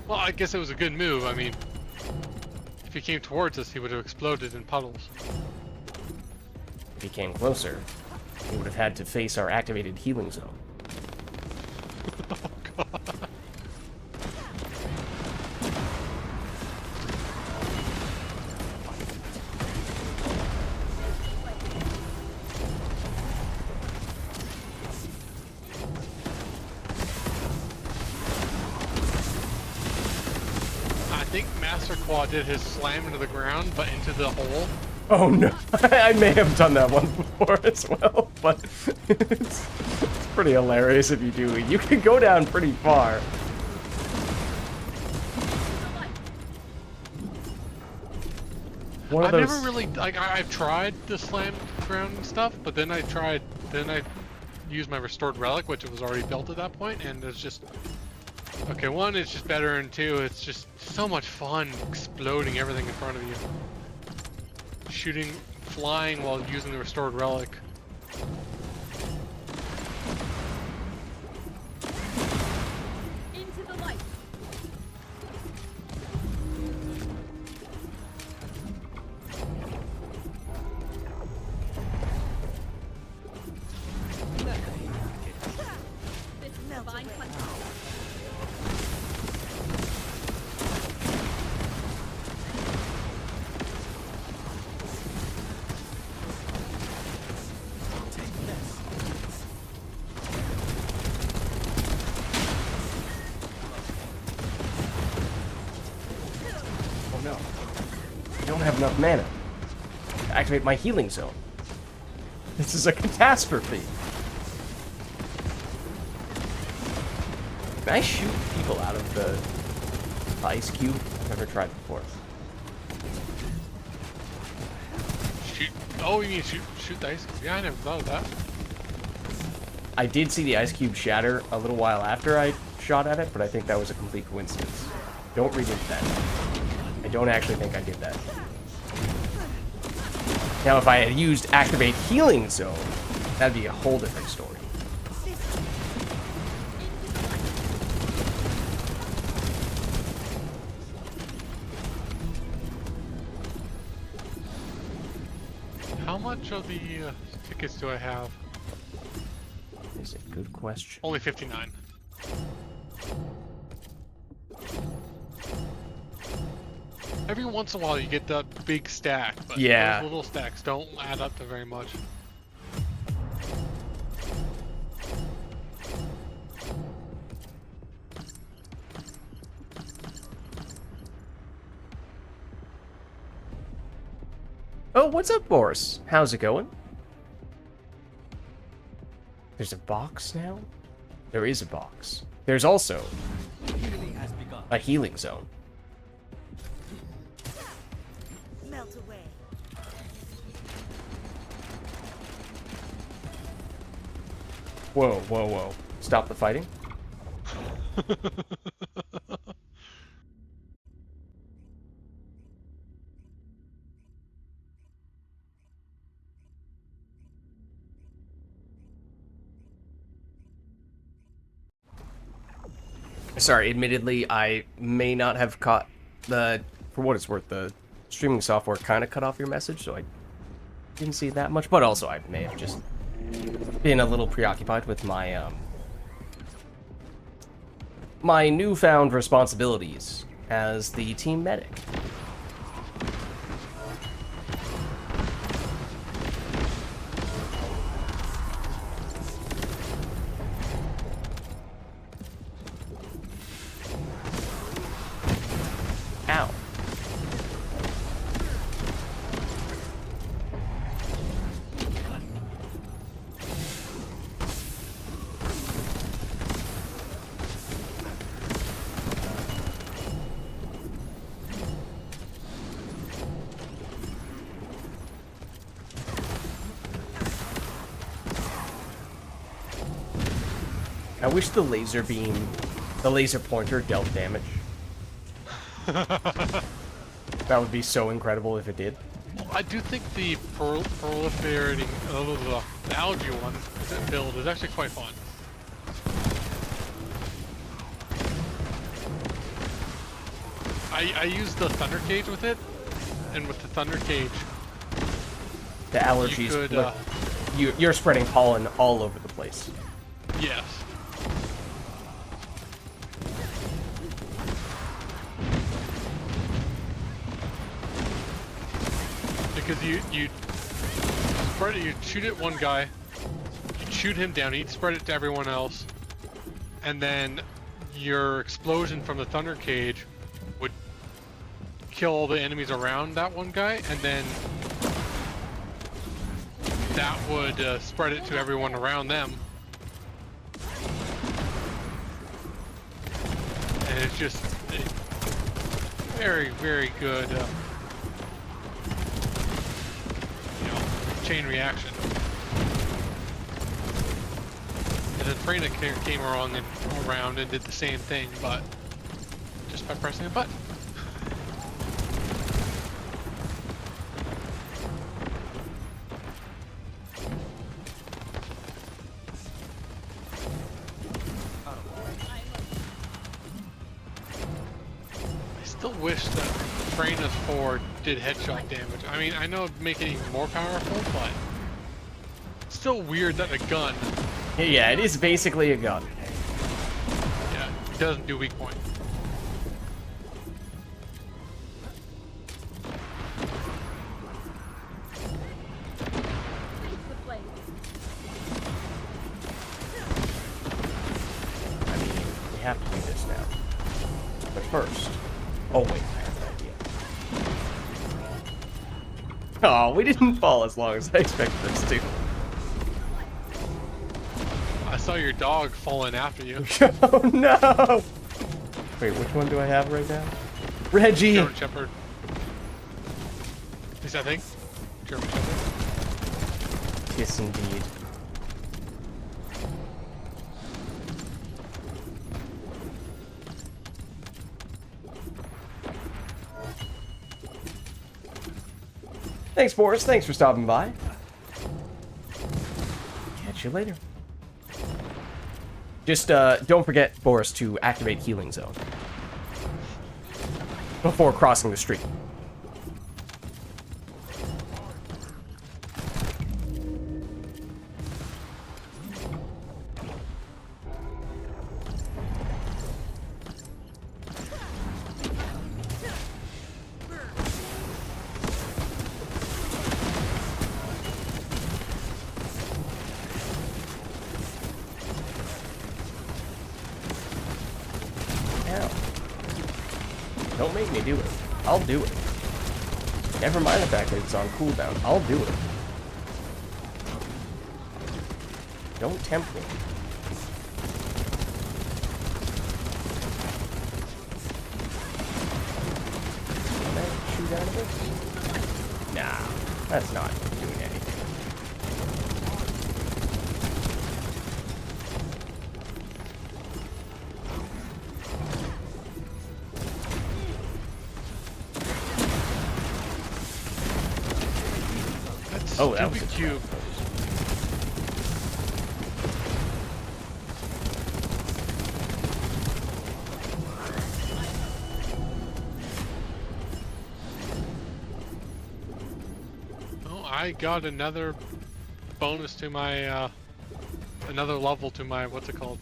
Well, I guess it was a good move. I mean, if he came towards us, he would have exploded in puddles. If he came closer, he would have had to face our activated healing zone. Oh, God. I think Master Quad did his slam into the ground, but into the hole. Oh no, I may have done that one before as well, but it's pretty hilarious if you do. You can go down pretty far. One of I've those... never really, like, I've tried the slam ground and stuff, but then I used my restored relic, which was already built at that point, and it's just, okay, 1, it's just better, and 2, it's just so much fun exploding everything in front of you. Shooting, flying while using the restored relic. Into the light. This is divine punishment. Oh no. I don't have enough mana to activate my healing zone. This is a catastrophe. Can I shoot people out of the ice cube? I've never tried before. Shoot. Oh, you mean shoot the ice cube? Yeah, I never thought of that. I did see the ice cube shatter a little while after I shot at it, but I think that was a complete coincidence. Don't read into that. I don't actually think I did that. Now, if I had used Activate Healing Zone, that'd be a whole different story. How much of the tickets do I have? Is a good question. Only 59. Every once in a while you get that big stack, but yeah, those little stacks don't add up to very much. Oh, what's up, Boris? How's it going? There's a box now? There is a box. There's also a healing zone. Melt away. Whoa, whoa, whoa. Stop the fighting. Sorry, admittedly, I may not have caught the, for what it's worth, the streaming software kind of cut off your message, so I didn't see that much, but also I may have just been a little preoccupied with my, my newfound responsibilities as the team medic. Ow. I wish the laser beam, the laser pointer dealt damage. That would be so incredible if it did. I do think the proliferating, the algae one build is actually quite fun. I used the thunder cage with it, and with the thunder cage, the allergies, you could, you're spreading pollen all over the place. Yes. Because you spread it, you shoot at one guy, you shoot him down, he'd spread it to everyone else, and then your explosion from the thunder cage would kill all the enemies around that one guy, and then that would spread it to everyone around them. And it's just a very, very good chain reaction. And then Freyna came around and did the same thing, but just by pressing a button. I still wish that Freyna's 4 did headshot damage. I mean, I know it'd make it even more powerful, but it's still weird that a gun... Yeah, it is basically a gun. Yeah, it doesn't do weak point. I mean, we have to do this now. But first... Oh, wait, I have an idea. Oh, we didn't fall as long as I expected us to. saw your dog falling after you. Oh no! Wait, which one do I have right now? Reggie! German Shepherd. At least I think. German Shepherd. Yes, indeed. Thanks, Boris. Thanks for stopping by. Catch you later. Just don't forget, Boris, to activate Healing Zone before crossing the street. Don't make me do it. I'll do it. Never mind the fact that it's on cooldown. I'll do it. Don't tempt me. Can I shoot out of this? Nah, that's not doing anything. Oh, that was a cube. Oh, I got another bonus to my, another level to my, what's it called?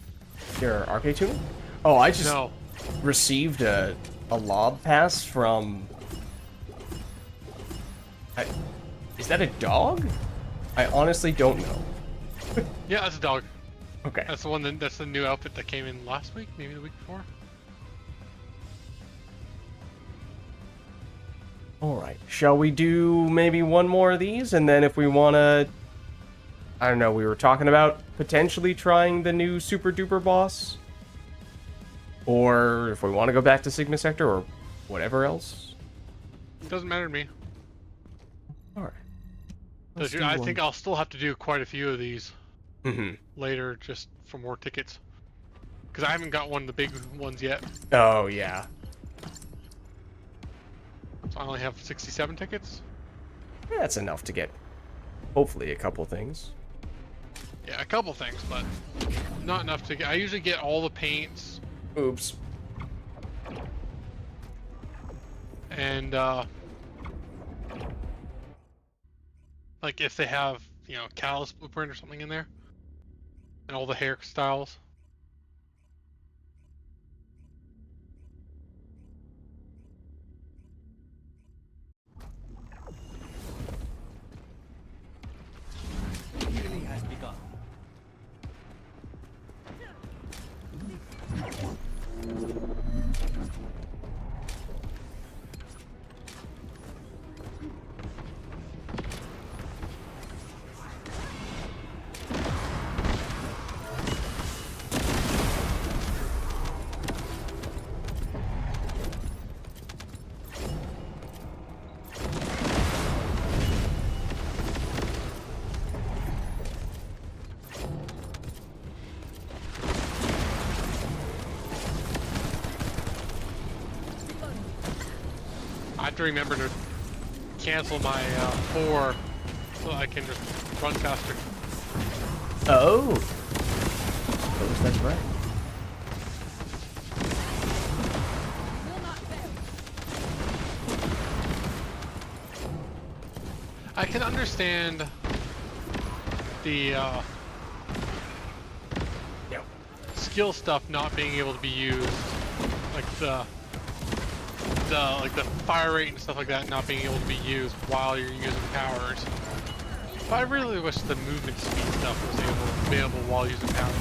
Your arcade tuner? Oh, I just No. received a lob pass from... Is that a dog? I honestly don't know. Yeah, that's a dog. Okay. That's the one. That's the new outfit that came in last week, maybe the week before. All right. Shall we do maybe one more of these, and then if we want to, I don't know. We were talking about potentially trying the new super duper boss, or if we want to go back to Sigma Sector or whatever else. Doesn't matter to me. All right. I think I'll still have to do quite a few of these Mm-hmm. later, just for more tickets. Because I haven't got one of the big ones yet. Oh yeah. So I only have 67 tickets. That's enough to get, hopefully, a couple things. Yeah, a couple things, but not enough to get. I usually get all the paints. Oops. And like if they have, you know, Callus blueprint or something in there, and all the hairstyles. Healing has begun. I have to remember to cancel my 4 so I can just run faster. Oh. Suppose that's right. I can understand the skill stuff not being able to be used, like the fire rate and stuff like that not being able to be used while you're using powers. But I really wish the movement speed stuff was available while using powers.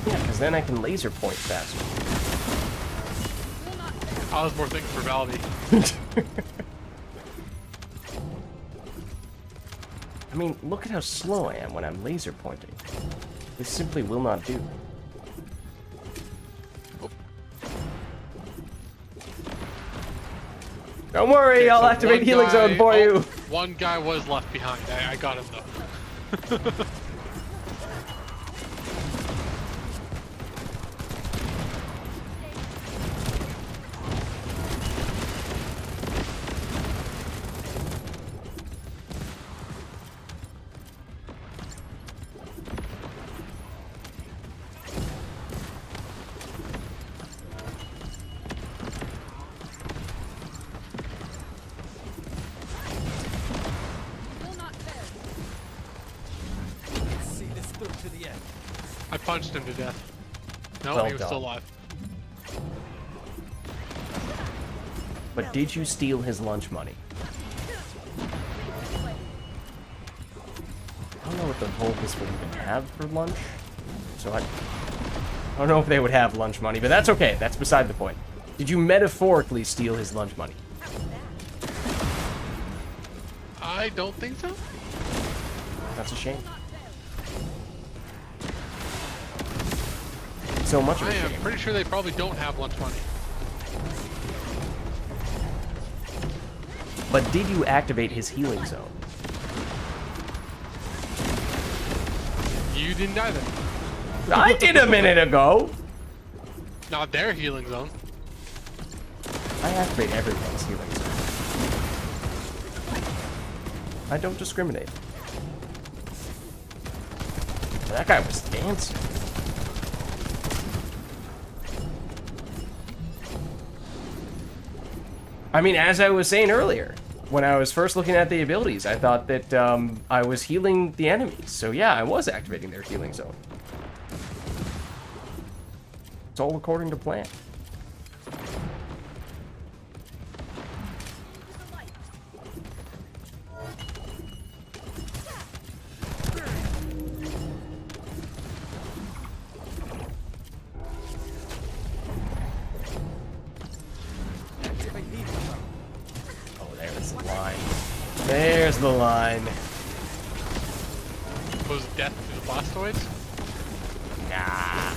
Yeah, because then I can laser point faster. I was more thinking for Valby. I mean, look at how slow I am when I'm laser pointing. This simply will not do. Don't worry, Okay, I'll so activate one healing guy- zone for you. One guy was left behind. I got him though. I punched him to death. No, Well he was still done. alive. But did you steal his lunch money? I don't know what the Vulgis would even have for lunch. So I don't know if they would have lunch money, but that's okay. That's beside the point. Did you metaphorically steal his lunch money? I don't think so. That's a shame. So much of a I am shame. pretty sure they probably don't have lunch money. But did you activate his healing zone? You didn't either. I did a minute ago! Not their healing zone. I activate everyone's healing zone. I don't discriminate. That guy was dancing. I mean, as I was saying earlier, when I was first looking at the abilities, I thought that I was healing the enemies. So yeah, I was activating their healing zone. It's all according to plan. There's the line. Was death to the blastoids? Nah.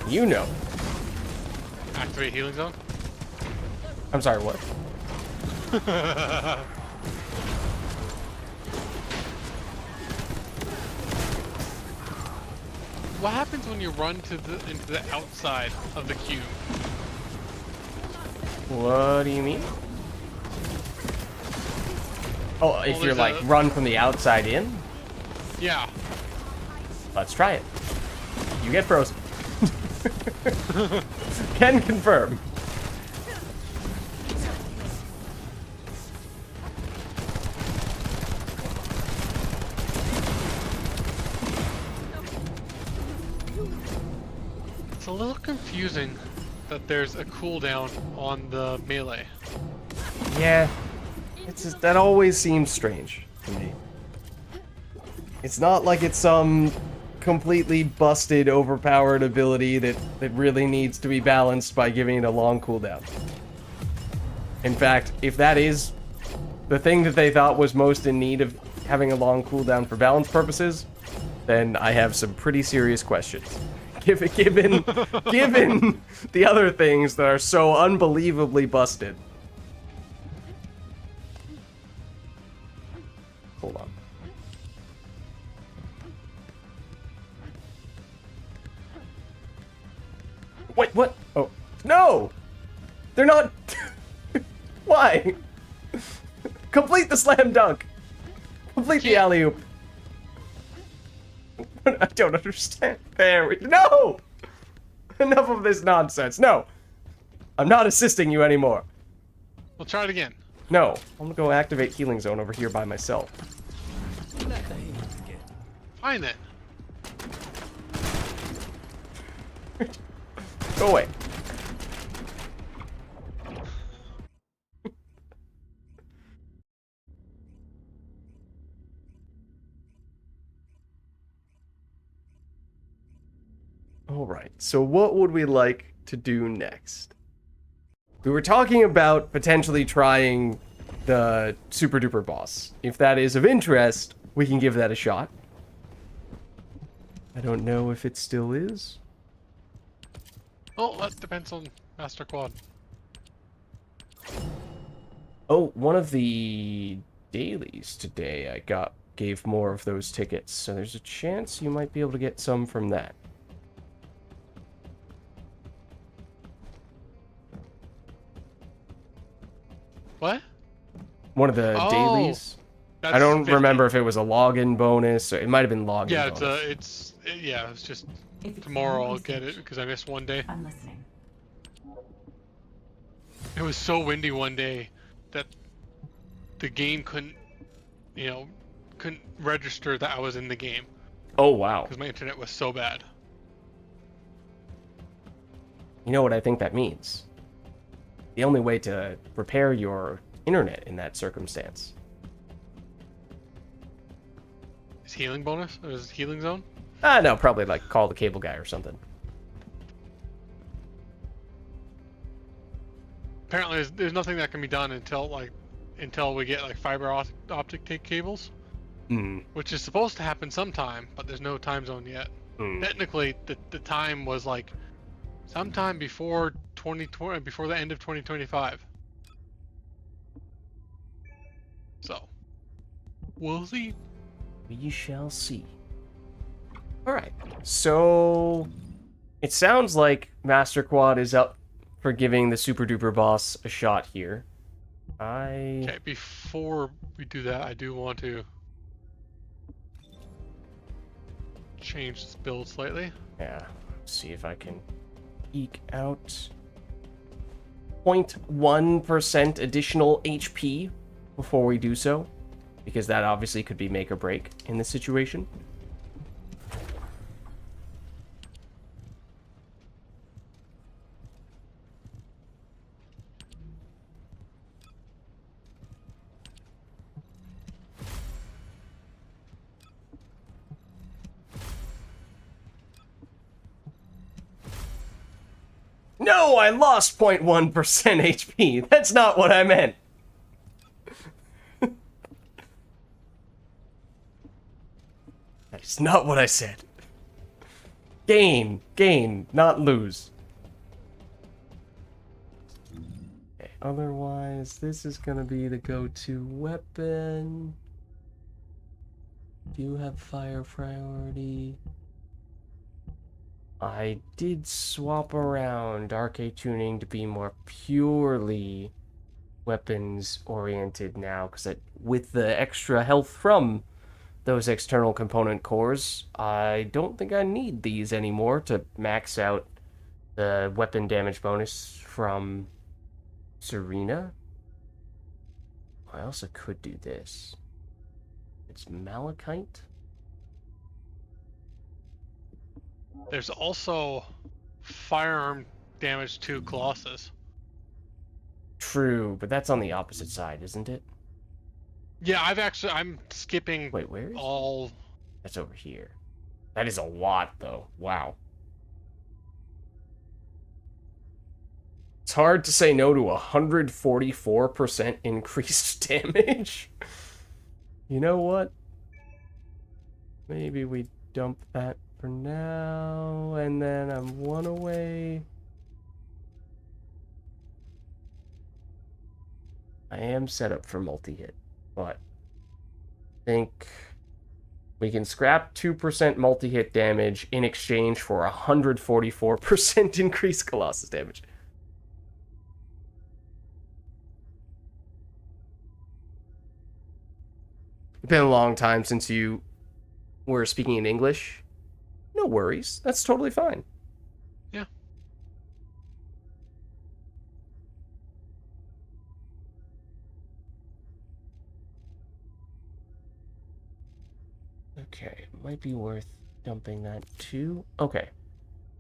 You know. Activate healing zone? I'm sorry, what? What happens when you run to into the outside of the cube? What do you mean? Oh, if you're there's like a- run from the outside in? Yeah. Let's try it. You get frozen. Can confirm. It's a little confusing that there's a cooldown on the melee. Yeah. It's just, that always seems strange to me. It's not like it's some completely busted, overpowered ability that really needs to be balanced by giving it a long cooldown. In fact, if that is the thing that they thought was most in need of having a long cooldown for balance purposes, then I have some pretty serious questions. Given the other things that are so unbelievably busted. Hold on. Wait, what? Oh, no! They're not... Why? Complete the slam dunk! Complete the alley-oop! I don't understand. There we... No! Enough of this nonsense. No! I'm not assisting you anymore. We'll try it again. No. I'm gonna go activate healing zone over here by myself. Fine then. Go away. Alright, so what would we like to do next? We were talking about potentially trying the super duper boss. If that is of interest, we can give that a shot. I don't know if it still is. Oh, that depends on Master Quad. Oh, one of the dailies today gave more of those tickets, so there's a chance you might be able to get some from that. What? One of the Oh, dailies. That's I don't 50. remember if it was a login bonus or it might have been login Yeah, bonus. it's just If it's tomorrow your I'll get it research, because I missed one day. I'm listening. It was so windy one day that the game couldn't register that I was in the game Oh, wow. because my internet was so bad. You know what I think that means? The only way to repair your internet in that circumstance. Is healing bonus? Or is it healing zone? No, probably like call the cable guy or something. Apparently, there's nothing that can be done until we get like fiber optic cables, which is supposed to happen sometime, but there's no time zone yet. Technically, the time was like sometime before 2020, before the end of 2025. So, we'll see. We shall see. Alright, so it sounds like Master Quad is up for giving the Super Duper boss a shot here. Okay, before we do that, I do want to change this build slightly. Yeah, see if I can eke out 0.1% additional HP before we do so, because that obviously could be make or break in this situation. No, I lost 0.1% HP. That's not what I meant. That is not what I said. Gain, not lose. Okay, otherwise, this is gonna be the go-to weapon. Do you have fire priority? I did swap around arcade tuning to be more purely weapons oriented now, because with the extra health from those external component cores, I don't think I need these anymore to max out the weapon damage bonus from Serena. I also could do this. It's Malachite. There's also firearm damage to Colossus. True, but that's on the opposite side, isn't it? Yeah, I'm skipping. Wait, where is all? That's over here. That is a lot, though. Wow. It's hard to say no to 144% increased damage. You know what? Maybe we dump that for now, and then I'm one away. I am set up for multi-hit, but I think we can scrap 2% multi-hit damage in exchange for 144% increased Colossus damage. It's been a long time since you were speaking in English. No worries. That's totally fine. Yeah. Okay, might be worth dumping that too. Okay.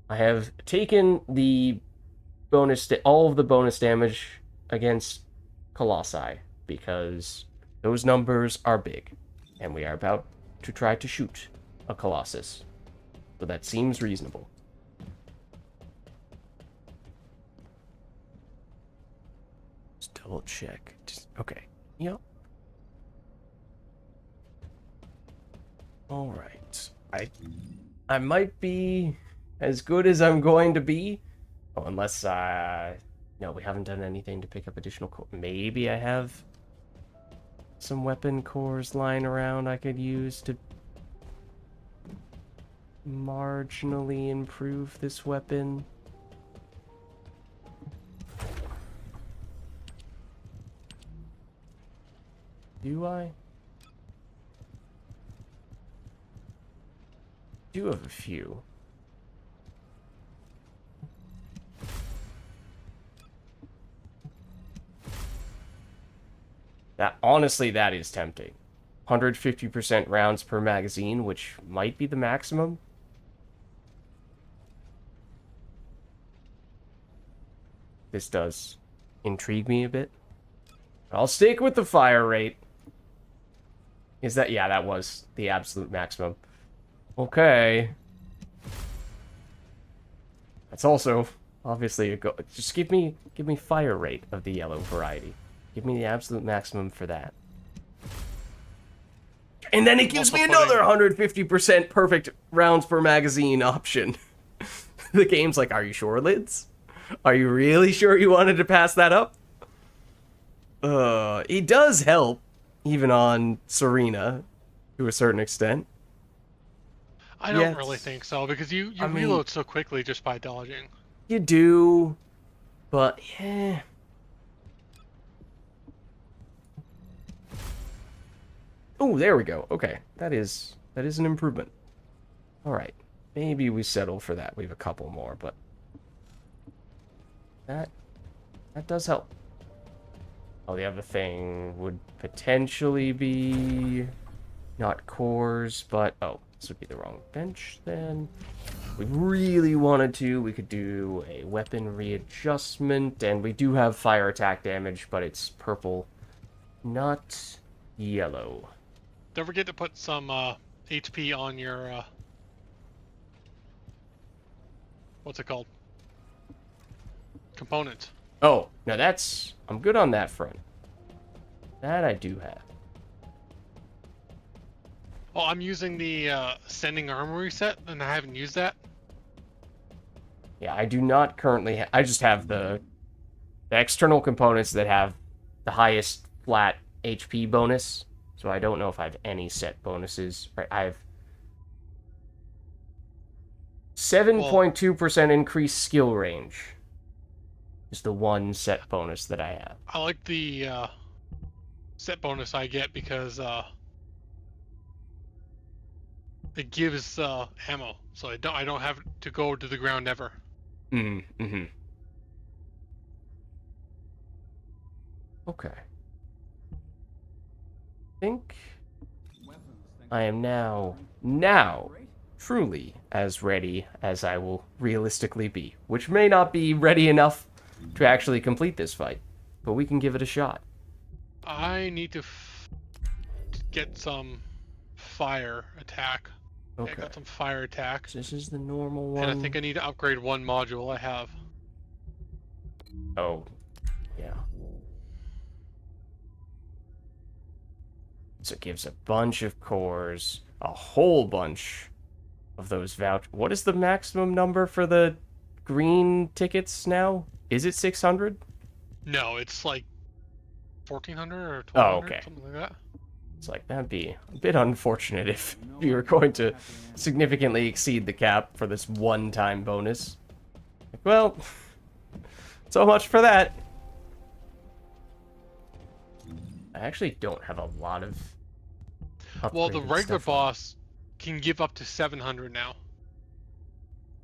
I have taken the all of the bonus damage against Colossi because those numbers are big, and we are about to try to shoot a Colossus. So that seems reasonable. Just double check. Okay. Yep. Alright. I might be as good as I'm going to be. Oh, unless, no, we haven't done anything to pick up additional core. Maybe I have some weapon cores lying around I could use to marginally improve this weapon. Do I? Do have a few. That honestly, that is tempting. 150% rounds per magazine, which might be the maximum. This does intrigue me a bit. I'll stick with the fire rate. Is that... Yeah, that was the absolute maximum. Okay. That's also obviously a go. Just give me fire rate of the yellow variety. Give me the absolute maximum for that. And then it gives me another 150% perfect rounds per magazine option. The game's like, are you sure, Lids? Are you really sure you wanted to pass that up? It does help, even on Serena, to a certain extent. I don't really think so, because you reload so quickly just by dodging. You do, but yeah. Oh, there we go. Okay, that is an improvement. All right, maybe we settle for that. We have a couple more, but that does help. Oh, the other thing would potentially be not cores, but oh, this would be the wrong bench then. If we really wanted to, we could do a weapon readjustment, and we do have fire attack damage, but it's purple, not yellow. Don't forget to put some HP on your what's it called? Component. Oh, now that's... I'm good on that front. That I do have. Oh, I'm using the Sending Armory set, and I haven't used that. Yeah, I do not currently I just have the external components that have the highest flat HP bonus. So I don't know if I have any set bonuses. Right, I have 7.2% increased skill range. Is the one set bonus that I have. I like the set bonus I get because it gives ammo, so I don't have to go to the ground ever. Mm-hmm. Okay. I think I am now truly as ready as I will realistically be, which may not be ready enough to actually complete this fight, but we can give it a shot. I need to get some fire attack. Okay. I got some fire attack. This is the normal one. And I think I need to upgrade one module I have. Oh, yeah. So it gives a bunch of cores, a whole bunch of those vouchers. What is the maximum number for the green tickets now? Is it 600? No, it's like 1,400 or 1,200, oh, okay. Something like that. It's like, that'd be a bit unfortunate if you were going to significantly exceed the cap for this one-time bonus. Well, so much for that. I actually don't have a lot of... Well, the regular boss can give up to 700 now.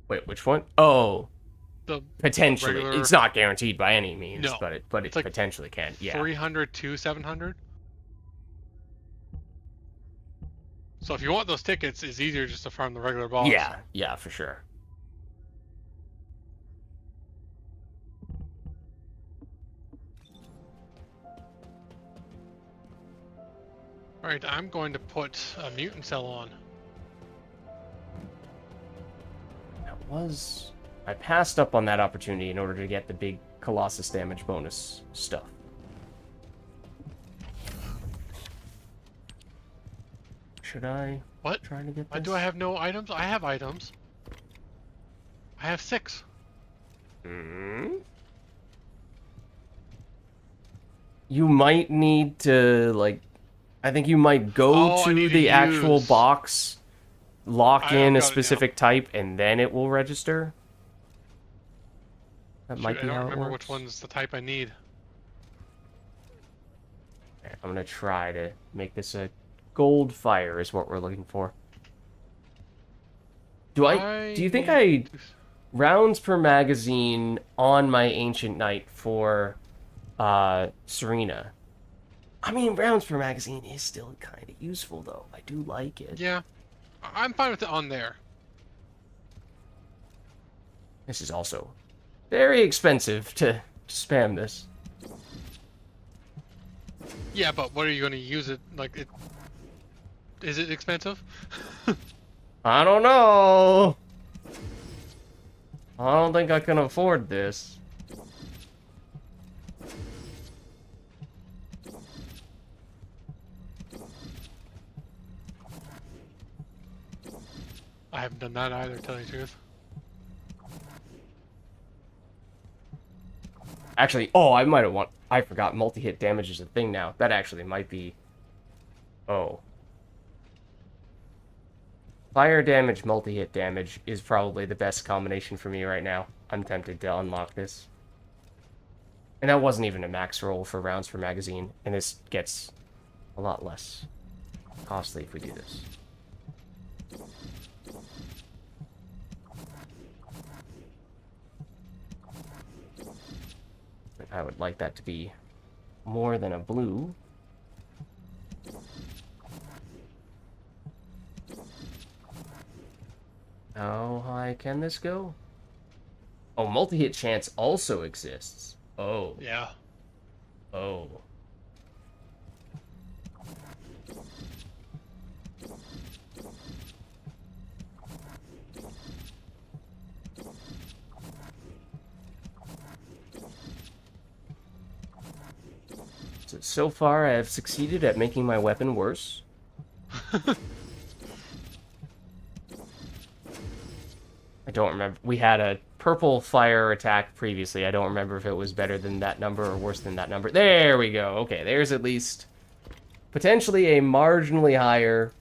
Wait, which one? Oh, potentially. regular... It's not guaranteed by any means, no, but it like potentially can. Yeah. 300 to 700. So if you want those tickets, it's easier just to farm the regular boss. Yeah, for sure. Alright, I'm going to put a mutant cell on. I passed up on that opportunity in order to get the big Colossus damage bonus stuff. Should I What? try to get this? Why do I have no items? I have items. I have 6. You might need to, like... I think you might go to the actual box, lock in a specific type, and then it will register. That might be how it works. I don't remember which one's the type I need. Okay, I'm gonna try to make this a gold fire is what we're looking for. Do you think rounds per magazine on my Ancient Knight for Serena? I mean, rounds per magazine is still kind of useful, though. I do like it. Yeah, I'm fine with it on there. This is also very expensive to spam this. Yeah, but what are you going to use it? Like, is it expensive? I don't know. I don't think I can afford this. I haven't done that either, to tell you the truth. Actually, I forgot multi-hit damage is a thing now. That actually might be... Oh. Fire damage, multi-hit damage is probably the best combination for me right now. I'm tempted to unlock this. And that wasn't even a max roll for rounds per magazine, and this gets a lot less costly if we do this. But I would like that to be more than a blue. How high can this go? Oh, multi-hit chance also exists. Oh. Yeah. Oh. So far, I have succeeded at making my weapon worse. I don't remember. We had a purple fire attack previously. I don't remember if it was better than that number or worse than that number. There we go. Okay, there's at least potentially a marginally higher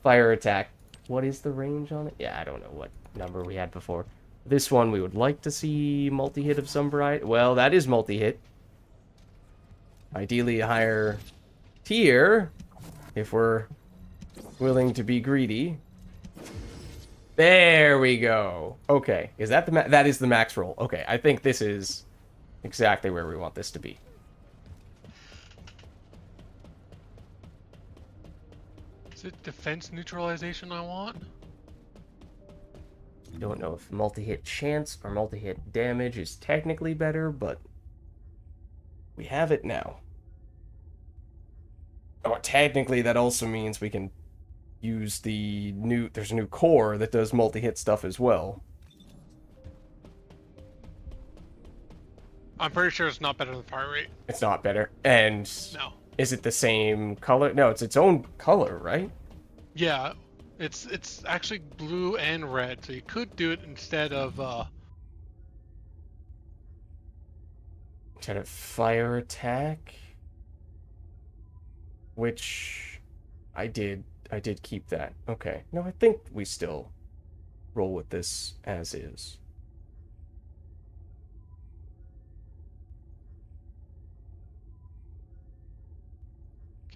fire attack. What is the range on it? Yeah, I don't know what number we had before. This one we would like to see multi-hit of some variety. Well, that is multi-hit. Ideally a higher tier, if we're willing to be greedy. There we go. Okay, is that the that is the max roll? Okay, I think this is exactly where we want this to be. Is it defense neutralization I want? I don't know if multi-hit chance or multi-hit damage is technically better, but we have it now. Oh, technically that also means we can use the new... There's a new core that does multi-hit stuff as well. I'm pretty sure it's not better than fire rate. It's not better. And no. Is it the same color? No, it's its own color, right? Yeah, it's actually blue and red, so you could do it instead of fire attack, which I did keep that. Okay. No, I think we still roll with this as is.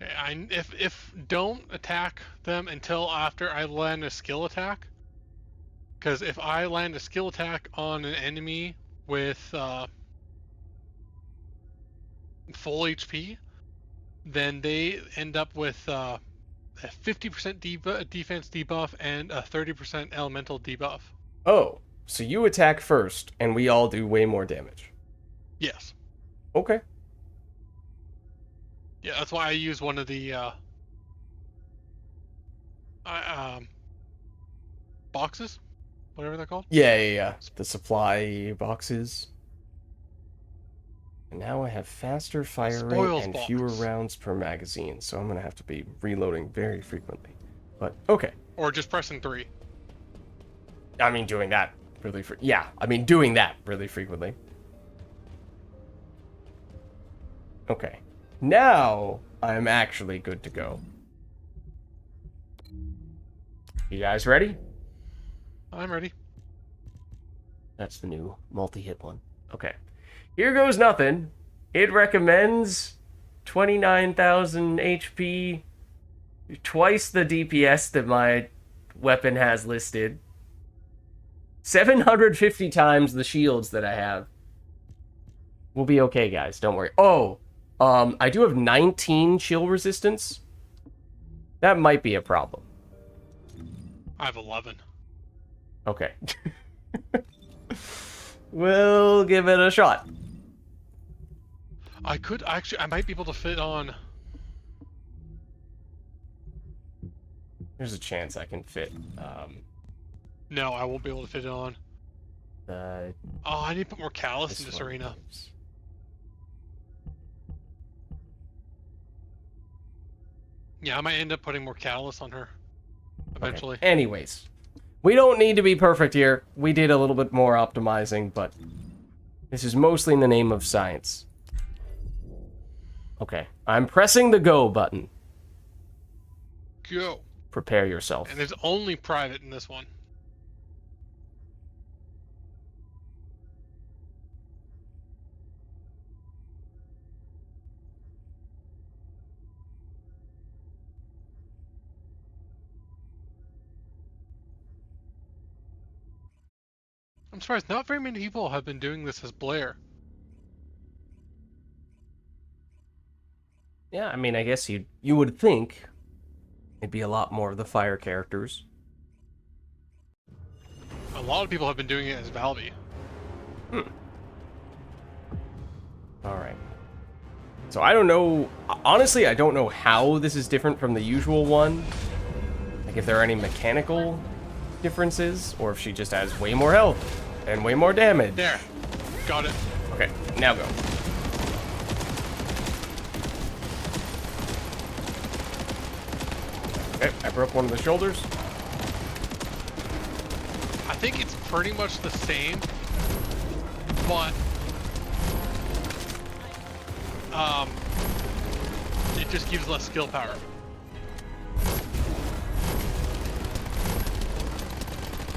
Okay, if don't attack them until after I land a skill attack, because if I land a skill attack on an enemy with full HP, then they end up with a 50% defense debuff and a 30% elemental debuff. Oh, so you attack first, and we all do way more damage. Yes. Okay. Yeah, that's why I use one of the boxes, whatever they're called. Yeah. The supply boxes. And now I have faster fire rate and fewer rounds per magazine, so I'm going to have to be reloading very frequently. But, okay. Or just pressing 3. I mean, doing that really doing that really frequently. Okay. Now, I'm actually good to go. You guys ready? I'm ready. That's the new multi-hit one. Okay. Here goes nothing. It recommends 29,000 HP, twice the DPS that my weapon has listed, 750 times the shields that I have. We'll be okay, guys. Don't worry. Oh, I do have 19 chill resistance. That might be a problem. I have 11. Okay. We'll give it a shot. I might be able to fit on. There's a chance I can fit, No, I won't be able to fit it on. the... Oh, I need to put more callus in this arena. Yeah, I might end up putting more callus on her. Eventually. Okay. Anyways. We don't need to be perfect here. We did a little bit more optimizing, but this is mostly in the name of science. Okay. I'm pressing the go button. Go. Prepare yourself. And there's only private in this one. I'm surprised not very many people have been doing this as Blair. Yeah, I mean, I guess you would think it'd be a lot more of the fire characters. A lot of people have been doing it as Valby. Alright. So I don't know... Honestly, I don't know how this is different from the usual one. Like, if there are any mechanical differences, or if she just has way more health and way more damage. There. Got it. Okay, now go. Okay, I broke one of the shoulders. I think it's pretty much the same, but it just gives less skill power.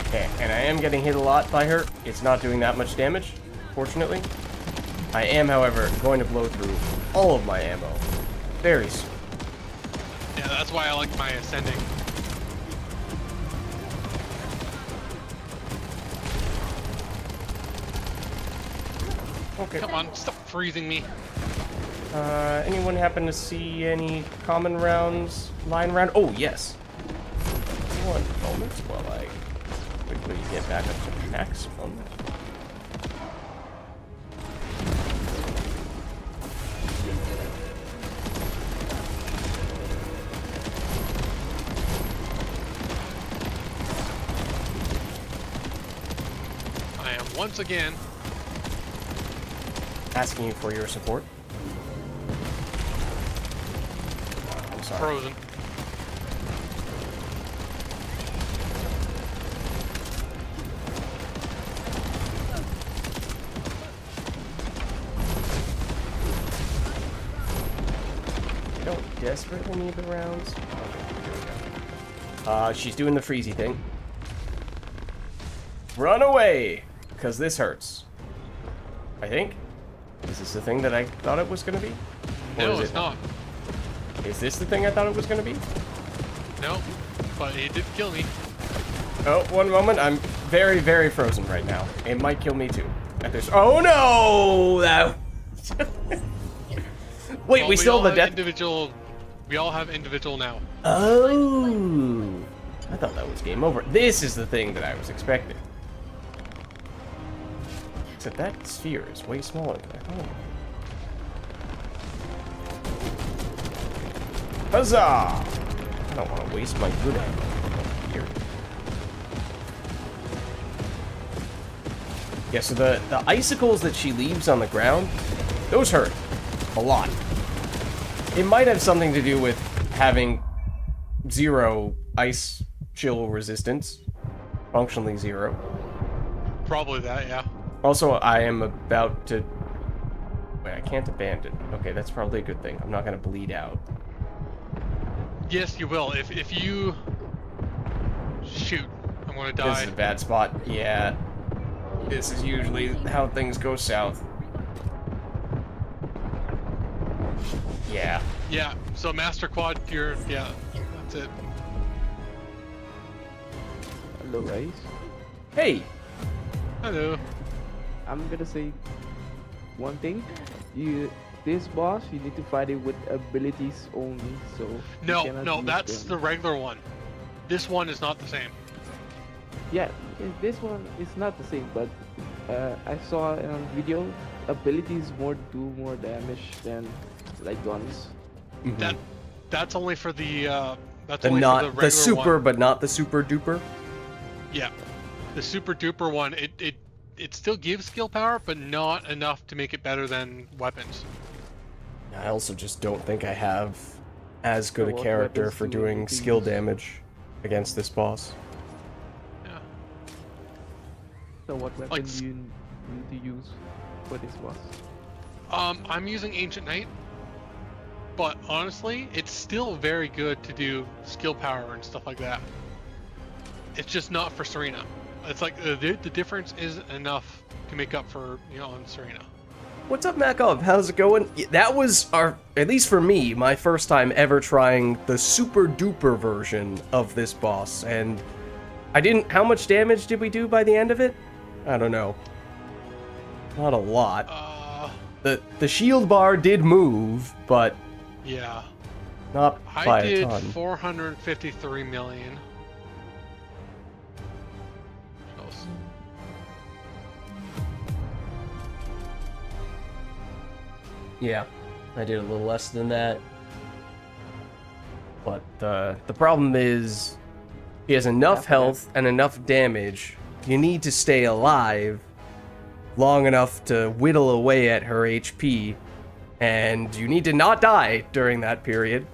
Okay, and I am getting hit a lot by her. It's not doing that much damage, fortunately. I am, however, going to blow through all of my ammo very soon. Yeah, that's why I like my ascending. Okay. Come on, stop freezing me. Anyone happen to see any common rounds lying around? Oh, yes. One moment while I quickly get back up to max phone. I am once again Asking you for your support. I'm sorry. frozen. I don't desperately need the rounds. Okay, here we go. She's doing the freezy thing. Run away! Because this hurts. I think. Is this the thing that I thought it was going to be? Or No, is it's it not. Is this the thing I thought it was going to be? No, but it did kill me. Oh, one moment. I'm very, very frozen right now. It might kill me too. At this. Oh no! That. Wait, Well, we still have the death. individual. We all have individual now. Oh! I thought that was game over. This is the thing that I was expecting. Except that sphere is way smaller than I thought. Huzzah! I don't want to waste my good ammo here. Yeah, so the icicles that she leaves on the ground, those hurt a lot. It might have something to do with having 0 ice chill resistance. Functionally 0. Probably that, yeah. Also, I am about to... Wait, I can't abandon. Okay, that's probably a good thing. I'm not gonna bleed out. Yes, you will. If you... Shoot, I'm gonna die. This is a bad spot. Yeah. This is usually how things go south. Yeah. Yeah, so Master Quad, yeah, that's it. Hello guys. Hey! Hello. I'm gonna say one thing. This boss, you need to fight it with abilities only, so you No, cannot use that's them. the regular one. This one is not the same. Yeah, this one is not the same, but I saw on video abilities do more damage than like guns. That's only for the that's The only for the regular the super, one. but not the super duper. Yeah, the super duper one. It still gives skill power, but not enough to make it better than weapons. I also just don't think I have as good So a what character weapons for do we doing need to skill use? damage against this boss. Yeah. So what weapon Like do you need to use for this boss? I'm using Ancient Knight, but honestly, it's still very good to do skill power and stuff like that. It's just not for Serena. It's like the difference is enough to make up for, on Serena. What's up, Makov? How's it going? That was at least for me, my first time ever trying the super duper version of this boss, and how much damage did we do by the end of it? I don't know. Not a lot. The shield bar did move, but Yeah. not by I a did ton. 453 million. Close. Yeah, I did a little less than that. But the problem is, he has enough health and enough damage. You need to stay alive long enough to whittle away at her HP, and you need to not die during that period.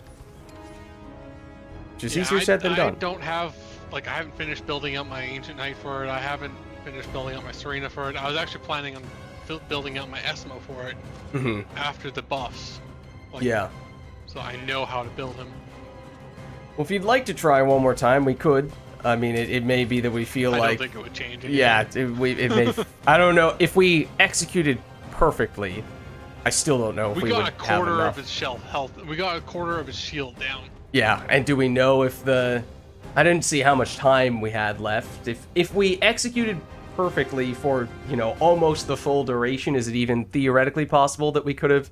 Which is easier said than done. I don't have, I haven't finished building up my Ancient Knight for it. I haven't finished building up my Serena for it. I was actually planning on building out my Esmo for it after the buffs. Yeah. So I know how to build him. Well, if you'd like to try one more time, we could. I mean, it may be that we feel I like... don't think it would change anything. Yeah, it may... I don't know. If we executed perfectly, I still don't know if we would have enough. We got a quarter of his health. We got a quarter of his shield down. Yeah, and do we know if I didn't see how much time we had left. If we executed perfectly for, almost the full duration, is it even theoretically possible that we could have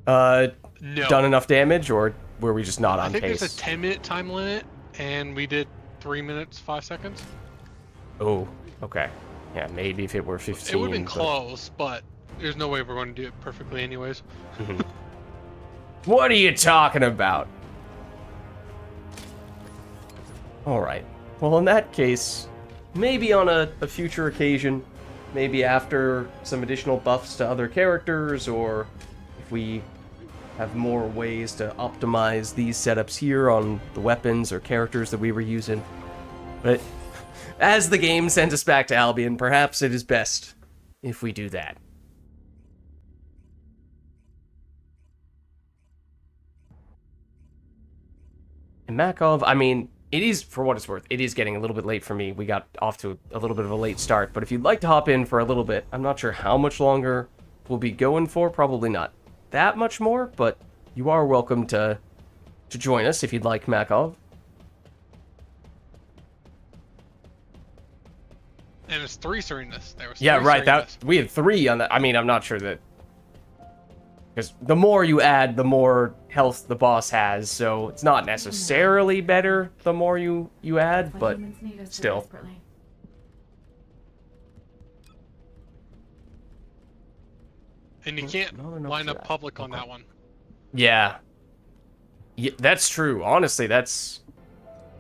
done enough damage, or were we just not on pace? I think there's a 10-minute time limit, and we did 3 minutes, 5 seconds. Oh, okay. Yeah, maybe if it were 15. It would have been close, but there's no way we're going to do it perfectly anyways. What are you talking about? Alright. Well, in that case, maybe on a future occasion, maybe after some additional buffs to other characters, or if we have more ways to optimize these setups here on the weapons or characters that we were using. But as the game sends us back to Albion, perhaps it is best if we do that. And Makov, I mean, it is, for what it's worth, it is getting a little bit late for me. We got off to a little bit of a late start, but if you'd like to hop in for a little bit, I'm not sure how much longer we'll be going for, probably not that much more, but you are welcome to join us if you'd like, Makov. And it's 3 Serenas. There was Yeah, 3 right, Serenas. we had 3 on that. I mean, I'm not sure that... Because the more you add, the more health the boss has, so it's not necessarily better the more you add, but still. And you can't line up public on that one. Yeah. Yeah, that's true. Honestly, that's...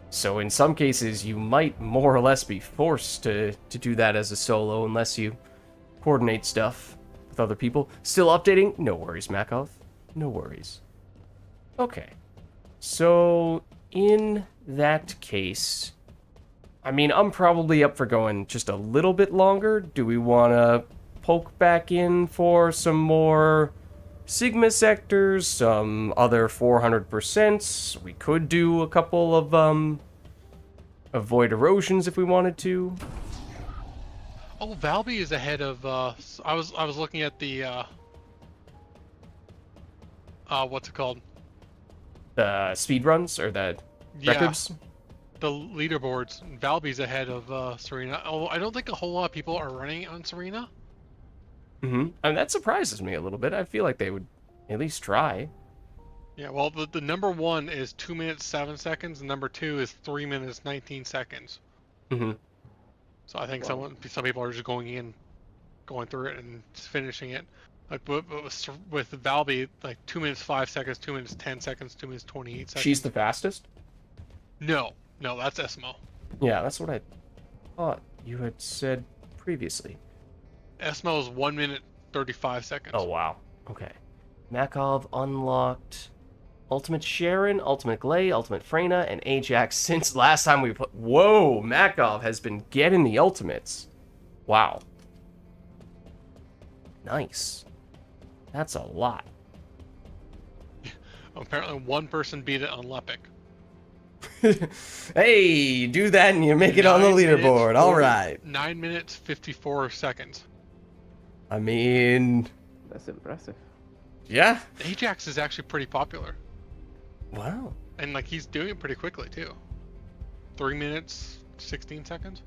So in some cases, you might more or less be forced to do that as a solo unless you coordinate stuff with other people. Still updating? No worries, Makov. No worries. Okay. So, in that case, I mean, I'm probably up for going just a little bit longer. Do we want to poke back in for some more Sigma sectors, some other 400%? We could do a couple of void erosions if we wanted to. Oh, Valby is ahead of. I was looking at the. What's it called? The speed runs or the records. The leaderboards. Valby's ahead of Serena. Oh, I don't think a whole lot of people are running on Serena. And that surprises me a little bit. I feel like they would at least try. Yeah, well, the number 1 is 2 minutes 7 seconds, and number 2 is 3 minutes 19 seconds. So I think some people are just going through it and finishing it. Like with Valby, like 2 minutes 5 seconds, 2 minutes 10 seconds, 2 minutes 28 seconds. She's the fastest? No, that's Esmo. Yeah, that's what I thought you had said previously. Esmo is 1 minute 35 seconds. Oh, wow. Okay. Makov unlocked Ultimate Sharon, Ultimate Glay, Ultimate Freyna, and Ajax since last time we put... Whoa! Makov has been getting the ultimates. Wow. Nice. That's a lot. Apparently one person beat it on Lepic. Hey, do that and you make it on the leaderboard. All right. 9 minutes 54 seconds. I mean... That's impressive. Yeah. Ajax is actually pretty popular. Wow. And like he's doing it pretty quickly too. 3 minutes 16 seconds.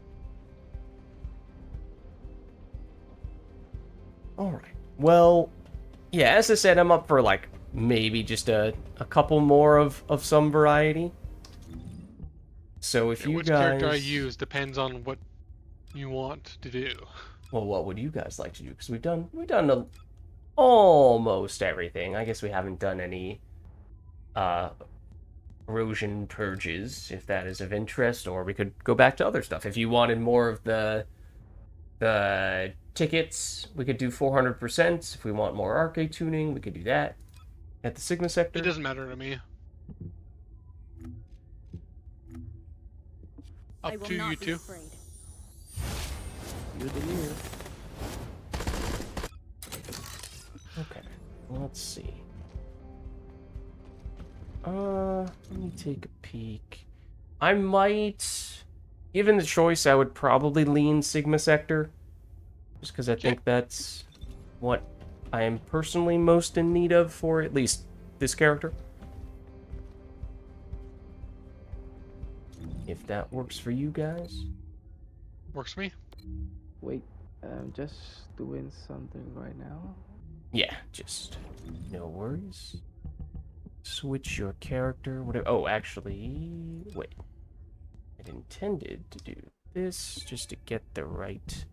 All right. Well, yeah, as I said, I'm up for like maybe just a couple more of some variety. So if you which guys... character I use depends on what you want to do. Well, what would you guys like to do? Because we've done almost everything. I guess we haven't done any erosion purges, if that is of interest, or we could go back to other stuff. If you wanted more of the tickets, we could do 400%. If we want more arcade tuning, we could do that at the Sigma sector. It doesn't matter to me. Up to you two. Okay, let's see. Let me take a peek. I might, given the choice, I would probably lean Sigma sector, just because I think that's what I am personally most in need of for at least this character. If that works for you guys. Works for me. Wait, I'm just doing something right now. Yeah, just no worries. Switch your character, whatever. Oh, actually, wait. I intended to do this just to get the right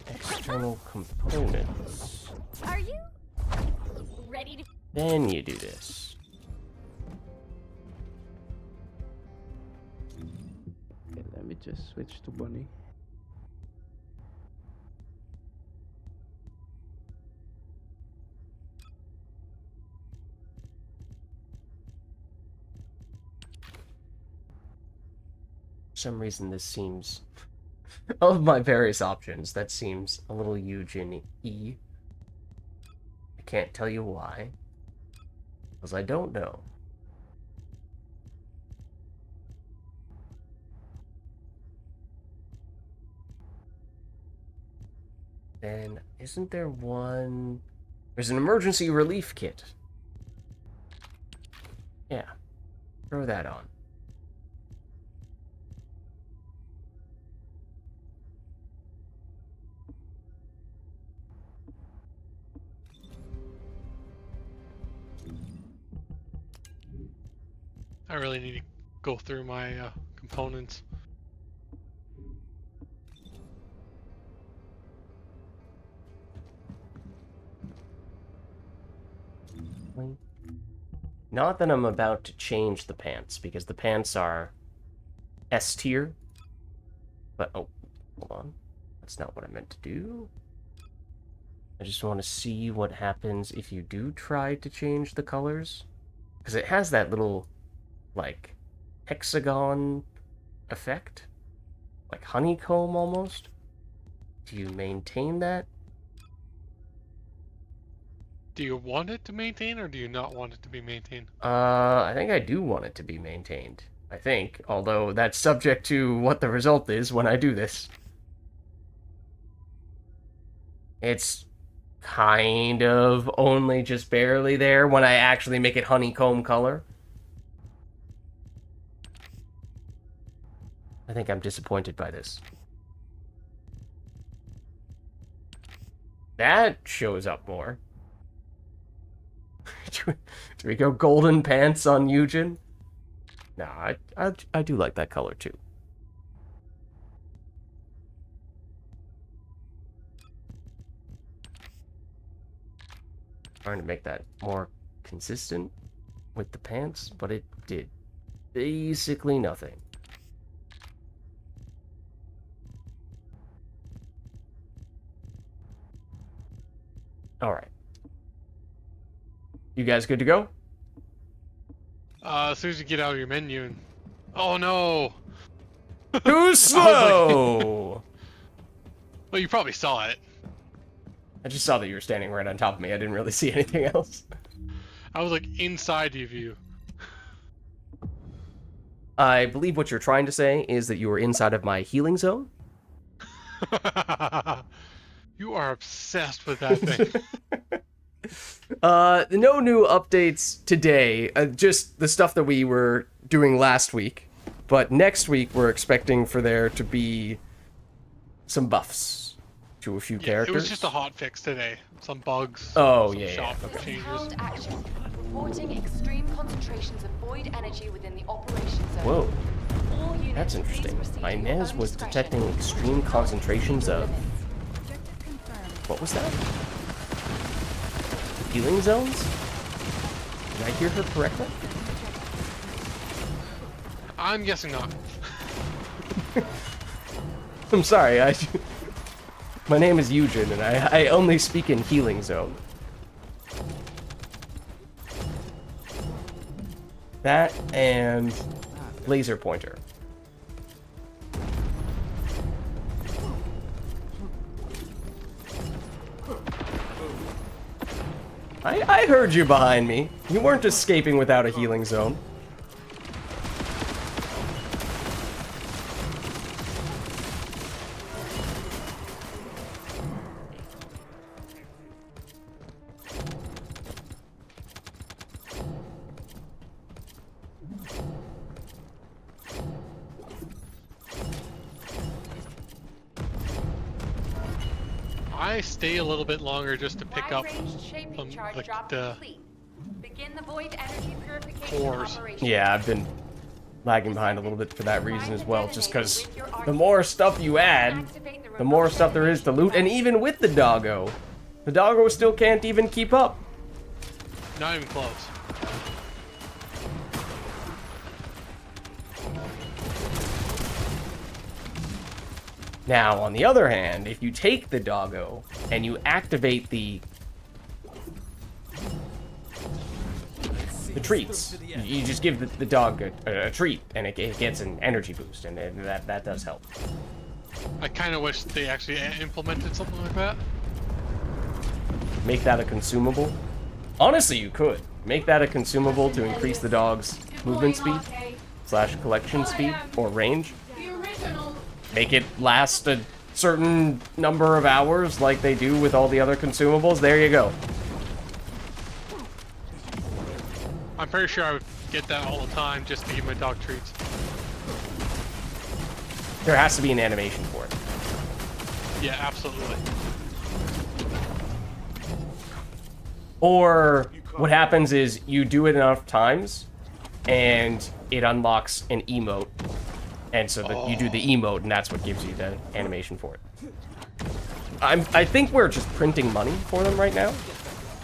external components. Are you ready to... Then you do this. Okay, let me just switch to Bunny. For some reason, this seems... of my various options, that seems a little Yujin-y. I can't tell you why. Because I don't know. Then, isn't there one... There's an emergency relief kit. Yeah. Throw that on. I really need to go through my components. Not that I'm about to change the pants, because the pants are S tier. But, oh, hold on. That's not what I meant to do. I just want to see what happens if you do try to change the colors. Because it has that little like hexagon effect, like honeycomb almost. Do you maintain that? Do you want it to maintain, or do you not want it to be maintained? I think I do want it to be maintained. I think, although that's subject to what the result is when I do this. It's kind of only just barely there when I actually make it honeycomb color. I think I'm disappointed by this. That shows up more. Do we go golden pants on Yujin? Nah, I do like that color too. Trying to make that more consistent with the pants, but it did basically nothing. Alright. You guys good to go? As soon as you get out of your menu and... Oh no! Too slow! Well, you probably saw it. I just saw that you were standing right on top of me. I didn't really see anything else. I was like inside of you. I believe what you're trying to say is that you were inside of my healing zone. You are obsessed with that thing. No new updates today. Just the stuff that we were doing last week. But next week we're expecting for there to be some buffs to a few characters. It was just a hot fix today. Some bugs. Oh, some yeah. shop This is changes. Hound Action, reporting extreme concentrations of void energy within the operation zone. Whoa, All units, that's please interesting. proceed My at your Nez own was discretion. detecting extreme concentrations of... What was that? Healing zones? Did I hear her correctly? I'm guessing not. I'm sorry, my name is Yujin, and I only speak in healing zone. That and laser pointer. I heard you behind me. You weren't escaping without a healing zone. I stay a little bit longer just to pick up Wide-ranged shaping charge like drop the complete. Begin the void energy purification pores. operation. Yeah, I've been lagging behind a little bit for that reason as well, just because the more stuff you add, the more stuff there is to loot, and even with the doggo still can't even keep up. Not even close. Now, on the other hand, if you take the doggo and you activate the treats, you just give the dog a treat, and it gets an energy boost, and that does help. I kind of wish they actually implemented something like that. Make that a consumable. Honestly, you could. Make that a consumable to increase the dog's movement speed / collection speed or range. Make it last a certain number of hours like they do with all the other consumables. There you go. I'm pretty sure I would get that all the time just to give my dog treats. There has to be an animation for it. Yeah, absolutely. Or what happens is you do it enough times and it unlocks an emote. And so that you do the emote, and that's what gives you the animation for it. I think we're just printing money for them right now.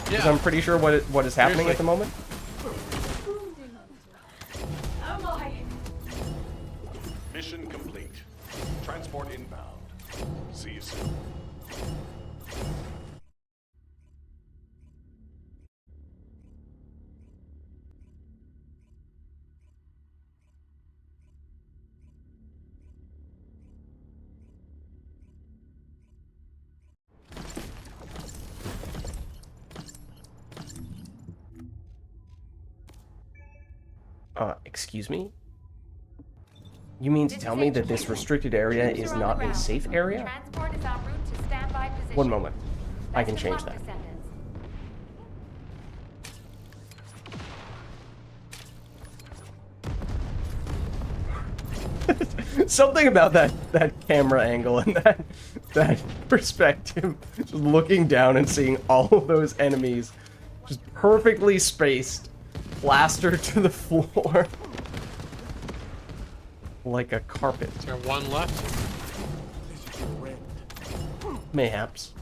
Because I'm pretty sure what is happening at the moment. Mission complete. Transport inbound. See you soon. Excuse me? You mean to tell me that this restricted area is not a safe area? Transport is en route to standby position. One moment. I can Best of change luck, that. Descendants. Something about that camera angle and that perspective, just looking down and seeing all of those enemies just perfectly spaced, plastered to the floor like a carpet. Is there one left? Mayhaps.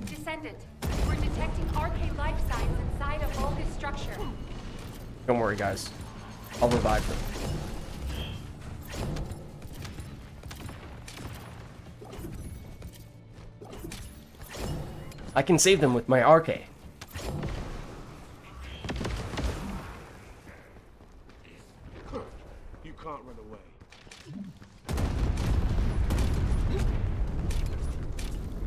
Descendant, we're detecting arcade life signs inside a Vulgis structure. Don't worry, guys. I'll revive them. I can save them with my arcade. You can't run away.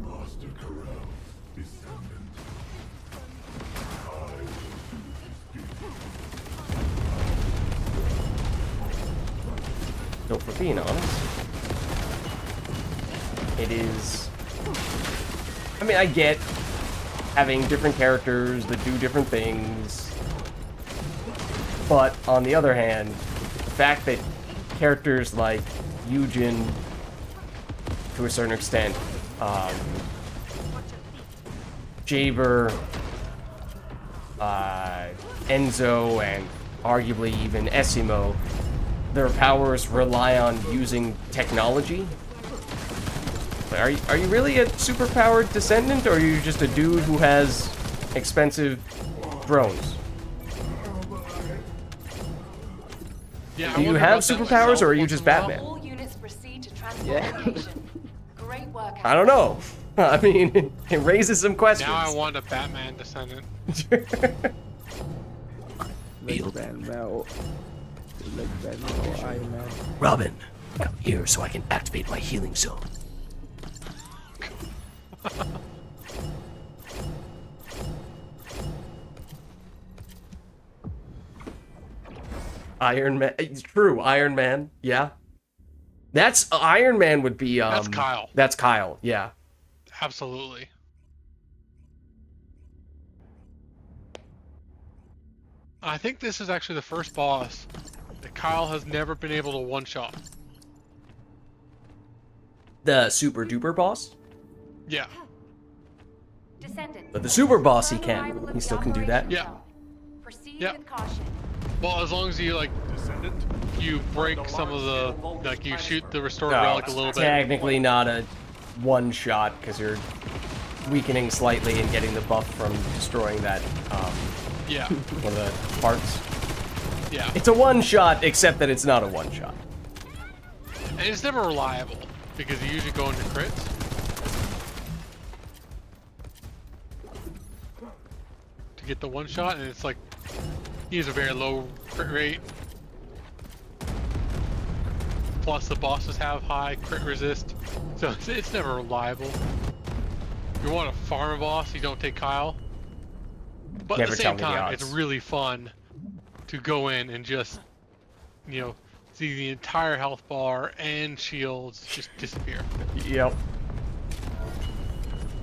Master Corral, Descendant. So for being honest, it is... I mean, I get having different characters that do different things, but on the other hand, the fact that characters like Yujin, to a certain extent, Jaber, Enzo, and arguably even Essimo, their powers rely on using technology. Are you really a super-powered Descendant, or are you just a dude who has expensive drones? Yeah, Do you have superpowers, or are you just Batman? All units proceed to transport Yeah. location. Great work. I don't know. I mean, it raises some questions. Now I want a Batman Descendant. Like Batman or Iron Man. Robin, come here so I can activate my healing zone. Iron Man. It's true, Iron Man. Yeah. That's Iron Man would be That's Kyle. That's Kyle. Yeah. Absolutely. I think this is actually the first boss that Kyle has never been able to one-shot. The super duper boss? Yeah. Descendant. But the super boss he Confirm can. arrival of He the still can do that. operation Yeah. zone. Proceed Yeah. with caution. Well, as long as you Descendant. you break some of the, you shoot the restored No, relic a it's little bit. technically not a one shot because you're weakening slightly and getting the buff from destroying that Yeah. one of the parts. Yeah. It's a one shot, except that it's not a one shot. And it's never reliable because you usually go into crits. To get the one shot, and it's like he has a very low crit rate. Plus the bosses have high crit resist, so it's never reliable. If you want to farm a boss, you don't take Kyle. But Never at the tell same me the time, it's odds. really fun to go in and just, you know, see the entire health bar and shields just disappear. Yep.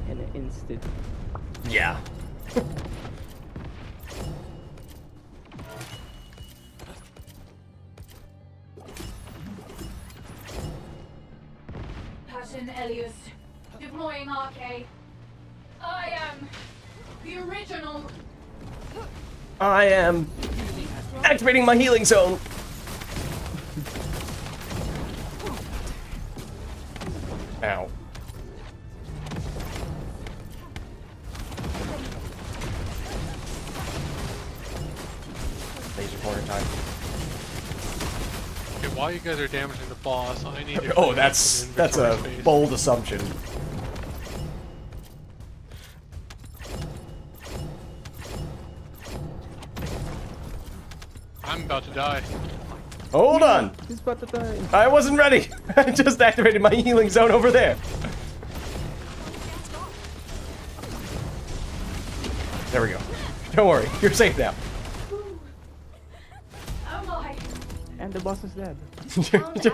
And an instant. Yeah. Passion Elias. Deploying arcade. I am the original. I am activating my healing zone. Ow. Laser corner time. Okay, while you guys are damaging the boss, I need to. Oh, that's a bold assumption. I'm about to die. Hold on. He's about to die. I wasn't ready. I just activated my healing zone over there. There we go. Don't worry, you're safe now. And the boss is dead.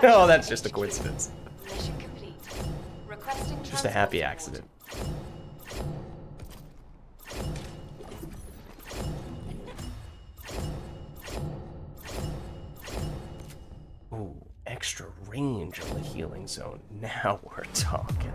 Oh, that's just a coincidence. Mission complete. Requesting Just a happy transport accident. Ooh, extra range on the healing zone. Now we're talking.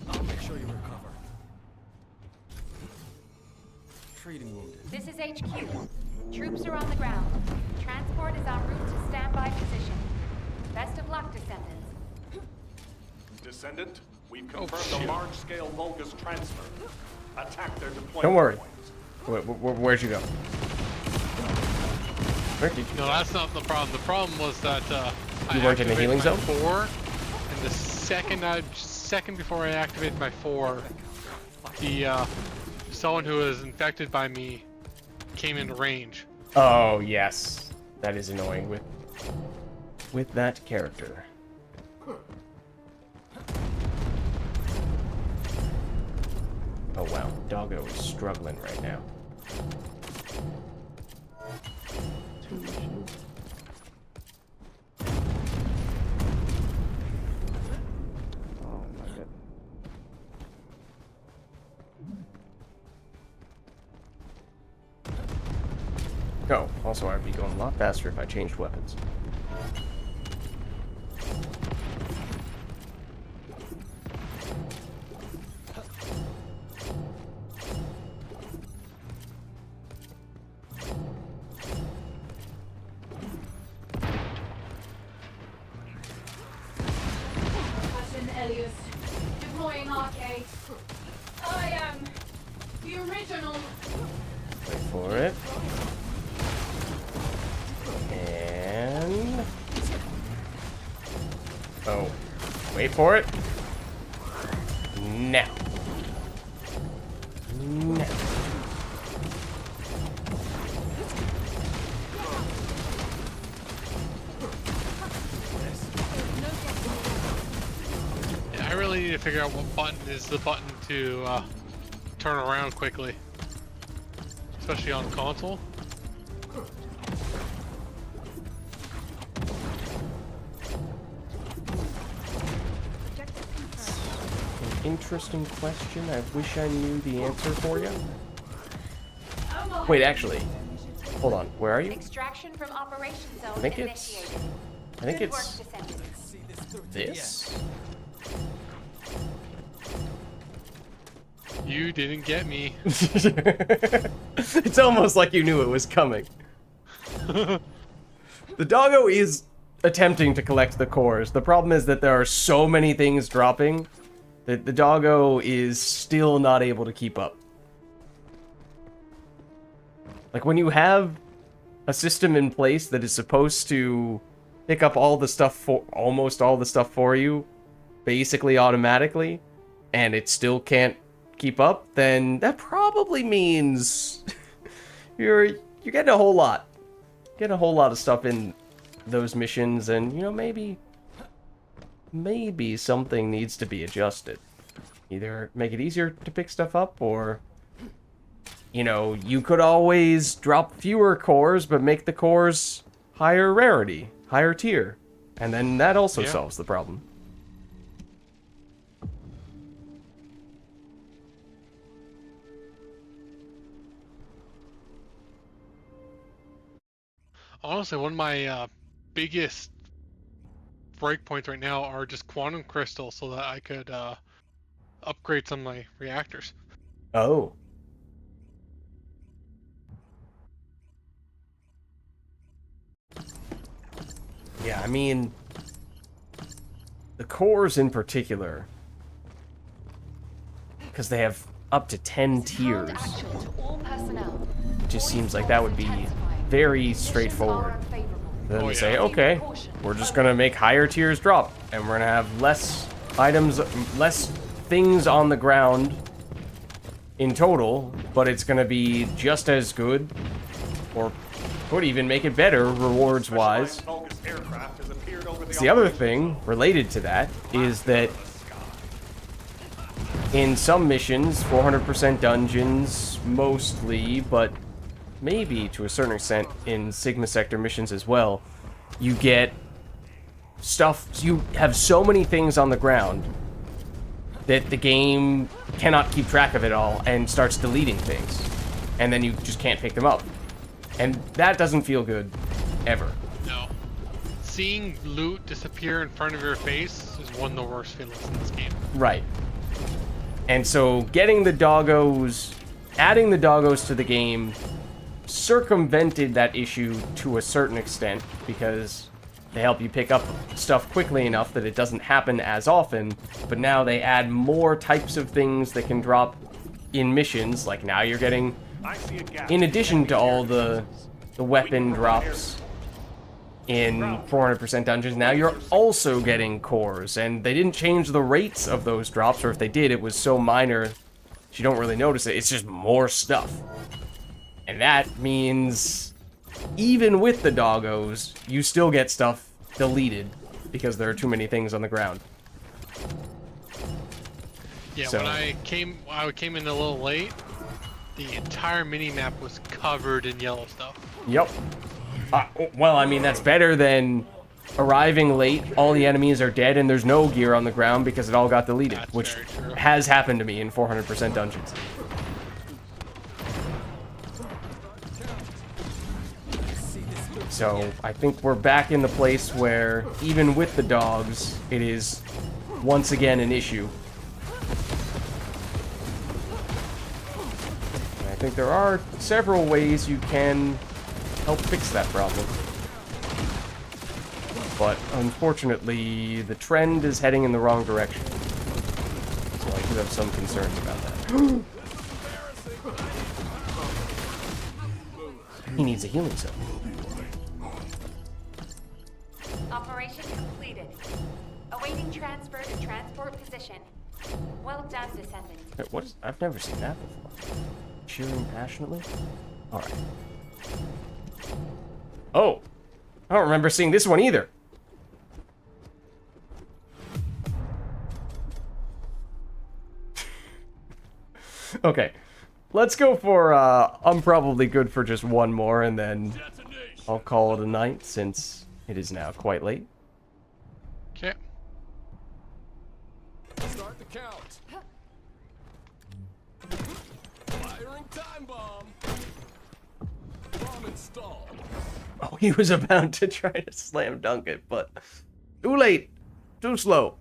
I'll make sure you recover. Treating wounded. This is HQ. Troops are on the ground. Transport is en route to standby position. Best of luck, Descendants. Descendant, we've confirmed a large-scale Vulgis transfer. Attack their deployment. Don't worry. point. Where'd you go? Where did you No, that's not the problem. The problem was that You I weren't in the activated healing my zone? 4, and the second before I activated my 4, the someone who was infected by me came into range. Oh, yes. That is annoying with that character. Oh wow, Doggo is struggling right now. Oh my god. Oh, also I'd be going a lot faster if I changed weapons. Captain Elias, deploying arcade. I am the original. Wait for it. And... Oh. Wait for it. Now. Now. Yeah, I really need to figure out what button is the button to turn around quickly, especially on console. An interesting question. I wish I knew the answer for you. Wait, actually. Hold on. Where are you? Extraction from Operation Zone I think it's... initiated. I think Good work, it's Descendants. this. You didn't get me. It's almost like you knew it was coming. The Doggo is attempting to collect the cores. The problem is that there are so many things dropping that the Doggo is still not able to keep up. Like, when you have a system in place that is supposed to pick up all the stuff for almost all the stuff for you, basically automatically, and it still can't keep up, then that probably means you're getting a whole lot. Getting a whole lot of stuff in those missions, and, you know, maybe something needs to be adjusted. Either make it easier to pick stuff up, or, you know, you could always drop fewer cores, but make the cores higher rarity, higher tier. And then that also solves the problem. Honestly, one of my biggest breakpoints right now are just quantum crystals, so that I could upgrade some of my reactors. Oh. Yeah, I mean, the cores in particular, because they have up to 10 tiers, it just seems like that would be very straightforward. Then they say, okay, we're just gonna make higher tiers drop, and we're gonna have less items, less things on the ground in total, but it's gonna be just as good, or could even make it better rewards-wise. The other thing related to that is that in some missions, 400% dungeons, mostly, but maybe to a certain extent in Sigma Sector missions as well, you get stuff, you have so many things on the ground that the game cannot keep track of it all and starts deleting things, and then you just can't pick them up. And that doesn't feel good, ever. No. Seeing loot disappear in front of your face is one of the worst feelings in this game. Right. And so getting the doggos, adding the doggos to the game circumvented that issue to a certain extent, because they help you pick up stuff quickly enough that it doesn't happen as often, but now they add more types of things that can drop in missions. Like now you're getting, in addition to all the weapon drops in 400% dungeons, now you're also getting cores, and they didn't change the rates of those drops, or if they did, it was so minor that you don't really notice it. It's just more stuff. And that means even with the doggos, you still get stuff deleted because there are too many things on the ground. Yeah, so, when I came in a little late, the entire mini-map was covered in yellow stuff. Yep. Well, I mean, that's better than arriving late, all the enemies are dead, and there's no gear on the ground because it all got deleted, That's which very true. has happened to me in 400% dungeons. So, I think we're back in the place where, even with the dogs, it is once again an issue. And I think there are several ways you can help fix that problem. But, unfortunately, the trend is heading in the wrong direction. So I do have some concerns about that. He needs a healing zone. Operation completed. Awaiting transfer to transport position. Well done, Descendant. Wait, what is... I've never seen that before. Cheering passionately? Alright. Oh! I don't remember seeing this one either. Okay. Let's go for, I'm probably good for just one more, and then I'll call it a night, since it is now quite late. Okay. Start the count. Firing time bomb. Bomb installed. Oh, he was about to try to slam dunk it, but too late. Too slow.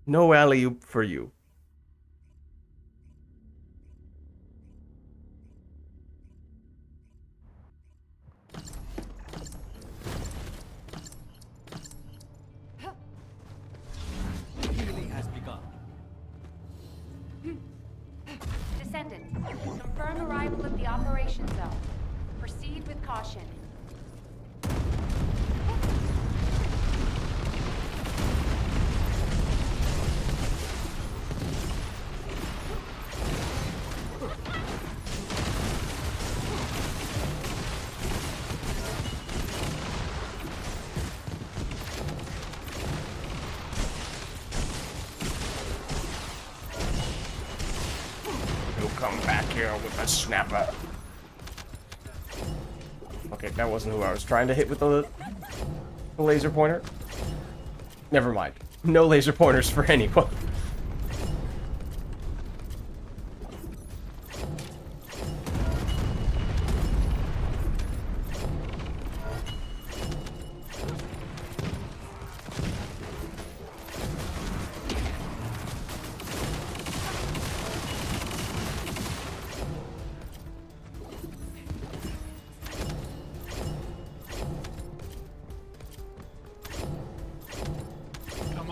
No alley-oop for you. Descendant, confirm arrival at the operation zone. Proceed with caution. Come back here with a snapper. Okay, that wasn't who I was trying to hit with the laser pointer. Never mind. No laser pointers for anyone.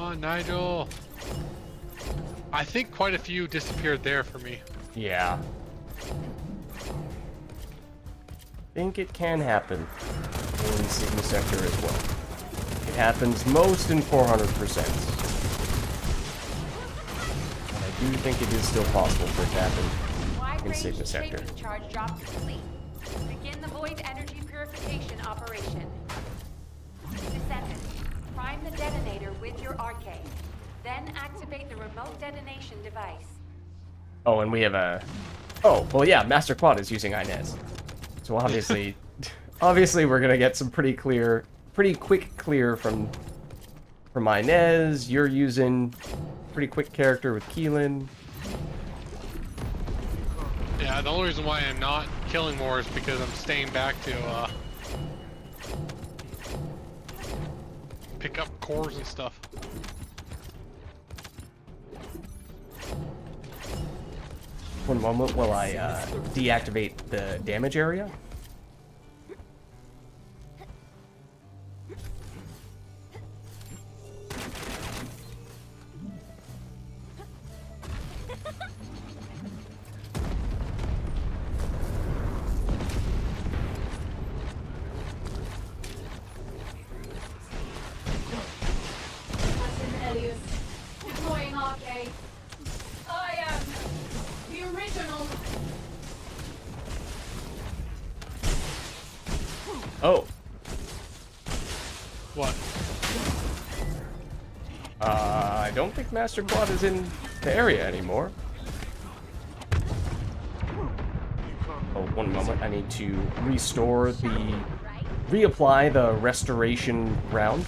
on, Nigel. I think quite a few disappeared there for me. Yeah. Think it can happen in Sigma Sector as well. It happens most in 400%. And I do think it is still possible for it to happen in Sigma Sector. Charge drop complete. Begin the void energy purification operation. Descendant, prime the detonator with your arcade. Then activate the remote detonation device. Oh, and we have a... Oh, well, yeah, Master Quad is using Inez. So obviously, obviously we're gonna get some pretty quick clear from Inez. You're using pretty quick character with Keelan. Yeah, the only reason why I'm not killing more is because I'm staying back to pick up cores and stuff. One moment while I deactivate the damage area. Deploying arcade. I am the original. Oh. What? I don't think Master Quad is in the area anymore. Oh, one moment. I need to reapply the restoration round.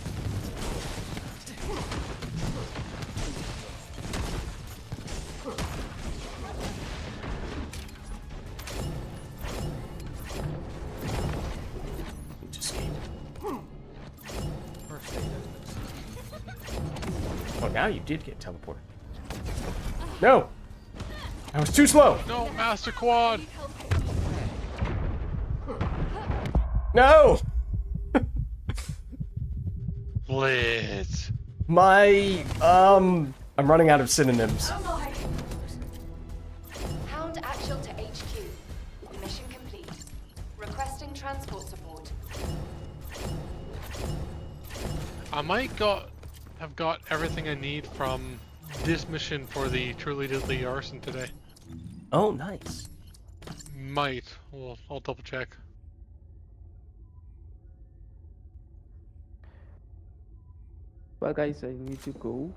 Oh, now you did get teleported. No! I was too slow! No, Master Quad! No! Vids. I'm running out of synonyms. Hound actual to HQ. Mission complete. Requesting transport support. I might have got everything I need from this mission for the Truly Deadly Arson today. Oh, nice. Might. Well, I'll double check. Well, guys, I need to go.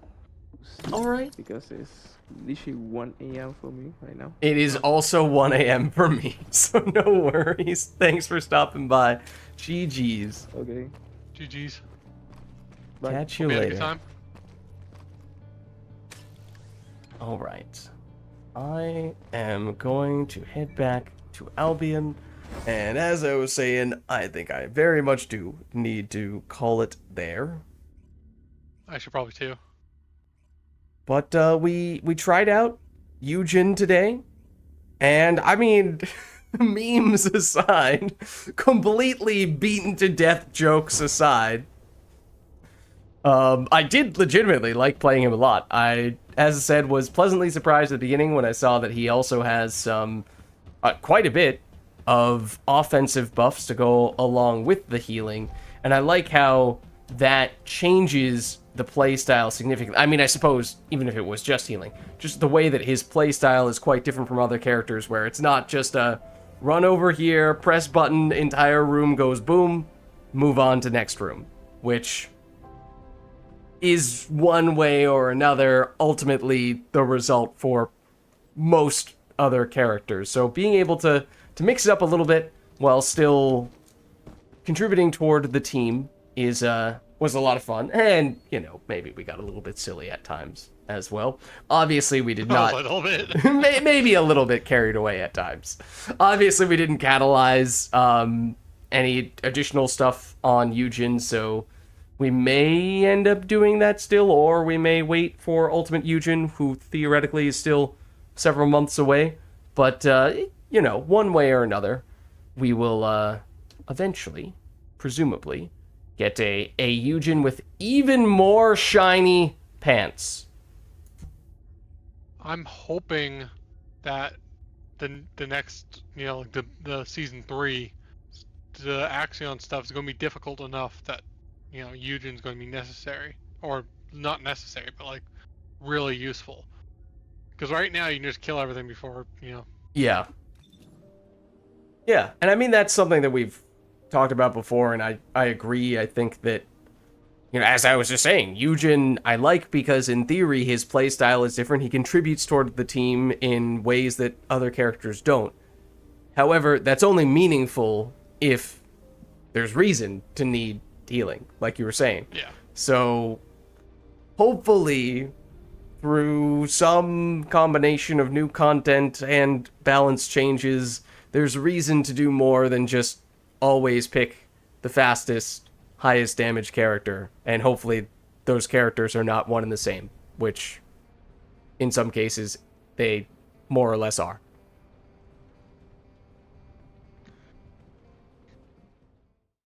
Alright. Because it's literally 1 a.m. for me right now. It is also 1 a.m. for me, so no worries. Thanks for stopping by. GG's. Okay. GG's. Bye. Catch you Hope you had a later. good time. Alright. I am going to head back to Albion. And as I was saying, I think I very much do need to call it there. I should probably too. But we tried out Yujin today. And I mean, memes aside, completely beaten to death jokes aside, I did legitimately like playing him a lot. I, as I said, was pleasantly surprised at the beginning when I saw that he also has some, quite a bit of offensive buffs to go along with the healing. And I like how that changes the playstyle significantly. I mean, I suppose, even if it was just healing, just the way that his playstyle is quite different from other characters, where it's not just a run over here, press button, entire room goes boom, move on to next room, which is one way or another ultimately the result for most other characters. So being able to mix it up a little bit while still contributing toward the team is was a lot of fun. And, you know, maybe we got a little bit silly at times as well. Obviously we did not. A little bit. Maybe a little bit carried away at times. Obviously we didn't catalyze any additional stuff on Yujin, so we may end up doing that still, or we may wait for Ultimate Yujin, who theoretically is still several months away. But, you know, one way or another, we will eventually, presumably, get a Yujin with even more shiny pants. I'm hoping that the next, like the season 3, the Axion stuff is going to be difficult enough that, Yujin's going to be necessary. Or not necessary, but like really useful. Because right now you can just kill everything before, Yeah. Yeah, and I mean, that's something that we've talked about before, and I agree. I think that, as I was just saying, Yujin I like because in theory his playstyle is different. He contributes toward the team in ways that other characters don't. However, that's only meaningful if there's reason to need healing, like you were saying. Yeah. So, hopefully, through some combination of new content and balance changes, there's reason to do more than just always pick the fastest, highest damage character. And hopefully those characters are not one and the same, which in some cases they more or less are.